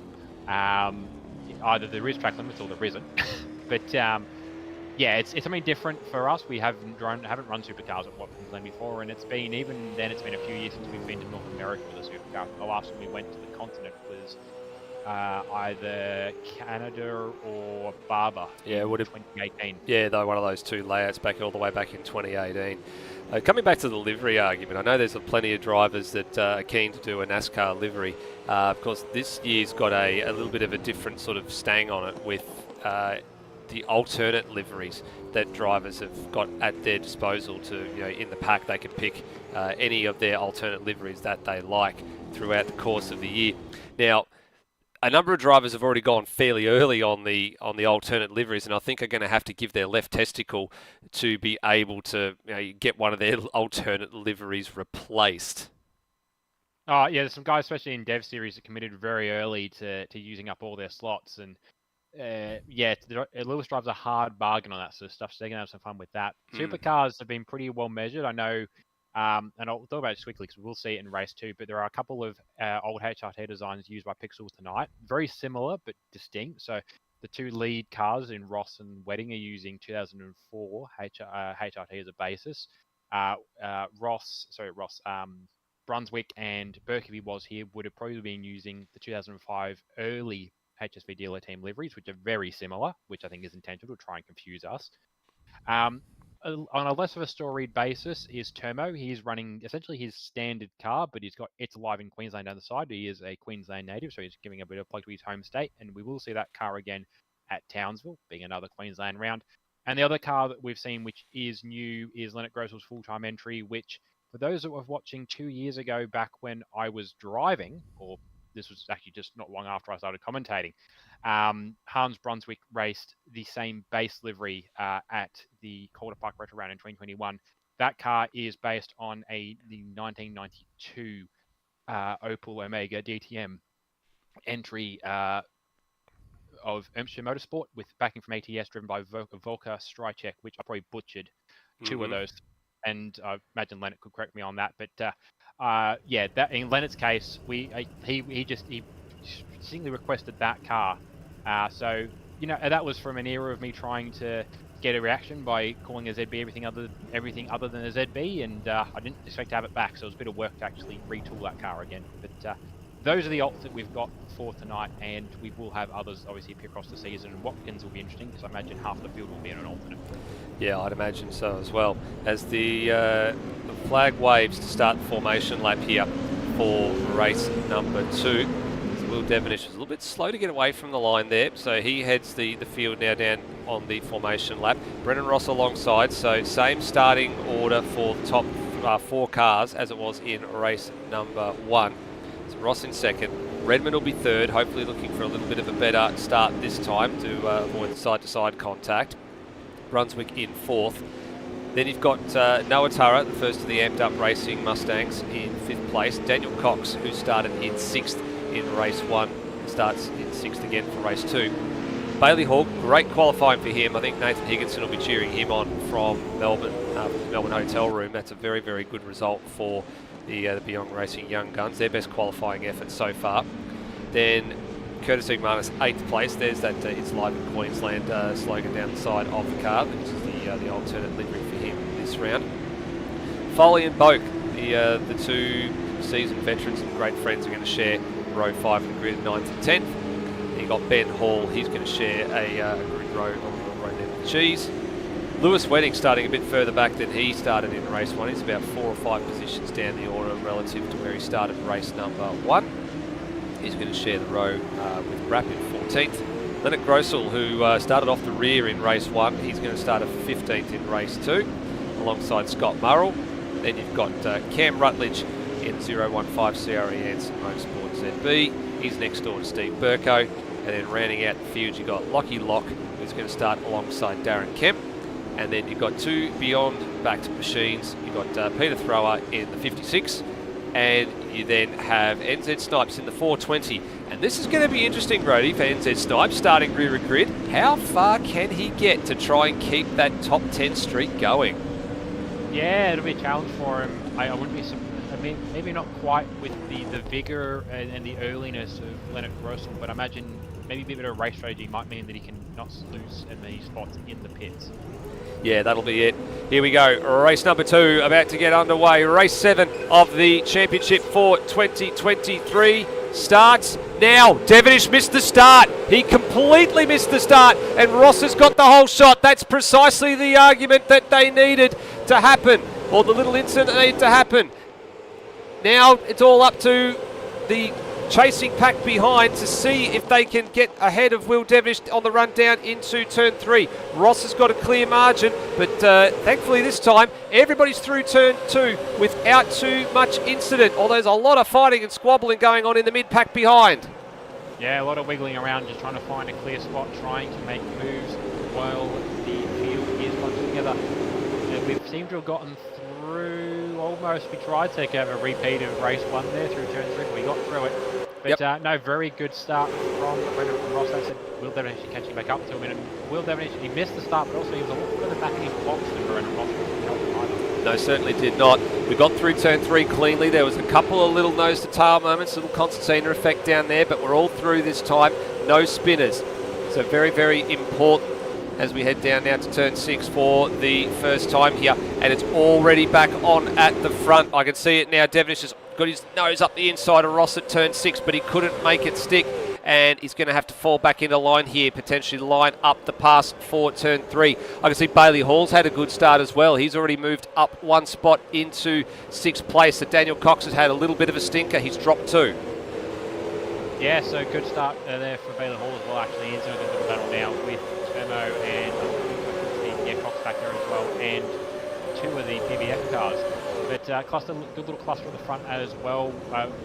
Either there is track limits or there isn't. But yeah, it's something different for us. We haven't run Supercars at Queensland before, and it's been a few years since we've been to North America with a Supercar. The last time we went to the continent was either Canada or Barber. Yeah, it would have 2018. Yeah, though one of those two layouts all the way back in 2018. Coming back to the livery argument, I know there's plenty of drivers that are keen to do a NASCAR livery. Of course, this year's got a little bit of a different sort of stang on it with the alternate liveries that drivers have got at their disposal to, in the pack they can pick any of their alternate liveries that they like throughout the course of the year. Now, a number of drivers have already gone fairly early on the alternate liveries, and I think are going to have to give their left testicle to be able to get one of their alternate liveries replaced. Oh yeah, there's some guys, especially in Dev Series, that committed very early to using up all their slots, and Lewis drives a hard bargain on that sort of stuff, so they're going to have some fun with that. Supercars have been pretty well measured. I know. And I'll talk about it quickly because we'll see it in race 2, but there are a couple of old HRT designs used by Pixel tonight. Very similar, but distinct. So the two lead cars in Ross and Wedding are using 2004 HRT as a basis. Brunswick and Burke, if he was here, would have probably been using the 2005 early HSV dealer team liveries, which are very similar, which I think is intentional to try and confuse us. On a less of a storied basis is Termo. He's running essentially his standard car, but he's got It's Alive in Queensland down the side. He is a Queensland native, so he's giving a bit of plug to his home state, and we will see that car again at Townsville, being another Queensland round. And the other car that we've seen, which is new, is Leonard Grossel's full-time entry, which for those that were watching 2 years ago, back when I was driving, or this was actually just not long after I started commentating. Hans Brunswick raced the same base livery at the Calder Park Retro Round in 2021. That car is based on the 1992 Opel Omega DTM entry of Ermshire Motorsport with backing from ATS, driven by Volker Strycek, which I probably butchered two of those. And I imagine Leonard could correct me on that. But yeah, that in Leonard's case, he distinctly requested that car. So that was from an era of me trying to get a reaction by calling a ZB everything other than a ZB, and I didn't expect to have it back. So it was a bit of work to actually retool that car again. But those are the alts that we've got for tonight, and we will have others obviously appear across the season. And Watkins will be interesting because I imagine half the field will be in an alternate. Yeah, I'd imagine so as well. As the flag waves to start the formation lap here for race number 2. Will Devonish was a little bit slow to get away from the line there, so he heads the field now down on the formation lap. Brennan Ross alongside, so same starting order for the top 4 cars as it was in race number 1. So Ross in second, Redmond will be third, hopefully looking for a little bit of a better start this time to avoid the side-to-side contact. Brunswick in fourth. Then you've got Noah Turra, the first of the amped-up racing Mustangs, in 5th place. Daniel Cox, who started in 6th in race 1, starts in 6th again for race 2. Bailey Hall, great qualifying for him. I think Nathan Higginson will be cheering him on from Melbourne, Melbourne hotel room. That's a very, very good result for the Beyond Racing Young Guns, their best qualifying effort so far. Then Curtis Igmanis, 8th place. There's that It's Live in Queensland slogan down the side of the car, which is the alternate livery for him this round. Foley and Boak, the two seasoned veterans and great friends, are going to share row 5 in the grid, 9th and 10th. You got Ben Hall, he's going to share a grid row on row there with Cheese. Lewis Wedding starting a bit further back than he started in race 1. He's about 4 or 5 positions down the order relative to where he started race number 1. He's going to share the row with Rapp in 14th. Leonard Grossel, who started off the rear in race 1, he's going to start at 15th in race 2, alongside Scott Murrell. Then you've got Cam Rutledge in 015 CRE Anson Motorsport ZB. He's next door to Steve Burko. And then rounding out the field, you've got Lockie Locke, who's going to start alongside Darren Kemp. And then you've got 2 Beyond backed machines. You've got Peter Thrower in the 56. And you then have NZ Snipes in the 420. And this is going to be interesting, Brody, for NZ Snipes starting rear of grid. How far can he get to try and keep that top 10 streak going? Yeah, it'll be a challenge for him. I wouldn't be surprised. I mean, maybe not quite with the vigour and the earliness of Leonard Grossel, but I imagine maybe a bit of race strategy might mean that he can not lose in these spots in the pits. Yeah, that'll be it. Here we go. Race number 2 about to get underway. Race 7 of the Championship for 2023 starts now. Devonish missed the start. He completely missed the start, and Ross has got the whole shot. That's precisely the argument that they needed to happen, or the little incident that needed to happen. Now it's all up to the chasing pack behind to see if they can get ahead of Will Devonish on the run down into turn 3. Ross has got a clear margin, but thankfully this time everybody's through turn 2 without too much incident, although there's a lot of fighting and squabbling going on in the mid-pack behind. Yeah, a lot of wiggling around, just trying to find a clear spot, trying to make moves while the field is bunched together. We seem to have gotten through almost. We tried to have a repeat of race 1 there through turn 3, but we got through it. But no, very good start from Brendan Ross. I said Will Devonish catching back up to him. And Will Devonish, he missed the start, but also he was a little further back in his box than Brendan Ross. No, certainly did not. We got through turn 3 cleanly. There was a couple of little nose-to-tail moments, little concertina effect down there, but we're all through this time. No spinners. So very, very important as we head down now to turn 6 for the first time here. And it's already back on at the front. I can see it now. Devonish has got his nose up the inside of Ross at turn 6, but he couldn't make it stick. And he's going to have to fall back into line here, potentially line up the pass for turn 3. I can see Bailey Hall's had a good start as well. He's already moved up 1 spot into 6th place. So Daniel Cox has had a little bit of a stinker. He's dropped 2. Yeah, so good start there for Bailey Hall as well, actually. Into a little battle now with Termo and Cox back there as well, and 2 of the PBF cars. But good little cluster at the front as well.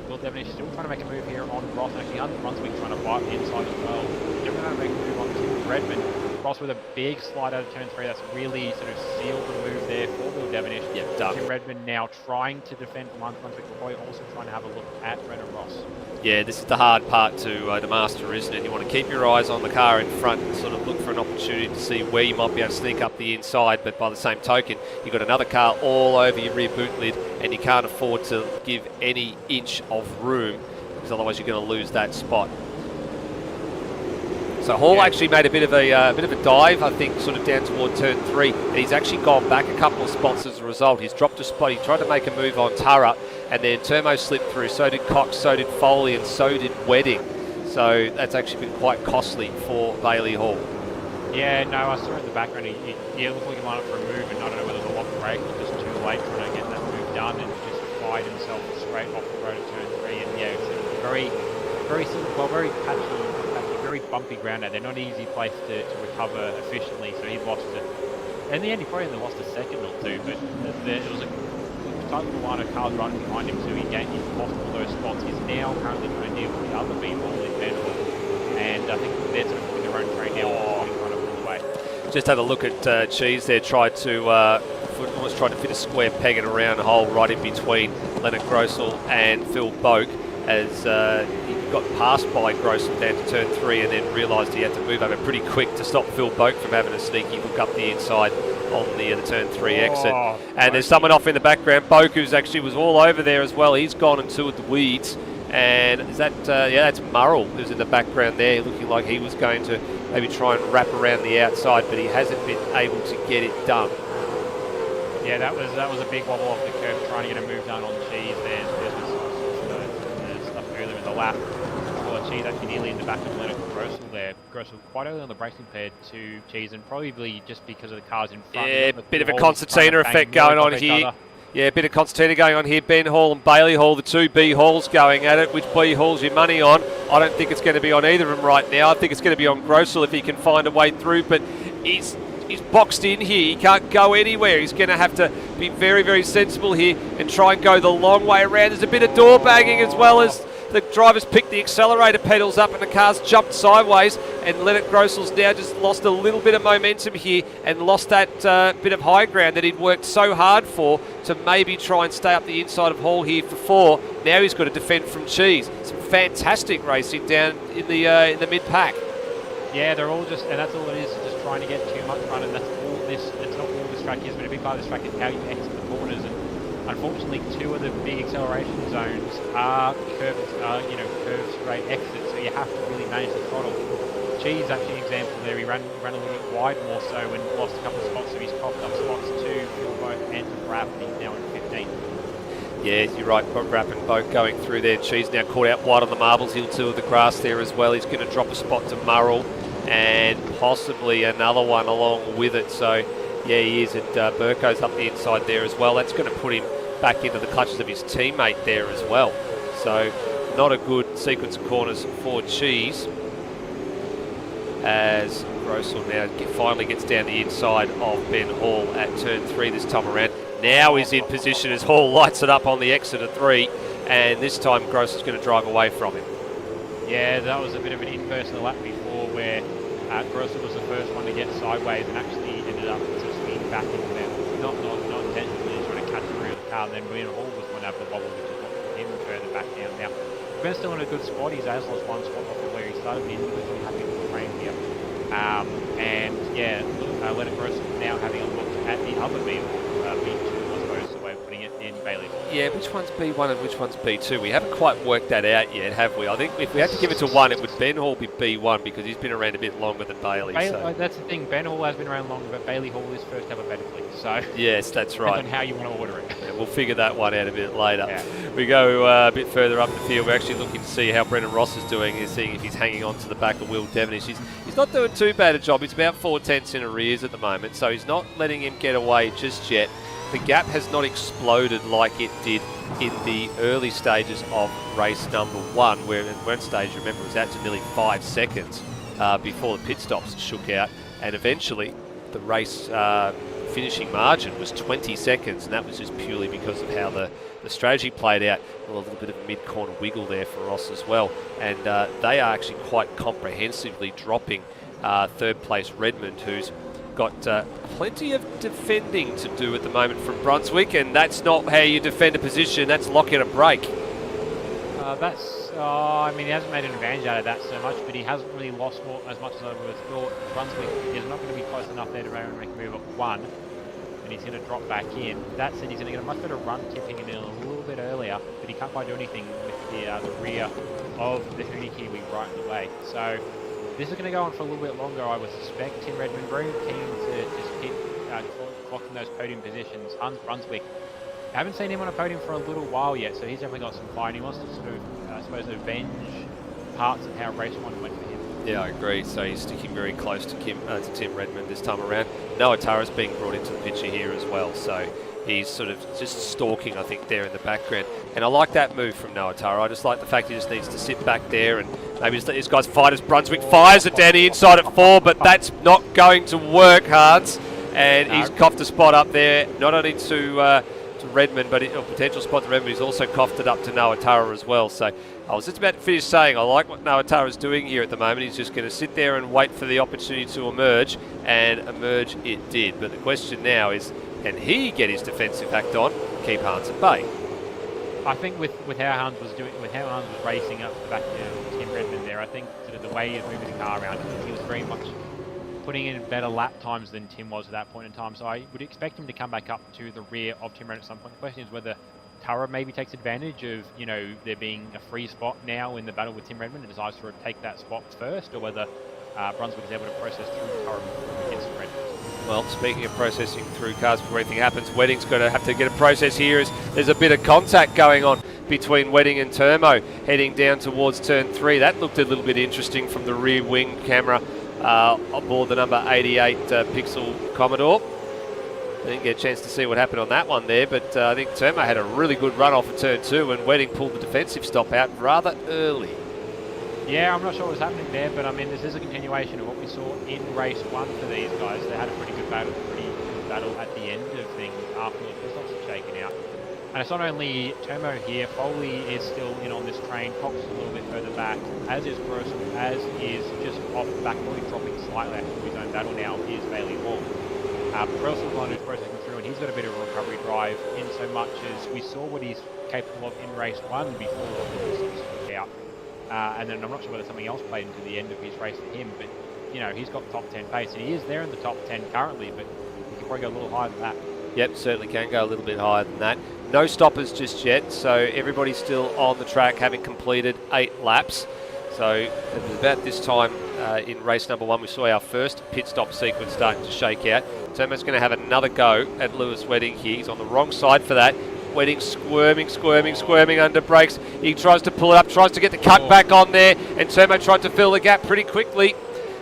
Will Devonish still trying to make a move here on Ross, and actually under Brunswick trying to bite the inside as well. Definitely trying to make a move on Tim Redmond. Ross with a big slide out of turn 3. That's really sort of sealed the move there for Will Devonish. Yep, done. Tim Redmond now trying to defend from under Brunswick, but also trying to have a look at Brennan Ross. Yeah, this is the hard part to master, isn't it? You want to keep your eyes on the car in front and sort of look for an opportunity to see where you might be able to sneak up the inside, but by the same token, you've got another car all over your rear boot lid, and you can't afford to give any inch of room, because otherwise you're going to lose that spot. So Hall actually made a bit of a dive, I think, sort of down toward turn 3. And he's actually gone back a couple of spots as a result. He's dropped a spot. He tried to make a move on Tara, and then Turmo slipped through. So did Cox, so did Foley, and so did Wedding. So that's actually been quite costly for Bailey Hall. Yeah, no, I saw it in the background. He looked like he lined up for a move, and I don't know whether the lock break was just too late trying to get that move done, and just fired himself straight off the road at turn 3. And yeah, it's a very patchy, very bumpy ground out there. Not an easy place to recover efficiently, so he lost it. In the end, he probably only lost a second or two, but it was a tight little line of cars running behind him, so he lost all those spots. He's now currently trying to deal with the other people in Benhall, and I think they're sort of putting their own train now and trying to pull away. Just had a look at Cheese there, almost tried to fit a square peg in a round hole right in between Leonard Grossel and Phil Boak, as he got passed by Grossel down to turn 3 and then realised he had to move over pretty quick to stop Phil Boak from having a sneaky hook up the inside on the turn 3 exit. And there's someone off in the background, Boak, who's actually was all over there as well. He's gone into the weeds. And is that, that's Murrell who's in the background there, looking like he was going to maybe try and wrap around the outside, but he hasn't been able to get it done. Yeah, that was a big wobble off the curb, trying to get a move done on Cheese. There's stuff earlier in the lap. Well, Cheese actually nearly in the back of Leonard Grossel there. Grossel quite early on the brakes compared to Cheese, and probably just because of the cars in front. Yeah, a bit of a concertina effect going on here. Yeah, a bit of concertina going on here. Ben Hall and Bailey Hall, the two B Halls going at it. Which B Hall's your money on? I don't think it's going to be on either of them right now. I think it's going to be on Grossel if he can find a way through, but he's boxed in here. He can't go anywhere. He's going to have to be very, very sensible here and try and go the long way around. There's a bit of door bagging as well as the drivers picked the accelerator pedals up and the car's jumped sideways, and Leonard Grossel's now just lost a little bit of momentum here and lost that bit of high ground that he'd worked so hard for to maybe try and stay up the inside of Hall here for 4. Now he's got to defend from Cheese. Some fantastic racing down in the mid-pack. Yeah, they're all just, and that's all it is, just trying to get too much run, and that's all this, it's not all this track is, but a big part of this track is how you exit the corners, and unfortunately 2 of the big acceleration zones are curved straight exits, so you have to really manage the throttle. Cheese actually an example there, he ran a little bit wide more so and lost a couple of spots, so he's coughed up spots to Boak and to Brap, and he's now in 15th. Yeah, you're right, Brap and Boak going through there. Cheese now caught out wide on the marbles, he'll to the grass there as well. He's going to drop a spot to Murrell and possibly another one along with it. So yeah, he is, and Burko's up the inside there as well. That's going to put him back into the clutches of his teammate there as well. So not a good sequence of corners for Cheese, as Grossel now finally gets down the inside of Ben Hall at turn 3 this time around. Now he's in position as Hall lights it up on the exit of 3, and this time Grossel's going to drive away from him. Yeah, that was a bit of an inverse of the lap before, where Grossel was the first one to get sideways and actually ended up sort of speeding back into them. Not intentionally, trying to catch the rear of the car, and then Ben Hall was one to have the wobble, which is what put him further back down. Now, Ben's still in a good spot. He's lost one spot off of where he started, but he's really happy with the frame here. Leonard Grossel now having a look at the other B2, I suppose, the way of putting it in Bailey Hall. Yeah, which one's B1 and which one's B2? We haven't quite worked that out yet, have we? I think if we had to give it to one, it would Ben Hall be B1 because he's been around a bit longer than Bailey. So. That's the thing. Ben Hall has been around longer, but Bailey Hall is first alphabetically. So yes, that's right. Depends on how you want to order it. Yeah, we'll figure that one out a bit later. Yeah. We go a bit further up the field. We're actually looking to see how Brendan Ross is doing, and seeing if he's hanging on to the back of Will Devonish. He's not doing too bad a job. He's about 4 tenths in arrears at the moment, so he's not letting him get away just yet. The gap has not exploded like it did in the early stages of race number 1, where at one stage, remember, it was out to nearly 5 seconds before the pit stops shook out, and eventually the race finishing margin was 20 seconds, and that was just purely because of how the strategy played out. A little bit of a mid-corner wiggle there for Ross as well, and they are actually quite comprehensively dropping third place Redmond, who's got plenty of defending to do at the moment from Brunswick, and that's not how you defend a position, that's lock in a break. I mean, he hasn't made an advantage out of that so much, but he hasn't really lost as much as I would have thought. Brunswick is not going to be close enough there to make a move at 1, and he's going to drop back in. That said, he's going to get a much better run tipping him in a little bit earlier, but he can't quite do anything with the rear of the Hoonie Kiwi right in the way. So this is going to go on for a little bit longer, I would suspect. Tim Redmond very keen to just keep clocking those podium positions. Hans Brunswick, I haven't seen him on a podium for a little while yet, so he's definitely got some fire. He wants to sort of, I suppose, avenge parts of how race 1 went for him. Yeah, I agree. So he's sticking very close to Tim Redmond this time around. Noah Tara's being brought into the picture here as well, so he's sort of just stalking, I think, there in the background. And I like that move from Noah Tara. I just like the fact he just needs to sit back there and maybe just let this guy's fight as Brunswick fires it down the inside at 4, but that's not going to work, Hans. And he's coughed a spot up there, not only to Redmond, but a potential spot to Redmond. He's also coughed it up to Noah Tara as well. So I was just about to finish saying I like what Noah Tara's doing here at the moment. He's just going to sit there and wait for the opportunity to emerge, and emerge it did. But the question now is, can he get his defensive act on, keep Hans at bay? I think with how Hans was racing up the back to Tim Redmond there, I think sort of the way he was moving the car around, he was very much putting in better lap times than Tim was at that point in time. So I would expect him to come back up to the rear of Tim Redmond at some point. The question is whether Tara maybe takes advantage of, there being a free spot now in the battle with Tim Redmond and decides to take that spot first, or whether Brunswick is able to process through Tara against Redmond. Well, speaking of processing through cars before anything happens, Wedding's going to have to get a process here as there's a bit of contact going on between Wedding and Turmo heading down towards turn 3. That looked a little bit interesting from the rear wing camera aboard the number 88 pixel Commodore. I didn't get a chance to see what happened on that one there, but I think Turmo had a really good run off of turn 2 and Wedding pulled the defensive stop out rather early. Yeah, I'm not sure what's happening there, but I mean, this is a continuation of what we saw in race 1 for these guys. They had a pretty good battle at the end of things after the pit stops had shaken out. And it's not only Turmo here, Foley is still in on this train, Cox is a little bit further back, as is Grossel, as is just off the back, only dropping slightly after his own battle now is Bailey Hall. Grossel's the one who's processing through, and he's got a bit of a recovery drive in so much as we saw what he's capable of in race 1 before the pit stops took out. And then I'm not sure whether something else played into the end of his race for him, but he's got top 10 pace, and he is there in the top 10 currently, but he can probably go a little higher than that. Yep, certainly can go a little bit higher than that. No stoppers just yet, so everybody's still on the track having completed 8 laps. So it was about this time in race number 1 we saw our first pit stop sequence starting to shake out. Turmo's going to have another go at Lewis Wedding here. He's on the wrong side for that. Wedding squirming under brakes. He tries to pull it up, tries to get the cut back on there, and Turmo tried to fill the gap pretty quickly.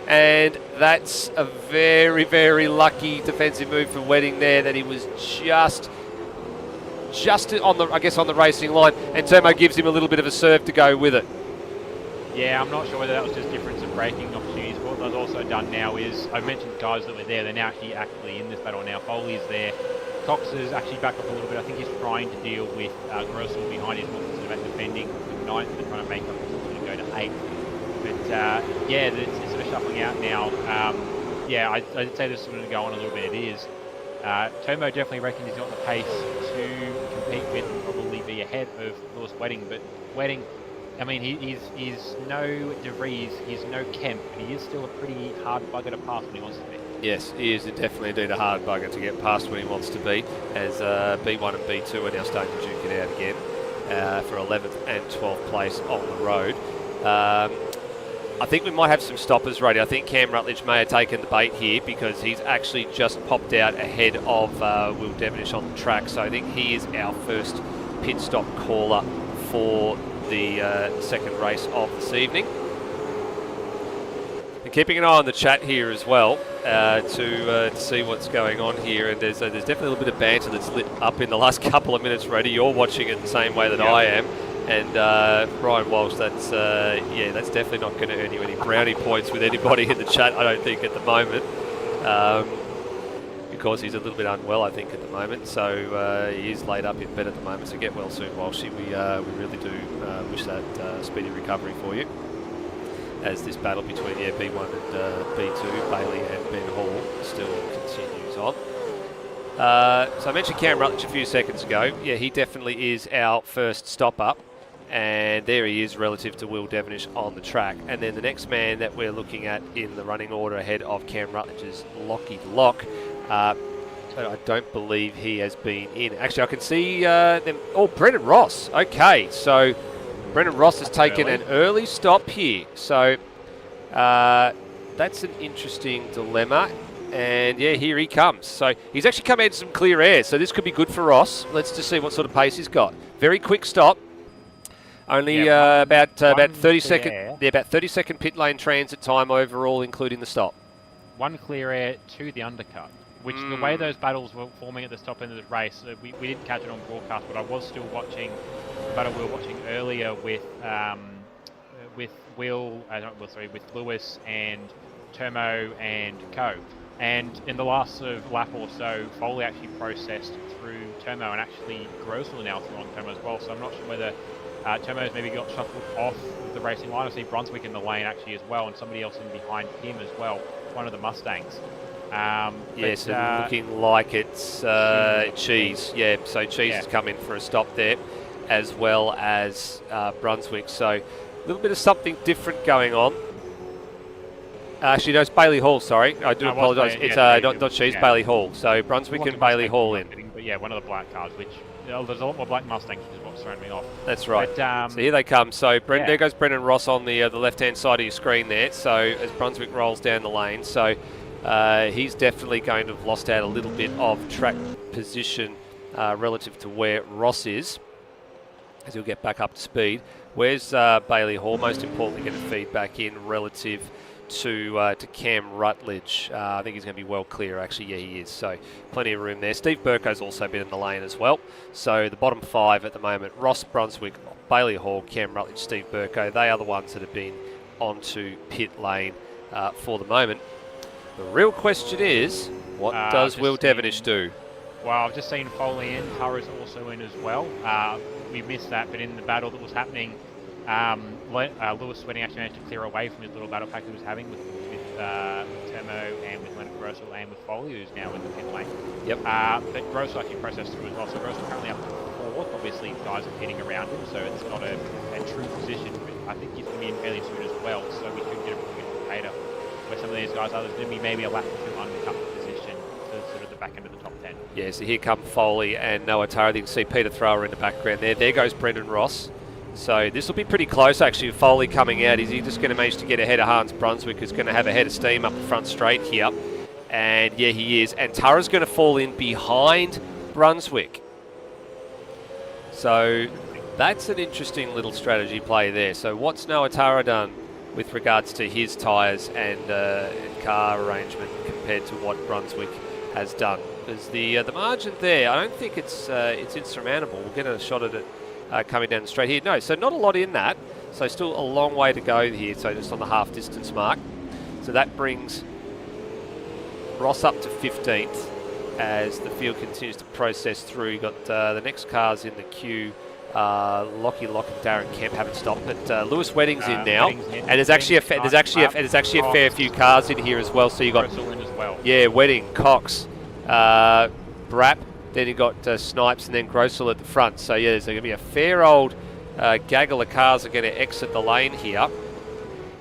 And that's a very, very lucky defensive move for Wedding there, that he was just on the racing line, and Turmo gives him a little bit of a serve to go with it. Yeah, I'm not sure whether that was just difference of braking opportunities. What they've also done now is, I mentioned guys that were there, they're now actually actively in this battle now. Foley's there. Cox is actually back up a little bit. I think he's trying to deal with Grossel behind his, more concerned about defending the 9th and trying to make up to go to 8th. But yeah, it's sort of shuffling out now. Yeah, I'd say this is going to go on a little bit. It is. Turmo definitely reckons he's got the pace to compete with and probably be ahead of Lewis Wedding. But Wedding, I mean, he's no De Vries, he's no Kemp, but he is still a pretty hard bugger to pass when he wants to be. Yes, he is definitely indeed a hard bugger to get past when he wants to be, as B1 and B2 are now starting to duke it out again for 11th and 12th place on the road. I think we might have some stoppers ready. I think Cam Rutledge may have taken the bait here because he's actually just popped out ahead of Will Devonish on the track. So I think he is our first pit stop caller for the second race of this evening. And keeping an eye on the chat here as well to see what's going on here. And there's definitely a little bit of banter that's lit up in the last couple of minutes, Reddy. You're watching it the same way that I am. And Brian Walsh, that's definitely not going to earn you any brownie points with anybody in the chat, I don't think, at the moment. because he's a little bit unwell, I think, at the moment. So he is laid up in bed at the moment. So get well soon, Walshy. We really do wish that speedy recovery for you. As this battle between B1 and B2, Bailey and Ben Hall, still continues on. So I mentioned Cam Rutledge a few seconds ago. Yeah, he definitely is our first stop up. And there he is relative to Will Devonish on the track. And then the next man that we're looking at in the running order ahead of Cam Rutledge is Lockie Lock. But I don't believe he has been in. Actually, I can see them. Oh, Brendan Ross. Okay, so Brendan Ross has taken an early stop here. So that's an interesting dilemma. And yeah, here he comes. So he's actually come out in some clear air. So this could be good for Ross. Let's just see what sort of pace he's got. Very quick stop. Only about 30 second. Yeah, about 30-second pit lane transit time overall, including the stop. One clear air to the undercut, which the way those battles were forming at the top end of the race, we didn't catch it on broadcast, but I was still watching the battle we were watching earlier with with Lewis and Termo and Co. And in the last sort of lap or so, Foley actually processed through Termo, and actually Grossel now through on Termo as well. So I'm not sure whether Termo's maybe got shuffled off the racing line. I see Brunswick in the lane actually as well, and somebody else in behind him as well, one of the Mustangs. Yes, looking like it's Cheese. Yeah, so Cheese has come in for a stop there, as well as Brunswick. So a little bit of something different going on. Actually, no, it's Bailey Hall, sorry. I do apologise. It's not Cheese, Bailey Hall. So Brunswick and Bailey Hall in. But yeah, one of the black cars, which there's a lot more black Mustangs, which is what's throwing me off. That's right. But, so here they come. So there goes Brendan Ross on the left-hand side of your screen there. So as Brunswick rolls down the lane. So he's definitely going to have lost out a little bit of track position relative to where Ross is, as he'll get back up to speed. Where's Bailey Hall? Most importantly, going to feed back in relative to Cam Rutledge. I think he's going to be well clear, actually. Yeah, he is. So plenty of room there. Steve Burko's also been in the lane as well. So the bottom five at the moment: Ross, Brunswick, Bailey Hall, Cam Rutledge, Steve Burko. They are the ones that have been onto pit lane for the moment. The real question is, what does Will Devonish do? Well, I've just seen Foley in. Tara's also in as well. We missed that, but in the battle that was happening, Lewis Sweating actually managed to clear away from his little battle pack he was having with Termo and with Leonard Grossel and with Foley, who's now in the pit lane. Yep. But Grossel actually processed through as well. So Grossel currently up to fourth. Obviously, guys are hitting around him, so it's not a true position. But I think he's going to be in fairly soon as well, so we should get a pretty good indicator where some of these guys are. There's going to be maybe a lap or two undercut position to sort of the back end of the top 10. Yeah, so here come Foley and Noah Tara. You can see Peter Thrower in the background there. There goes Brendan Ross. So this will be pretty close, actually, with Foley coming out. Is he just going to manage to get ahead of Hans Brunswick, who's going to have a head of steam up the front straight here? And yeah, he is. And Tara's going to fall in behind Brunswick. So that's an interesting little strategy play there. So what's Noah Tara done with regards to his tyres and car arrangement compared to what Brunswick has done? Because the margin there, I don't think it's insurmountable. We'll get a shot at it coming down the straight here. No, so not a lot in that. So still a long way to go here. So just on the half distance mark. So that brings Ross up to 15th as the field continues to process through. You've got the next cars in the queue. Lockie Lock and Darren Kemp haven't stopped, but Lewis Wedding's in now, and there's actually a fair few cars in here as well. So you got Wedding, Cox, Brapp. Then you've got Snipes and then Grossel at the front. So yeah, there's going to be a fair old gaggle of cars are going to exit the lane here.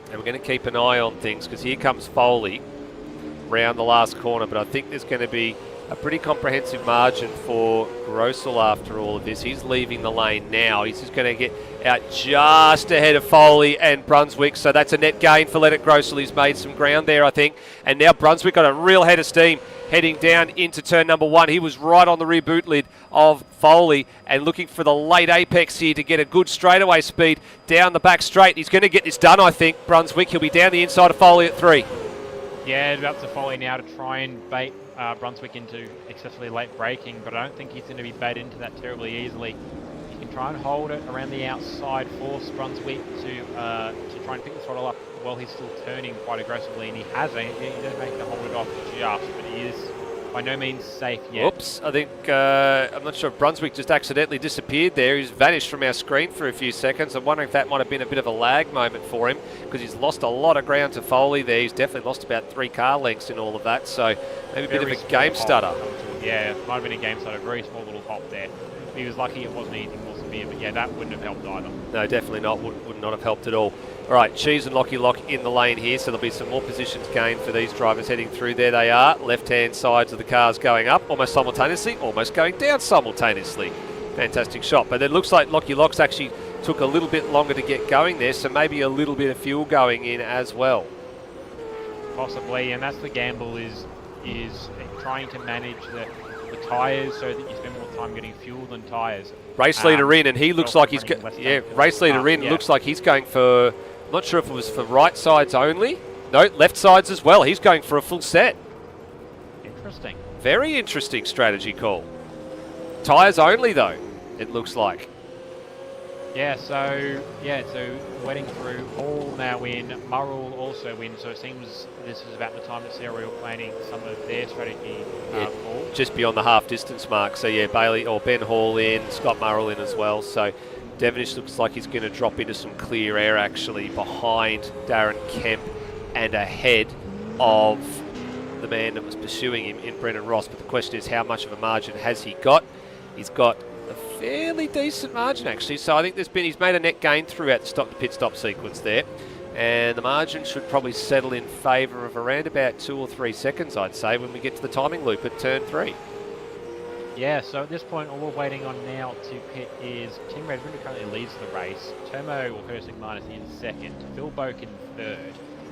And we're going to keep an eye on things because here comes Foley round the last corner. But I think there's going to be a pretty comprehensive margin for Grossel after all of this. He's leaving the lane now. He's just going to get out just ahead of Foley and Brunswick. So that's a net gain for Leonard Grossel. He's made some ground there, I think. And now Brunswick got a real head of steam heading down into turn number one. He was right on the rear boot lid of Foley and looking for the late apex here to get a good straightaway speed down the back straight. He's going to get this done, I think, Brunswick. He'll be down the inside of Foley at 3. Yeah, it's up to Foley now to try and bait Brunswick into excessively late braking, but I don't think he's going to be baited into that terribly easily. He can try and hold it around the outside, force Brunswick to try and pick the throttle up while he's still turning quite aggressively, and he hasn't. He doesn't make to hold it off just, but he is by no means safe yet. Oops, I think, I'm not sure if Brunswick just accidentally disappeared there. He's vanished from our screen for a few seconds. I'm wondering if that might have been a bit of a lag moment for him, because he's lost a lot of ground to Foley there. He's definitely lost about 3 car lengths in all of that, so maybe a bit of a game stutter. Yeah, might have been a game stutter, very small little hop there. He was lucky it wasn't anything more severe, but yeah, that wouldn't have helped either. No, definitely not. Would not have helped at all. All right, Cheese and Lockie Lock in the lane here, so there'll be some more positions gained for these drivers heading through. There they are, left-hand sides of the cars going up almost simultaneously, almost going down simultaneously. Fantastic shot, but it looks like Lockie Locks actually took a little bit longer to get going there, so maybe a little bit of fuel going in as well. Possibly, and that's the gamble, is trying to manage the tyres so that you spend more time getting fuel than tyres. Race leader in, and he looks like he's race leader in. Yeah. Looks like he's going for. I'm not sure if it was for right sides only. No, left sides as well. He's going for a full set. Interesting. Very interesting strategy call. Tyres only though. It looks like. Yeah, so Wedding through, all now in, Murrell also in, so it seems this is about the time that CRE are planning some of their strategy call. Just beyond the half distance mark. So yeah, Bailey or Ben Hall in, Scott Murrell in as well. So Devonish looks like he's going to drop into some clear air actually behind Darren Kemp and ahead of the man that was pursuing him in Brendan Ross. But the question is, how much of a margin has he got? He's got a fairly decent margin actually, so I think he's made a net gain throughout the pit stop sequence there, and the margin should probably settle in favour of around about 2 or 3 seconds, I'd say, when we get to the timing loop at turn 3. Yeah, so at this point all we're waiting on now to pit is Team Redmond, who currently leads the race, Termo or Curtis McManus in second, Phil Boak in third.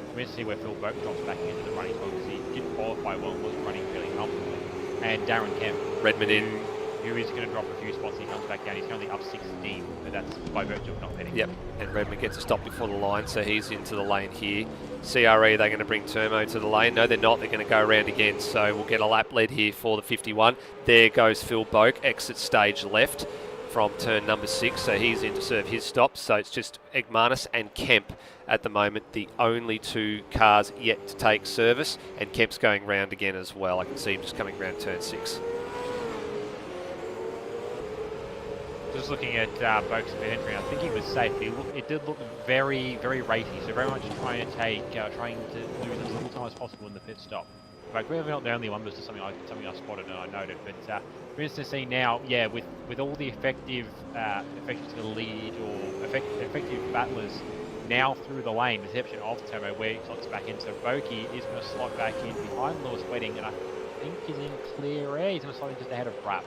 We're going to see where Phil Boak drops back into the running as well, because he did qualify well and was running fairly comfortably. And Darren Kemp, Redmond in. Who is going to drop a few spots. He comes back down. He's currently up 16, but that's by virtue of not pitting. Yep, and Redmond gets a stop before the line, so he's into the lane here. CRE, they're going to bring Termo to the lane. No, they're not. They're going to go around again, so we'll get a lap lead here for the 51. There goes Phil Boak, exit stage left from turn number 6, so he's in to serve his stops. So it's just Egmanis and Kemp at the moment, the only 2 cars yet to take service, and Kemp's going round again as well. I can see him just coming round turn 6. Just looking at Boak's pit entry, I think he was safe. It did look very, very racy, so very much trying to lose as little time as possible in the pit stop. But we're not the only one. This is something I spotted and I noted. But for instance, see now, yeah, with all the effective to the lead or effective battlers now through the lane, with the exception of Termo, where he slots back in. So Boki is going to slot back in behind Lewis Wedding, and I think he's in clear air. He's going to slot in just ahead of Brap.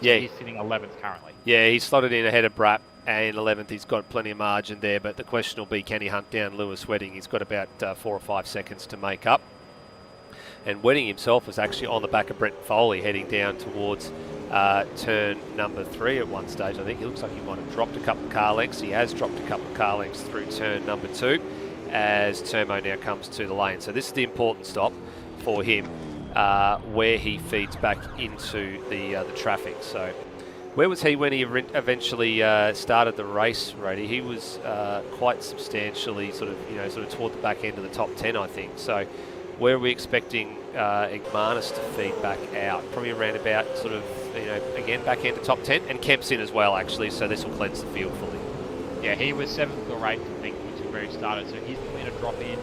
Yeah, he's sitting 11th currently. Yeah, he's slotted in ahead of Brap, and 11th. He's got plenty of margin there, but the question will be, can he hunt down Lewis Wedding? He's got about 4 or 5 seconds to make up. And Wedding himself was actually on the back of Brent Foley heading down towards turn number 3 at one stage. I think he looks like he might have dropped a couple of car lengths. He has dropped a couple of car lengths through turn number 2 as Termo now comes to the lane. So this is the important stop for him, where he feeds back into the traffic. So where was he when he eventually started the race, Rady? He was quite substantially sort of toward the back end of the top 10, I think. So where are we expecting Egmanis to feed back out? Probably around about again, back end of top 10, and Kemp's in as well actually, so this will cleanse the field fully. Yeah, he was 7th or 8th, I think, which is where he started, so he's going to drop in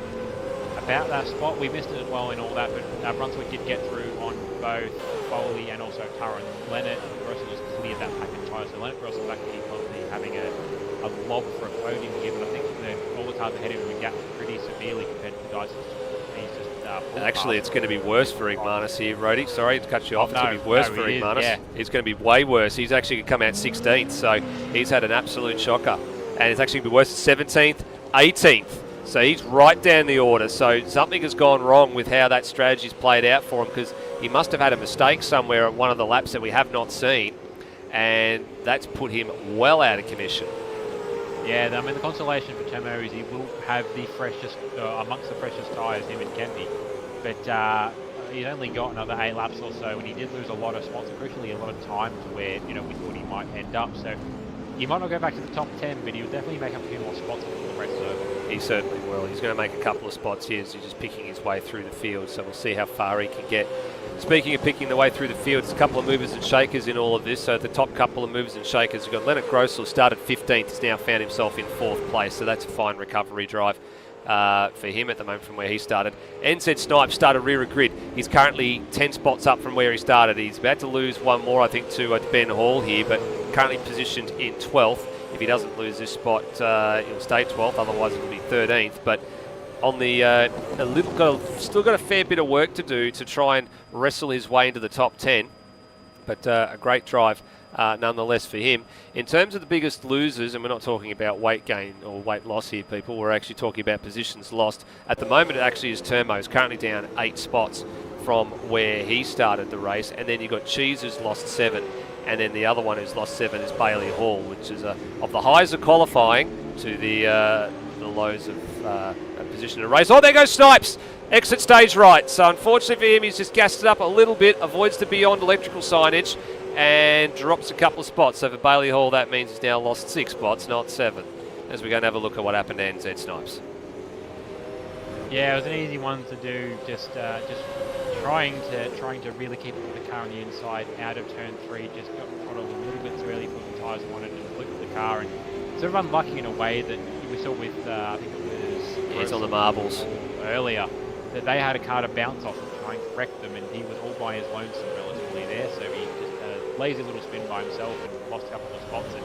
about that spot. We missed it as well in all that, but Brunswick did get through on both Foley and also Curran. Leonard Russell just cleared that pack of tyres, so Leonard Russell actually probably having a lob for a podium here, but I think all the cars ahead of him were gapped pretty severely compared to the guys. Actually, it's going to be worse for Egmanis here, Rody. Sorry to cut you off. It's going to be worse for Egmanis. Yeah. It's going to be way worse. He's actually going to come out 16th, so he's had an absolute shocker. And it's actually going to be worse at 17th, 18th. So he's right down the order. So something has gone wrong with how that strategy's played out for him, because he must have had a mistake somewhere at one of the laps that we have not seen, and that's put him well out of commission. Yeah, I mean, the consolation for Termo is he will have the freshest, amongst the freshest tyres, him and Kempy. But he's only got another 8 laps or so, and he did lose a lot of spots, and crucially a lot of time to where, we thought he might end up. So he might not go back to the top 10, but he'll definitely make up a few more spots before the race is over. He certainly will. He's going to make a couple of spots here as he's just picking his way through the field, so we'll see how far he can get. Speaking of picking the way through the field, there's a couple of movers and shakers in all of this. So the top couple of movers and shakers, we've got Leonard Grossel, started 15th, he's now found himself in 4th place, so that's a fine recovery drive for him at the moment from where he started. NZ Snipes started rear of grid. He's currently 10 spots up from where he started. He's about to lose one more, I think, to Ben Hall here, but currently positioned in 12th. If he doesn't lose this spot, he'll stay 12th, otherwise it'll be 13th. But on the still got a fair bit of work to do to try and wrestle his way into the top 10. But a great drive nonetheless for him. In terms of the biggest losers, and we're not talking about weight gain or weight loss here, people, we're actually talking about positions lost. At the moment, it actually is Turmo. He's currently down 8 spots from where he started the race. And then you've got Cheese, who's lost 7. And then the other one who's lost 7 is Bailey Hall, which is of the highs of qualifying to the lows of a position in a race. Oh, there goes Snipes! Exit stage right. So unfortunately for him, he's just gassed it up a little bit, avoids the beyond electrical signage, and drops a couple of spots. So for Bailey Hall, that means he's now lost 6 spots, not 7. As we go and have a look at what happened to NZ Snipes. Yeah, it was an easy one to do. Just trying to really keep the car on the inside out of turn 3. Just got throttled a little bit too early for the tyres wanted to flip the car, and sort of unlucky in a way that we saw with I think it was He's on the marbles earlier, that they had a car to bounce off and try and correct them, and he was all by his lonesome relatively there. So he just had a lazy little spin by himself and lost a couple of spots, and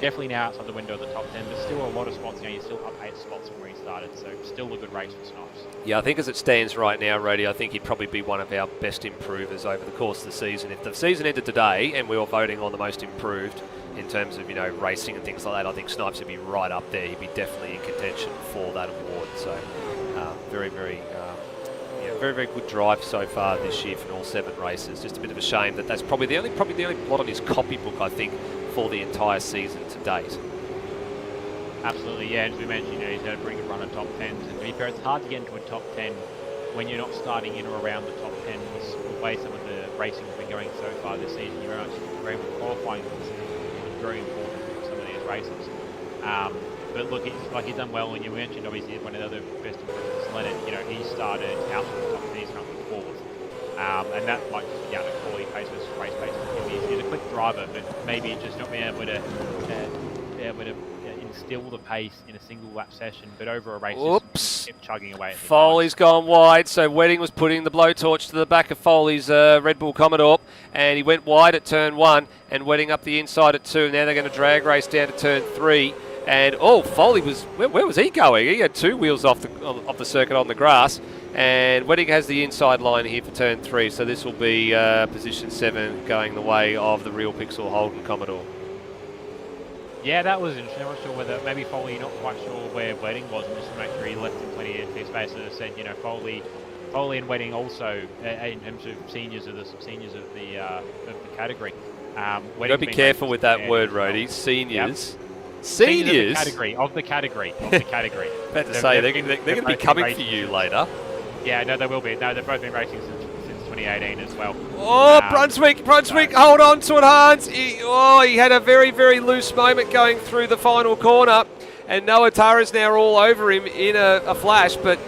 definitely now outside the window of the top 10, but still a lot of spots. You're still up 8 spots from where he started, so still a good race for Snipes. Yeah, I think as it stands right now, Rody, I think he'd probably be one of our best improvers over the course of the season. If the season ended today and we were voting on the most improved in terms of, racing and things like that, I think Snipes would be right up there. He'd be definitely in contention for that award. So very, very good drive so far this year from all 7 races. Just a bit of a shame that that's probably the only blot on his copybook, I think, for the entire season to date. Absolutely, yeah. As we mentioned, he's had a pretty good run of top 10s. And to be fair, it's hard to get into a top 10 when you're not starting in or around the top 10. The way some of the racing has been going so far this season, you're able to qualifying is very important for some of these races. But look, he's done well, and you mentioned obviously one of the other best improvements, Leonard. He started out in the top 10, he's currently 4th. And that might just be down to quality pace versus race pace. He's a quick driver, but maybe just not being able to instill the pace in a single lap session, but over a race, just kept chugging away. At Foley's gone wide, so Wedding was putting the blowtorch to the back of Foley's Red Bull Commodore, and he went wide at turn 1, and Wedding up the inside at 2. Now they're going to drag race down to turn 3. And Foley was where was he going? He had 2 wheels off the circuit on the grass, and Wedding has the inside line here for turn 3. So this will be position 7 going the way of the Real Pixel Holden Commodore. Yeah, that was interesting. I'm not sure whether maybe Foley not quite sure where Wedding was, and just to make sure he left him plenty of space. As I said, Foley and Wedding also in terms of seniors of the category. You've got to be careful with that word, Rody. Seniors. Yep. Seniors of the category. About to say they're going to be coming for you later. Yeah, no, they will be. No, they've both been racing since 2018 as well. Oh, Brunswick, hold on to it, Hans. He had a very, very loose moment going through the final corner, and Noah Tara's now all over him in a flash, but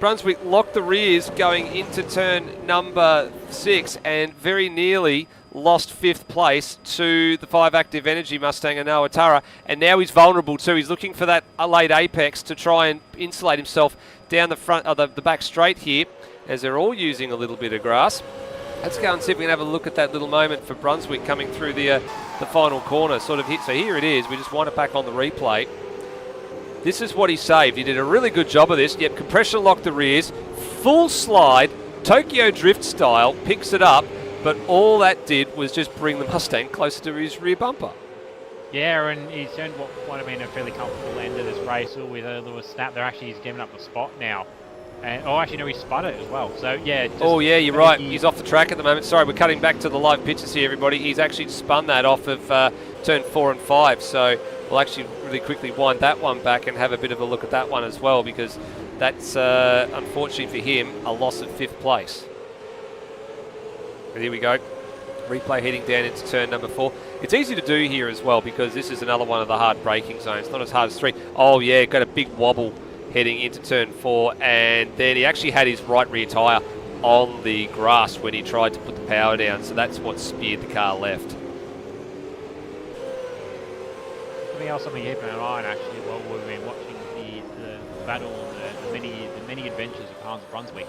Brunswick locked the rears going into turn number 6 and very nearly lost 5th place to the 5 Active Energy Mustang and Noah Tara, and now he's vulnerable too. He's looking for that late apex to try and insulate himself down the front of the back straight here, as they're all using a little bit of grass. Let's go and see if we can have a look at that little moment for Brunswick coming through the final corner. Sort of hit. So here it is. We just wind it back on the replay. This is what he saved. He did a really good job of this. Yep, compression locked the rears, full slide, Tokyo Drift style, picks it up. But all that did was just bring the Mustang closer to his rear bumper. Yeah, and he's turned what might have been a fairly comfortable end of this race with a little snap. He's given up the spot now. And actually, no, he spun it as well. So, yeah. You're right. He's off the track at the moment. Sorry, we're cutting back to the live pictures here, everybody. He's actually spun that off of turn 4 and 5. So we'll actually really quickly wind that one back and have a bit of a look at that one as well, because that's, unfortunately for him, a loss of 5th place. But here we go. Replay heading down into turn number 4. It's easy to do here as well because this is another one of the hard braking zones. Not as hard as 3. Oh yeah, got a big wobble heading into turn 4, and then he actually had his right rear tyre on the grass when he tried to put the power down, so that's what speared the car left. Something else I've been keeping an eye on actually while we've been watching the battle, the many adventures of Hans Brunswick,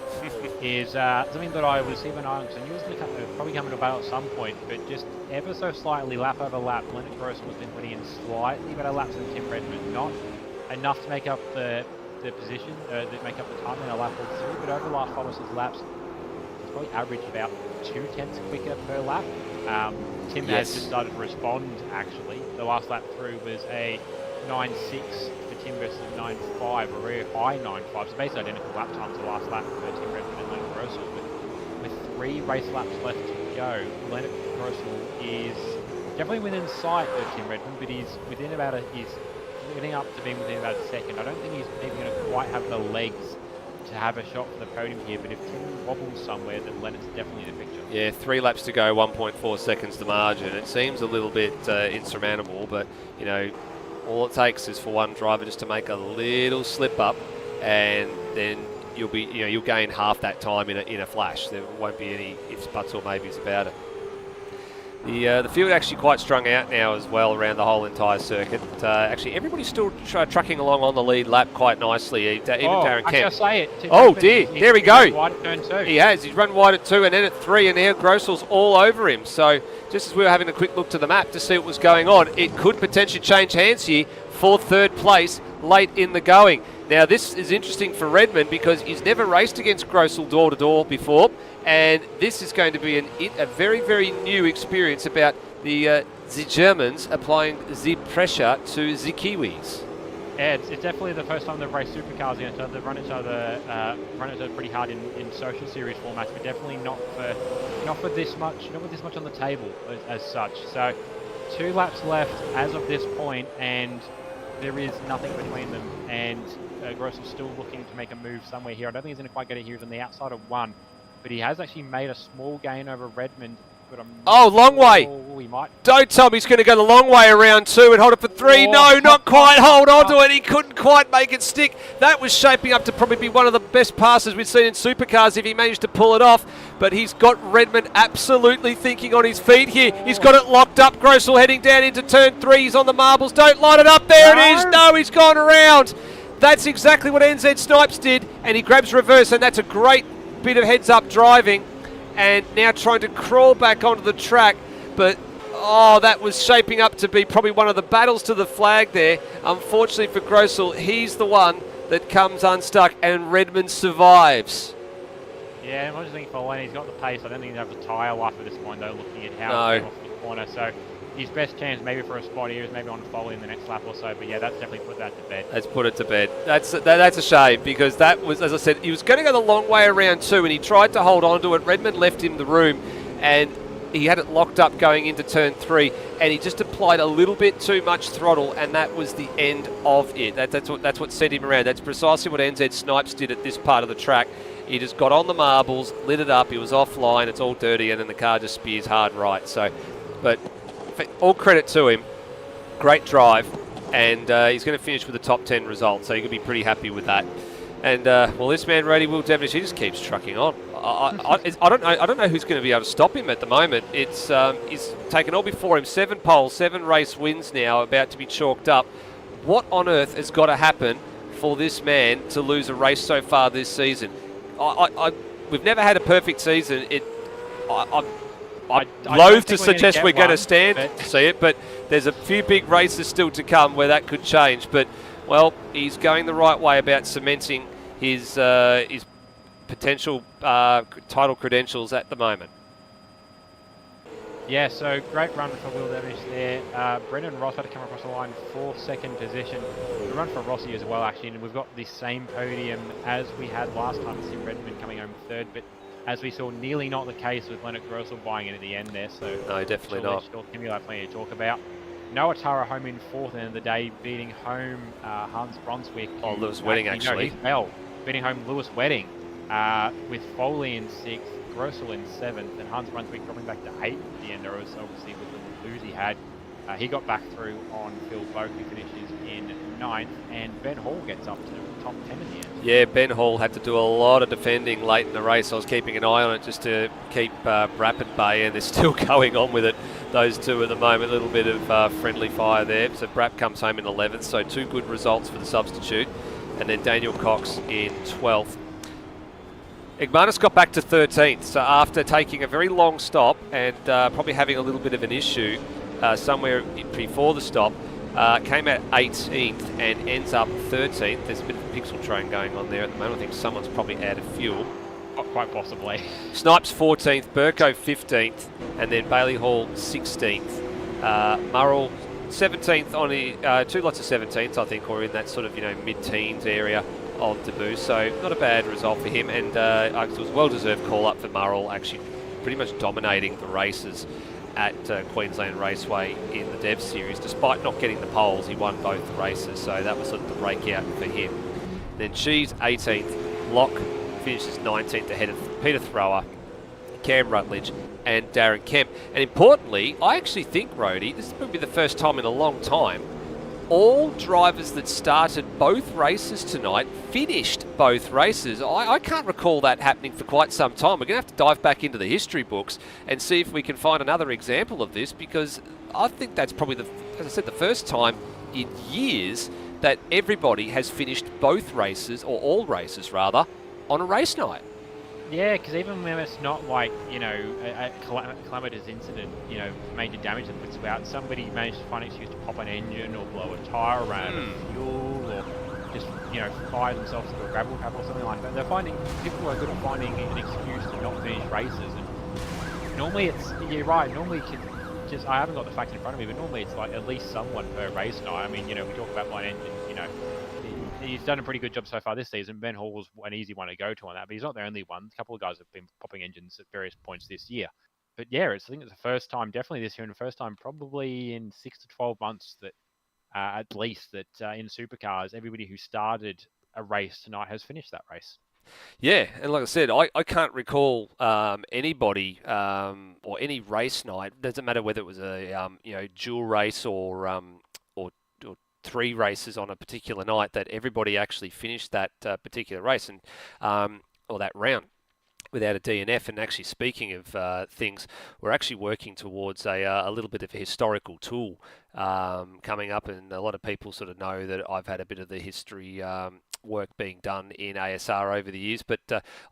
is something that I would see an eye on, because I knew it was probably coming to battle at some point, but just ever so slightly, lap over lap, Leonard Grossel has been putting in slightly better laps than Tim Redmond. Not enough to make up the position, to make up the time in a lap or 2, but over the last 5 or 6 laps, it's probably averaged about 0.2 quicker per lap. Tim has just started to respond, actually. The last lap through was a 9.6 for Tim versus 9.5, a very high 9.5, so basically identical lap times the last lap for Tim Redmond and Leonard Grossel. With 3 race laps left to go, Leonard Grossel is definitely within sight of Tim Redmond, but he's within about he's getting up to being within about a second. I don't think he's maybe going to quite have the legs to have a shot for the podium here, but if Tim wobbles somewhere, then Leonard's definitely the picture. Yeah, 3 laps to go, 1.4 seconds the margin. It seems a little bit insurmountable, but you know, all it takes is for one driver just to make a little slip up, and then you'll gain half that time in a flash. There won't be any ifs, buts, or maybes about it. The field actually quite strung out now as well around the whole entire circuit. Actually, everybody's still trucking along on the lead lap quite nicely. Even Darren Kemp. I say it. Oh dear, there we go. Wide at turn 2. He has. He's run wide at 2 and then at 3, and now Grossel's all over him. So just as we were having a quick look to the map to see what was going on, it could potentially change hands here for 3rd place late in the going. Now this is interesting for Redmond because he's never raced against Grossel door-to-door before, and this is going to be a very, very new experience about the Germans applying the pressure to the Kiwis. Yeah, it's definitely the first time they've raced supercars against each other. They've run each other pretty hard in social series formats, but definitely not with this much on the table as such. So 2 laps left as of this point, and there is nothing between them, and Grossel's still looking to make a move somewhere here. I don't think he's going to quite get it here. He's on the outside of 1, but he has actually made a small gain over Redmond. But long way. He might. Don't tell me he's going to go the long way around 2 and hold it for 3. No, not quite. Hold on to it. He couldn't quite make it stick. That was shaping up to probably be one of the best passes we've seen in supercars if he managed to pull it off. But he's got Redmond absolutely thinking on his feet here. He's got it locked up. Grossel heading down into turn 3. He's on the marbles. Don't light it up. There it is. No, he's gone around. That's exactly what NZ Snipes did. And he grabs reverse, and that's a great bit of heads-up driving. And now trying to crawl back onto the track, but that was shaping up to be probably one of the battles to the flag there. Unfortunately for Grossel, he's the one that comes unstuck, and Redmond survives. Yeah, I'm just thinking for Lenny, he's got the pace. I don't think he'd have the tyre life at this point, though, looking at how he came off the corner. So his best chance maybe for a spot here is maybe on Foley in the next lap or so. But yeah, that's definitely put that to bed. Let's put it to bed. That's a shame, because that was, as I said, he was going to go the long way around 2, and he tried to hold on to it. Redmond left him the room, and he had it locked up going into turn 3, and he just applied a little bit too much throttle, and that was the end of it. That's what sent him around. That's precisely what NZ Snipes did at this part of the track. He just got on the marbles, lit it up, he was offline, it's all dirty, and then the car just spears hard right. So, but all credit to him, great drive, and he's going to finish with a top 10 result, so you can be pretty happy with that. And well, this man, Rady Will Devonish, he just keeps trucking on. I don't know who's going to be able to stop him at the moment. It's he's taken all before him, 7 poles, 7 race wins now, about to be chalked up. What on earth has got to happen for this man to lose a race so far this season? We've never had a perfect season. I'm loath to suggest we're going to stand to see it, but there's a few big races still to come where that could change. But, well, he's going the right way about cementing his potential title credentials at the moment. Yeah, so great run for Will Devonish there. Brendan Ross had to come across the line for 2nd position. The run for Rossi as well, actually, and we've got the same podium as we had last time. Sim Redmond coming home 3rd, but as we saw, nearly not the case with Leonard Grossel buying it at the end there. So no, definitely not. Timmy will have plenty to talk about. Noah Tara home in 4th, end of the day, beating home Hans Brunswick. Oh, Lewis Wedding, actually. No, beating home Lewis Wedding with Foley in 6th. Grossel in 7th, and Hans Brunswick dropping back to 8th at the end. There was obviously with the lose he had. He got back through on Phil Boak, who finishes in 9th, and Ben Hall gets up to top 10 in the end. Yeah, Ben Hall had to do a lot of defending late in the race. I was keeping an eye on it just to keep Brapp at bay, and they're still going on with it, those two at the moment. A little bit of friendly fire there. So Brapp comes home in 11th, so 2 good results for the substitute. And then Daniel Cox in 12th. Igmanis got back to 13th, so after taking a very long stop and probably having a little bit of an issue somewhere before the stop, came at 18th and ends up 13th. There's a bit of a pixel train going on there at the moment. I think someone's probably out of fuel. Quite possibly. Snipes 14th, Burko 15th, and then Bailey Hall 16th. Murrell 17th on the 2 lots of 17th, I think, or in that sort of mid-teens area of debut. So not a bad result for him, and it was a well-deserved call-up for Murrell, actually pretty much dominating the races at Queensland Raceway in the Dev Series. Despite not getting the poles, he won both the races, so that was sort of the breakout for him. Then Cheese 18th, Locke finishes 19th ahead of Peter Thrower, Cam Rutledge and Darren Kemp. And importantly, I actually think, Rhodey, this will be the first time in a long time, all drivers that started both races tonight finished both races. I can't recall that happening for quite some time. We're going to have to dive back into the history books and see if we can find another example of this, because I think that's probably, as I said, the first time in years that everybody has finished both races, or all races rather, on a race night. Yeah, because even when it's not like, a calamitous incident, major damage that puts about, somebody managed to find an excuse to pop an engine or blow a tyre, run out of fuel, or just, fire themselves into a gravel trap or something like that. People are good at finding an excuse to not finish races. And normally you're right, normally I haven't got the facts in front of me, but normally it's like at least someone per race night. I mean, we talk about one engine, he's done a pretty good job so far this season. Ben Hall was an easy one to go to on that, but he's not the only one. A couple of guys have been popping engines at various points this year. But yeah, I think it's the first time, definitely this year, and the first time probably in 6 to 12 months that, at least, that in Supercars, everybody who started a race tonight has finished that race. Yeah, and like I said, I can't recall anybody or any race night. Doesn't matter whether it was a dual race or 3 races on a particular night, that everybody actually finished that particular race and or that round without a DNF. And actually, speaking of things, we're actually working towards a little bit of a historical tool coming up, and a lot of people sort of know that I've had a bit of the history work being done in ASR over the years, but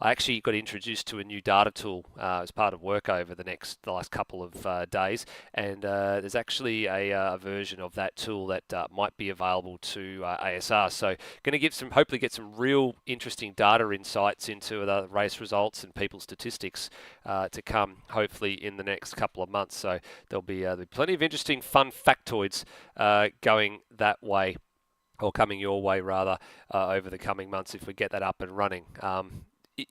I actually got introduced to a new data tool as part of work over the last couple of days, and there's actually a version of that tool that might be available to ASR. So going to hopefully get some real interesting data insights into the race results and people's statistics to come, hopefully in the next couple of months. So there'll be plenty of interesting fun factoids going that way, or coming your way rather, over the coming months if we get that up and running.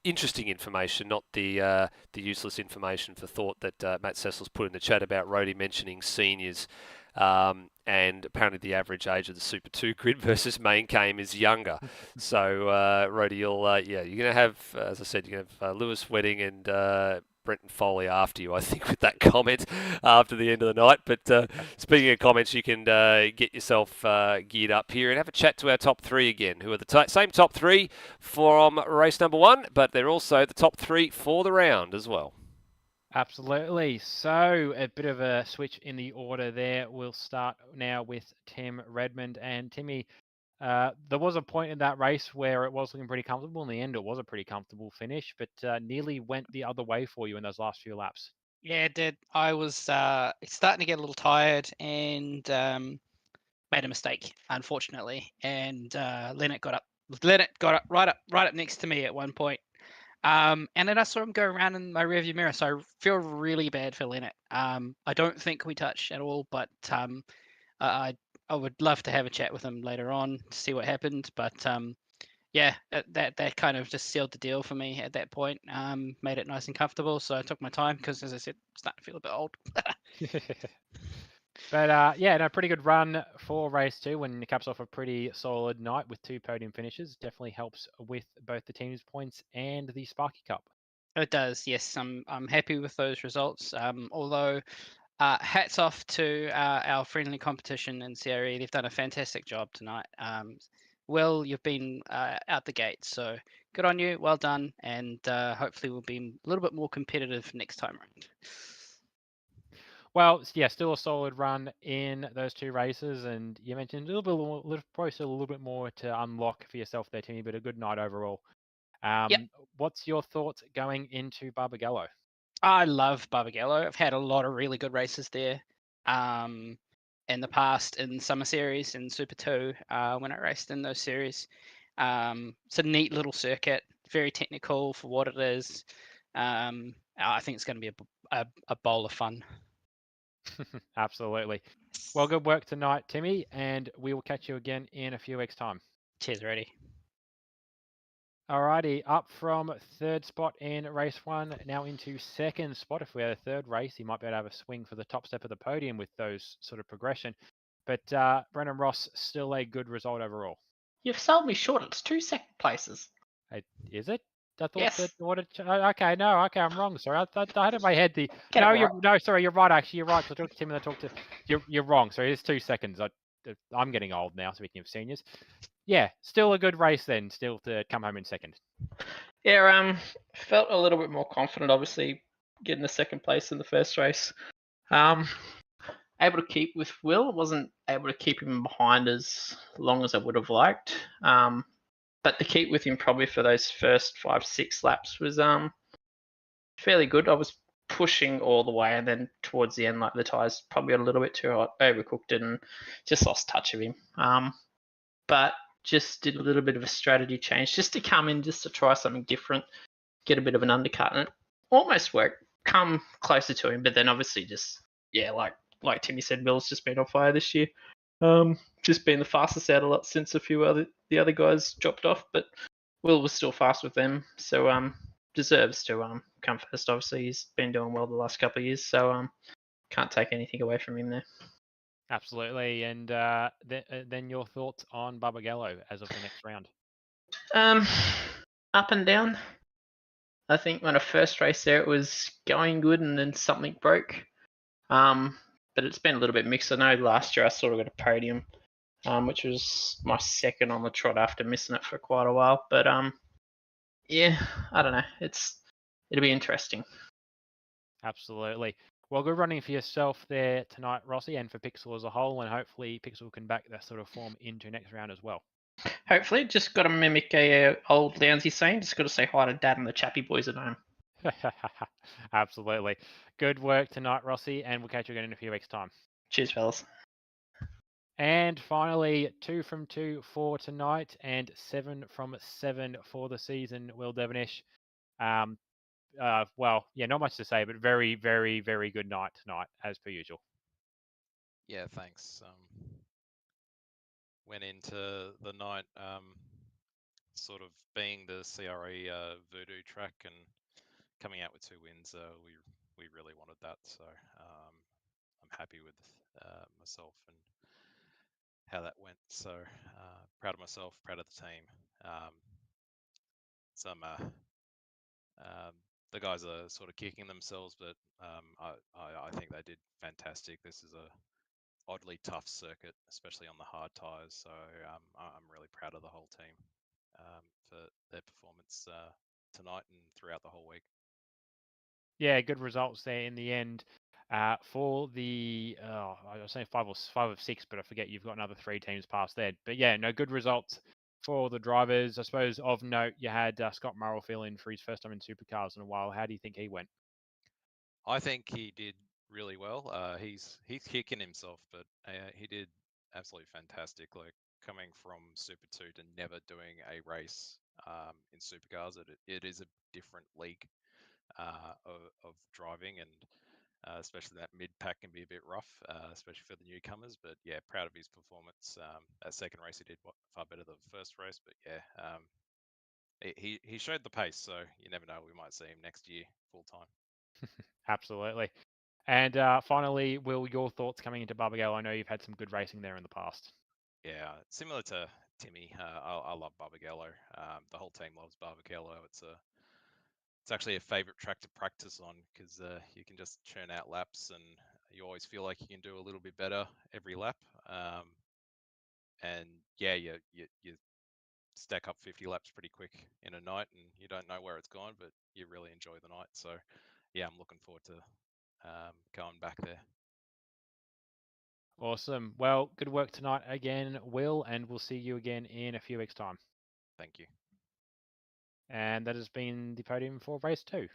Interesting information, not the useless information for thought that Matt Cecil's put in the chat about Rhodey mentioning seniors, and apparently the average age of the Super 2 grid versus main game is younger. So Rhodey, you're going to have, as I said, you're going to have Lewis Wedding and Brenton Foley after you, I think, with that comment after the end of the night. But speaking of comments, you can get yourself geared up here and have a chat to our top 3 again, who are the same top 3 from race number 1, but they're also the top 3 for the round as well. Absolutely. So a bit of a switch in the order there. We'll start now with Tim Redmond. And Timmy, there was a point in that race where it was looking pretty comfortable. In the end, it was a pretty comfortable finish, but nearly went the other way for you in those last few laps. Yeah, it did. I was starting to get a little tired and made a mistake, unfortunately. And Leonard got up right up next to me at one point. And then I saw him go around in my rearview mirror, so I feel really bad for Leonard. I don't think we touched at all, but I would love to have a chat with him later on to see what happened. But yeah, that kind of just sealed the deal for me at that point. Made it nice and comfortable, so I took my time because, as I said, I'm starting to feel a bit old. But yeah, no, pretty good run for race 2 when it caps off a pretty solid night with 2 podium finishes. Definitely helps with both the team's points and the Sparky Cup. It does, yes. I'm happy with those results. Although, hats off to our friendly competition in CRE. They've done a fantastic job tonight. Will, you've been out the gate, so good on you. Well done, and hopefully we'll be a little bit more competitive next time around. Well, yeah, still a solid run in those two races, and you mentioned a little bit, probably still a little bit more to unlock for yourself there, Timmy. But a good night overall. Yep. What's your thoughts going into Barbagallo? I love Barbagallo. I've had a lot of really good races there. In the past, in Summer Series and Super 2, when I raced in those series. It's a neat little circuit, very technical for what it is. I think it's going to be a bowl of fun. Absolutely. Well, good work tonight, Timmy, and we will catch you again in a few weeks' time. Cheers, ready. Alrighty, up from third spot in race one, now into second spot. If we had a third race, he might be able to have a swing for the top step of the podium with those sort of progression. But Brendan Ross, still a good result overall. You've sold me short. It's 2 second places. Is it? I thought Yes. that okay, no, okay, I'm wrong. Sorry, I had in my head the Get it right. sorry, you're right. Actually, you're right. So I talked to Tim and I talked to you're wrong. Sorry, it's 2 seconds. I'm getting old now. Speaking of seniors, yeah, still a good race then. Still to come home in second. Yeah, felt a little bit more confident. Obviously, getting the second place in the first race. Able to keep with Will. Wasn't able to keep him behind as long as I would have liked. But to keep with him probably for those first 5-6 laps was fairly good. I was pushing all the way, and then towards the end, like the tires probably got a little bit too hot, overcooked it, and just lost touch of him. But just did a little bit of a strategy change just to come in, just to try something different, get a bit of an undercut, and it almost worked. Come closer to him, but then obviously just like Timmy said, Will's just been on fire this year. Just been the fastest out a lot since a few the other guys dropped off, but Will was still fast with them, so deserves to come first. Obviously, he's been doing well the last couple of years, so can't take anything away from him there. Absolutely. And then your thoughts on Barbagallo as of the next round? Up and down. I think when I first raced there, it was going good, and then something broke. But it's been a little bit mixed. I know last year I sort of got a podium, which was my second on the trot after missing it for quite a while. But yeah, I don't know. It'll be interesting. Absolutely. Well, good running for yourself there tonight, Rossi, and for Pixel as a whole, and hopefully Pixel can back that sort of form into next round as well. Hopefully, just got to mimic a old Lownsy saying. Just got to say hi to Dad and the Chappy boys at home. Absolutely. Good work tonight, Rossi, and we'll catch you again in a few weeks' time. Cheers, fellas. And finally, 2 from 2 for tonight, and 7 from 7 for the season. Will Devonish. Well, yeah, not much to say, but very, very, very good night tonight, as per usual. Yeah, thanks. Went into the night sort of being the CRE voodoo track and coming out with 2 wins. We really wanted that, so I'm happy with myself and how that went. So proud of myself, proud of the team. The guys are sort of kicking themselves, but I think they did fantastic. This is a oddly tough circuit, especially on the hard tires. So I'm really proud of the whole team for their performance tonight and throughout the whole week. Yeah, good results there in the end. For the, I was saying 5 of 6, but I forget you've got another 3 teams past there. But yeah, no, good results for the drivers. I suppose of note, you had Scott Murrell fill in for his first time in Supercars in a while. How do you think he went? I think he did really well. He's kicking himself, but he did absolutely fantastic. Like coming from Super 2 to never doing a race in Supercars, it is a different league of driving, and especially that mid pack can be a bit rough, especially for the newcomers. But yeah, proud of his performance. That second race he did far better than the first race, but yeah, he showed the pace. So you never know, we might see him next year full time. Absolutely. And finally, Will, your thoughts coming into Barbagallo? I know you've had some good racing there in the past. Yeah, similar to Timmy, I love Barbagallo. The whole team loves Barbagallo. It's it's actually a favourite track to practice on because you can just churn out laps, and you always feel like you can do a little bit better every lap. And yeah, you stack up 50 laps pretty quick in a night, and you don't know where it's gone, but you really enjoy the night. So yeah, I'm looking forward to going back there. Awesome. Well, good work tonight again, Will, and we'll see you again in a few weeks' time. Thank you. And that has been the podium for race 2.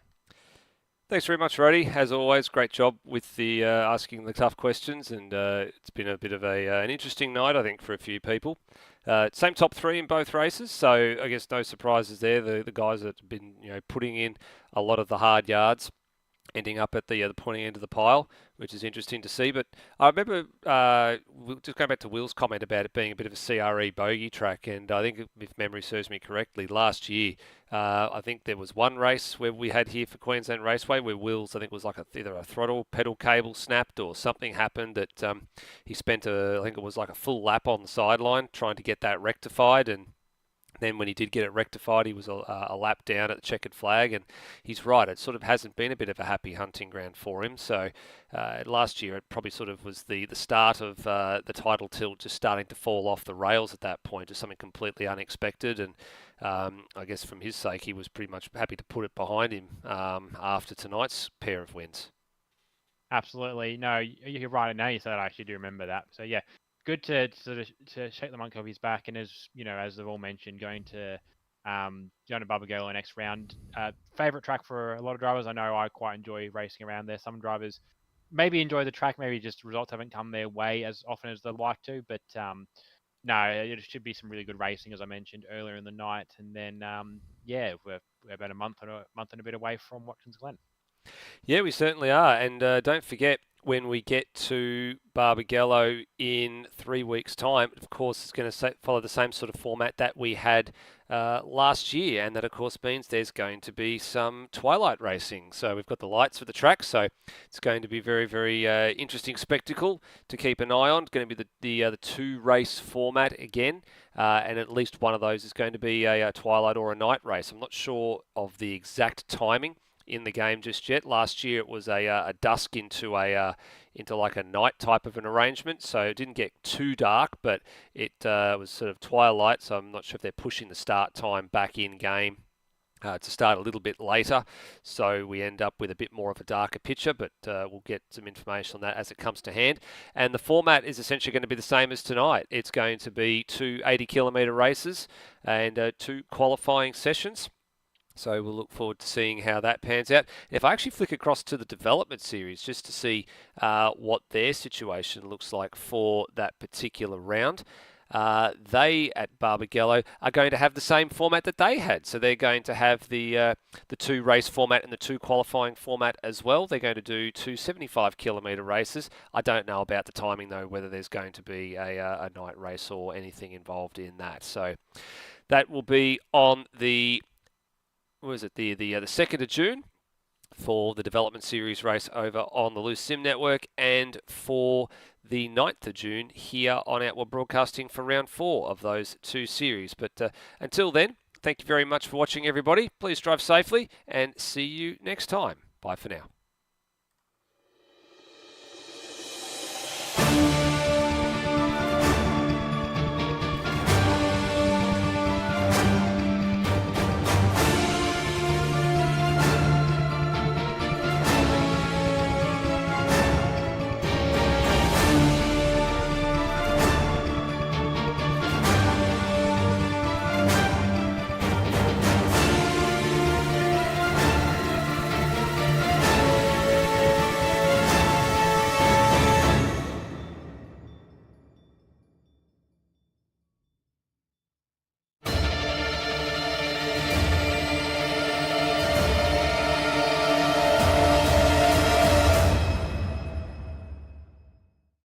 Thanks very much, Roddy. As always, great job with the asking the tough questions, and it's been a bit of an interesting night, I think, for a few people. Same top 3 in both races, so I guess no surprises there. The guys that have been putting in a lot of the hard yards, ending up at the pointy end of the pile, which is interesting to see. But I remember just going back to Will's comment about it being a bit of a CRE bogey track, and I think if memory serves me correctly, last year I think there was one race where we had here for Queensland Raceway where Will's, I think, was like either a throttle pedal cable snapped or something happened that he spent I think it was like a full lap on the sideline trying to get that rectified, and then when he did get it rectified, he was a lap down at the checkered flag, and he's right. It sort of hasn't been a bit of a happy hunting ground for him. So last year, it probably sort of was the start of the title tilt just starting to fall off the rails at that point, just something completely unexpected. And I guess from his sake, he was pretty much happy to put it behind him after tonight's pair of wins. Absolutely. No, you're right. Now you said I actually do remember that. So yeah, good to shake the monkey off his back, and as as they've all mentioned, going to Barbagallo next round. Favorite track for a lot of drivers. I know I quite enjoy racing around there. Some drivers maybe enjoy the track, maybe just results haven't come their way as often as they'd like to. But no, it should be some really good racing, as I mentioned earlier in the night. And then yeah, we're about a month and a bit away from Watkins Glen. Yeah, we certainly are. And don't forget, when we get to Barbagallo in 3 weeks' time, of course, it's going to follow the same sort of format that we had last year. And that, of course, means there's going to be some twilight racing. So we've got the lights for the track. So it's going to be very, very interesting spectacle to keep an eye on. It's going to be the 2-race format again. And at least one of those is going to be a twilight or a night race. I'm not sure of the exact timing in the game just yet. Last year it was a dusk into like a night type of an arrangement, so it didn't get too dark, but it was sort of twilight. So I'm not sure if they're pushing the start time back in game to start a little bit later, so we end up with a bit more of a darker picture, but we'll get some information on that as it comes to hand. And the format is essentially going to be the same as tonight. It's going to be 2 80-kilometre races and 2 qualifying sessions. So we'll look forward to seeing how that pans out. If I actually flick across to the development series just to see what their situation looks like for that particular round, they at Barbagallo are going to have the same format that they had. So they're going to have the 2 race format and the 2 qualifying format as well. They're going to do 2 75-kilometre races. I don't know about the timing though, whether there's going to be a night race or anything involved in that. So that will be on the the 2nd of June for the development series race over on the Loose Sim Network, and for the 9th of June here on Outward Broadcasting for round 4 of those 2 series. But until then, thank you very much for watching, everybody. Please drive safely and see you next time. Bye for now.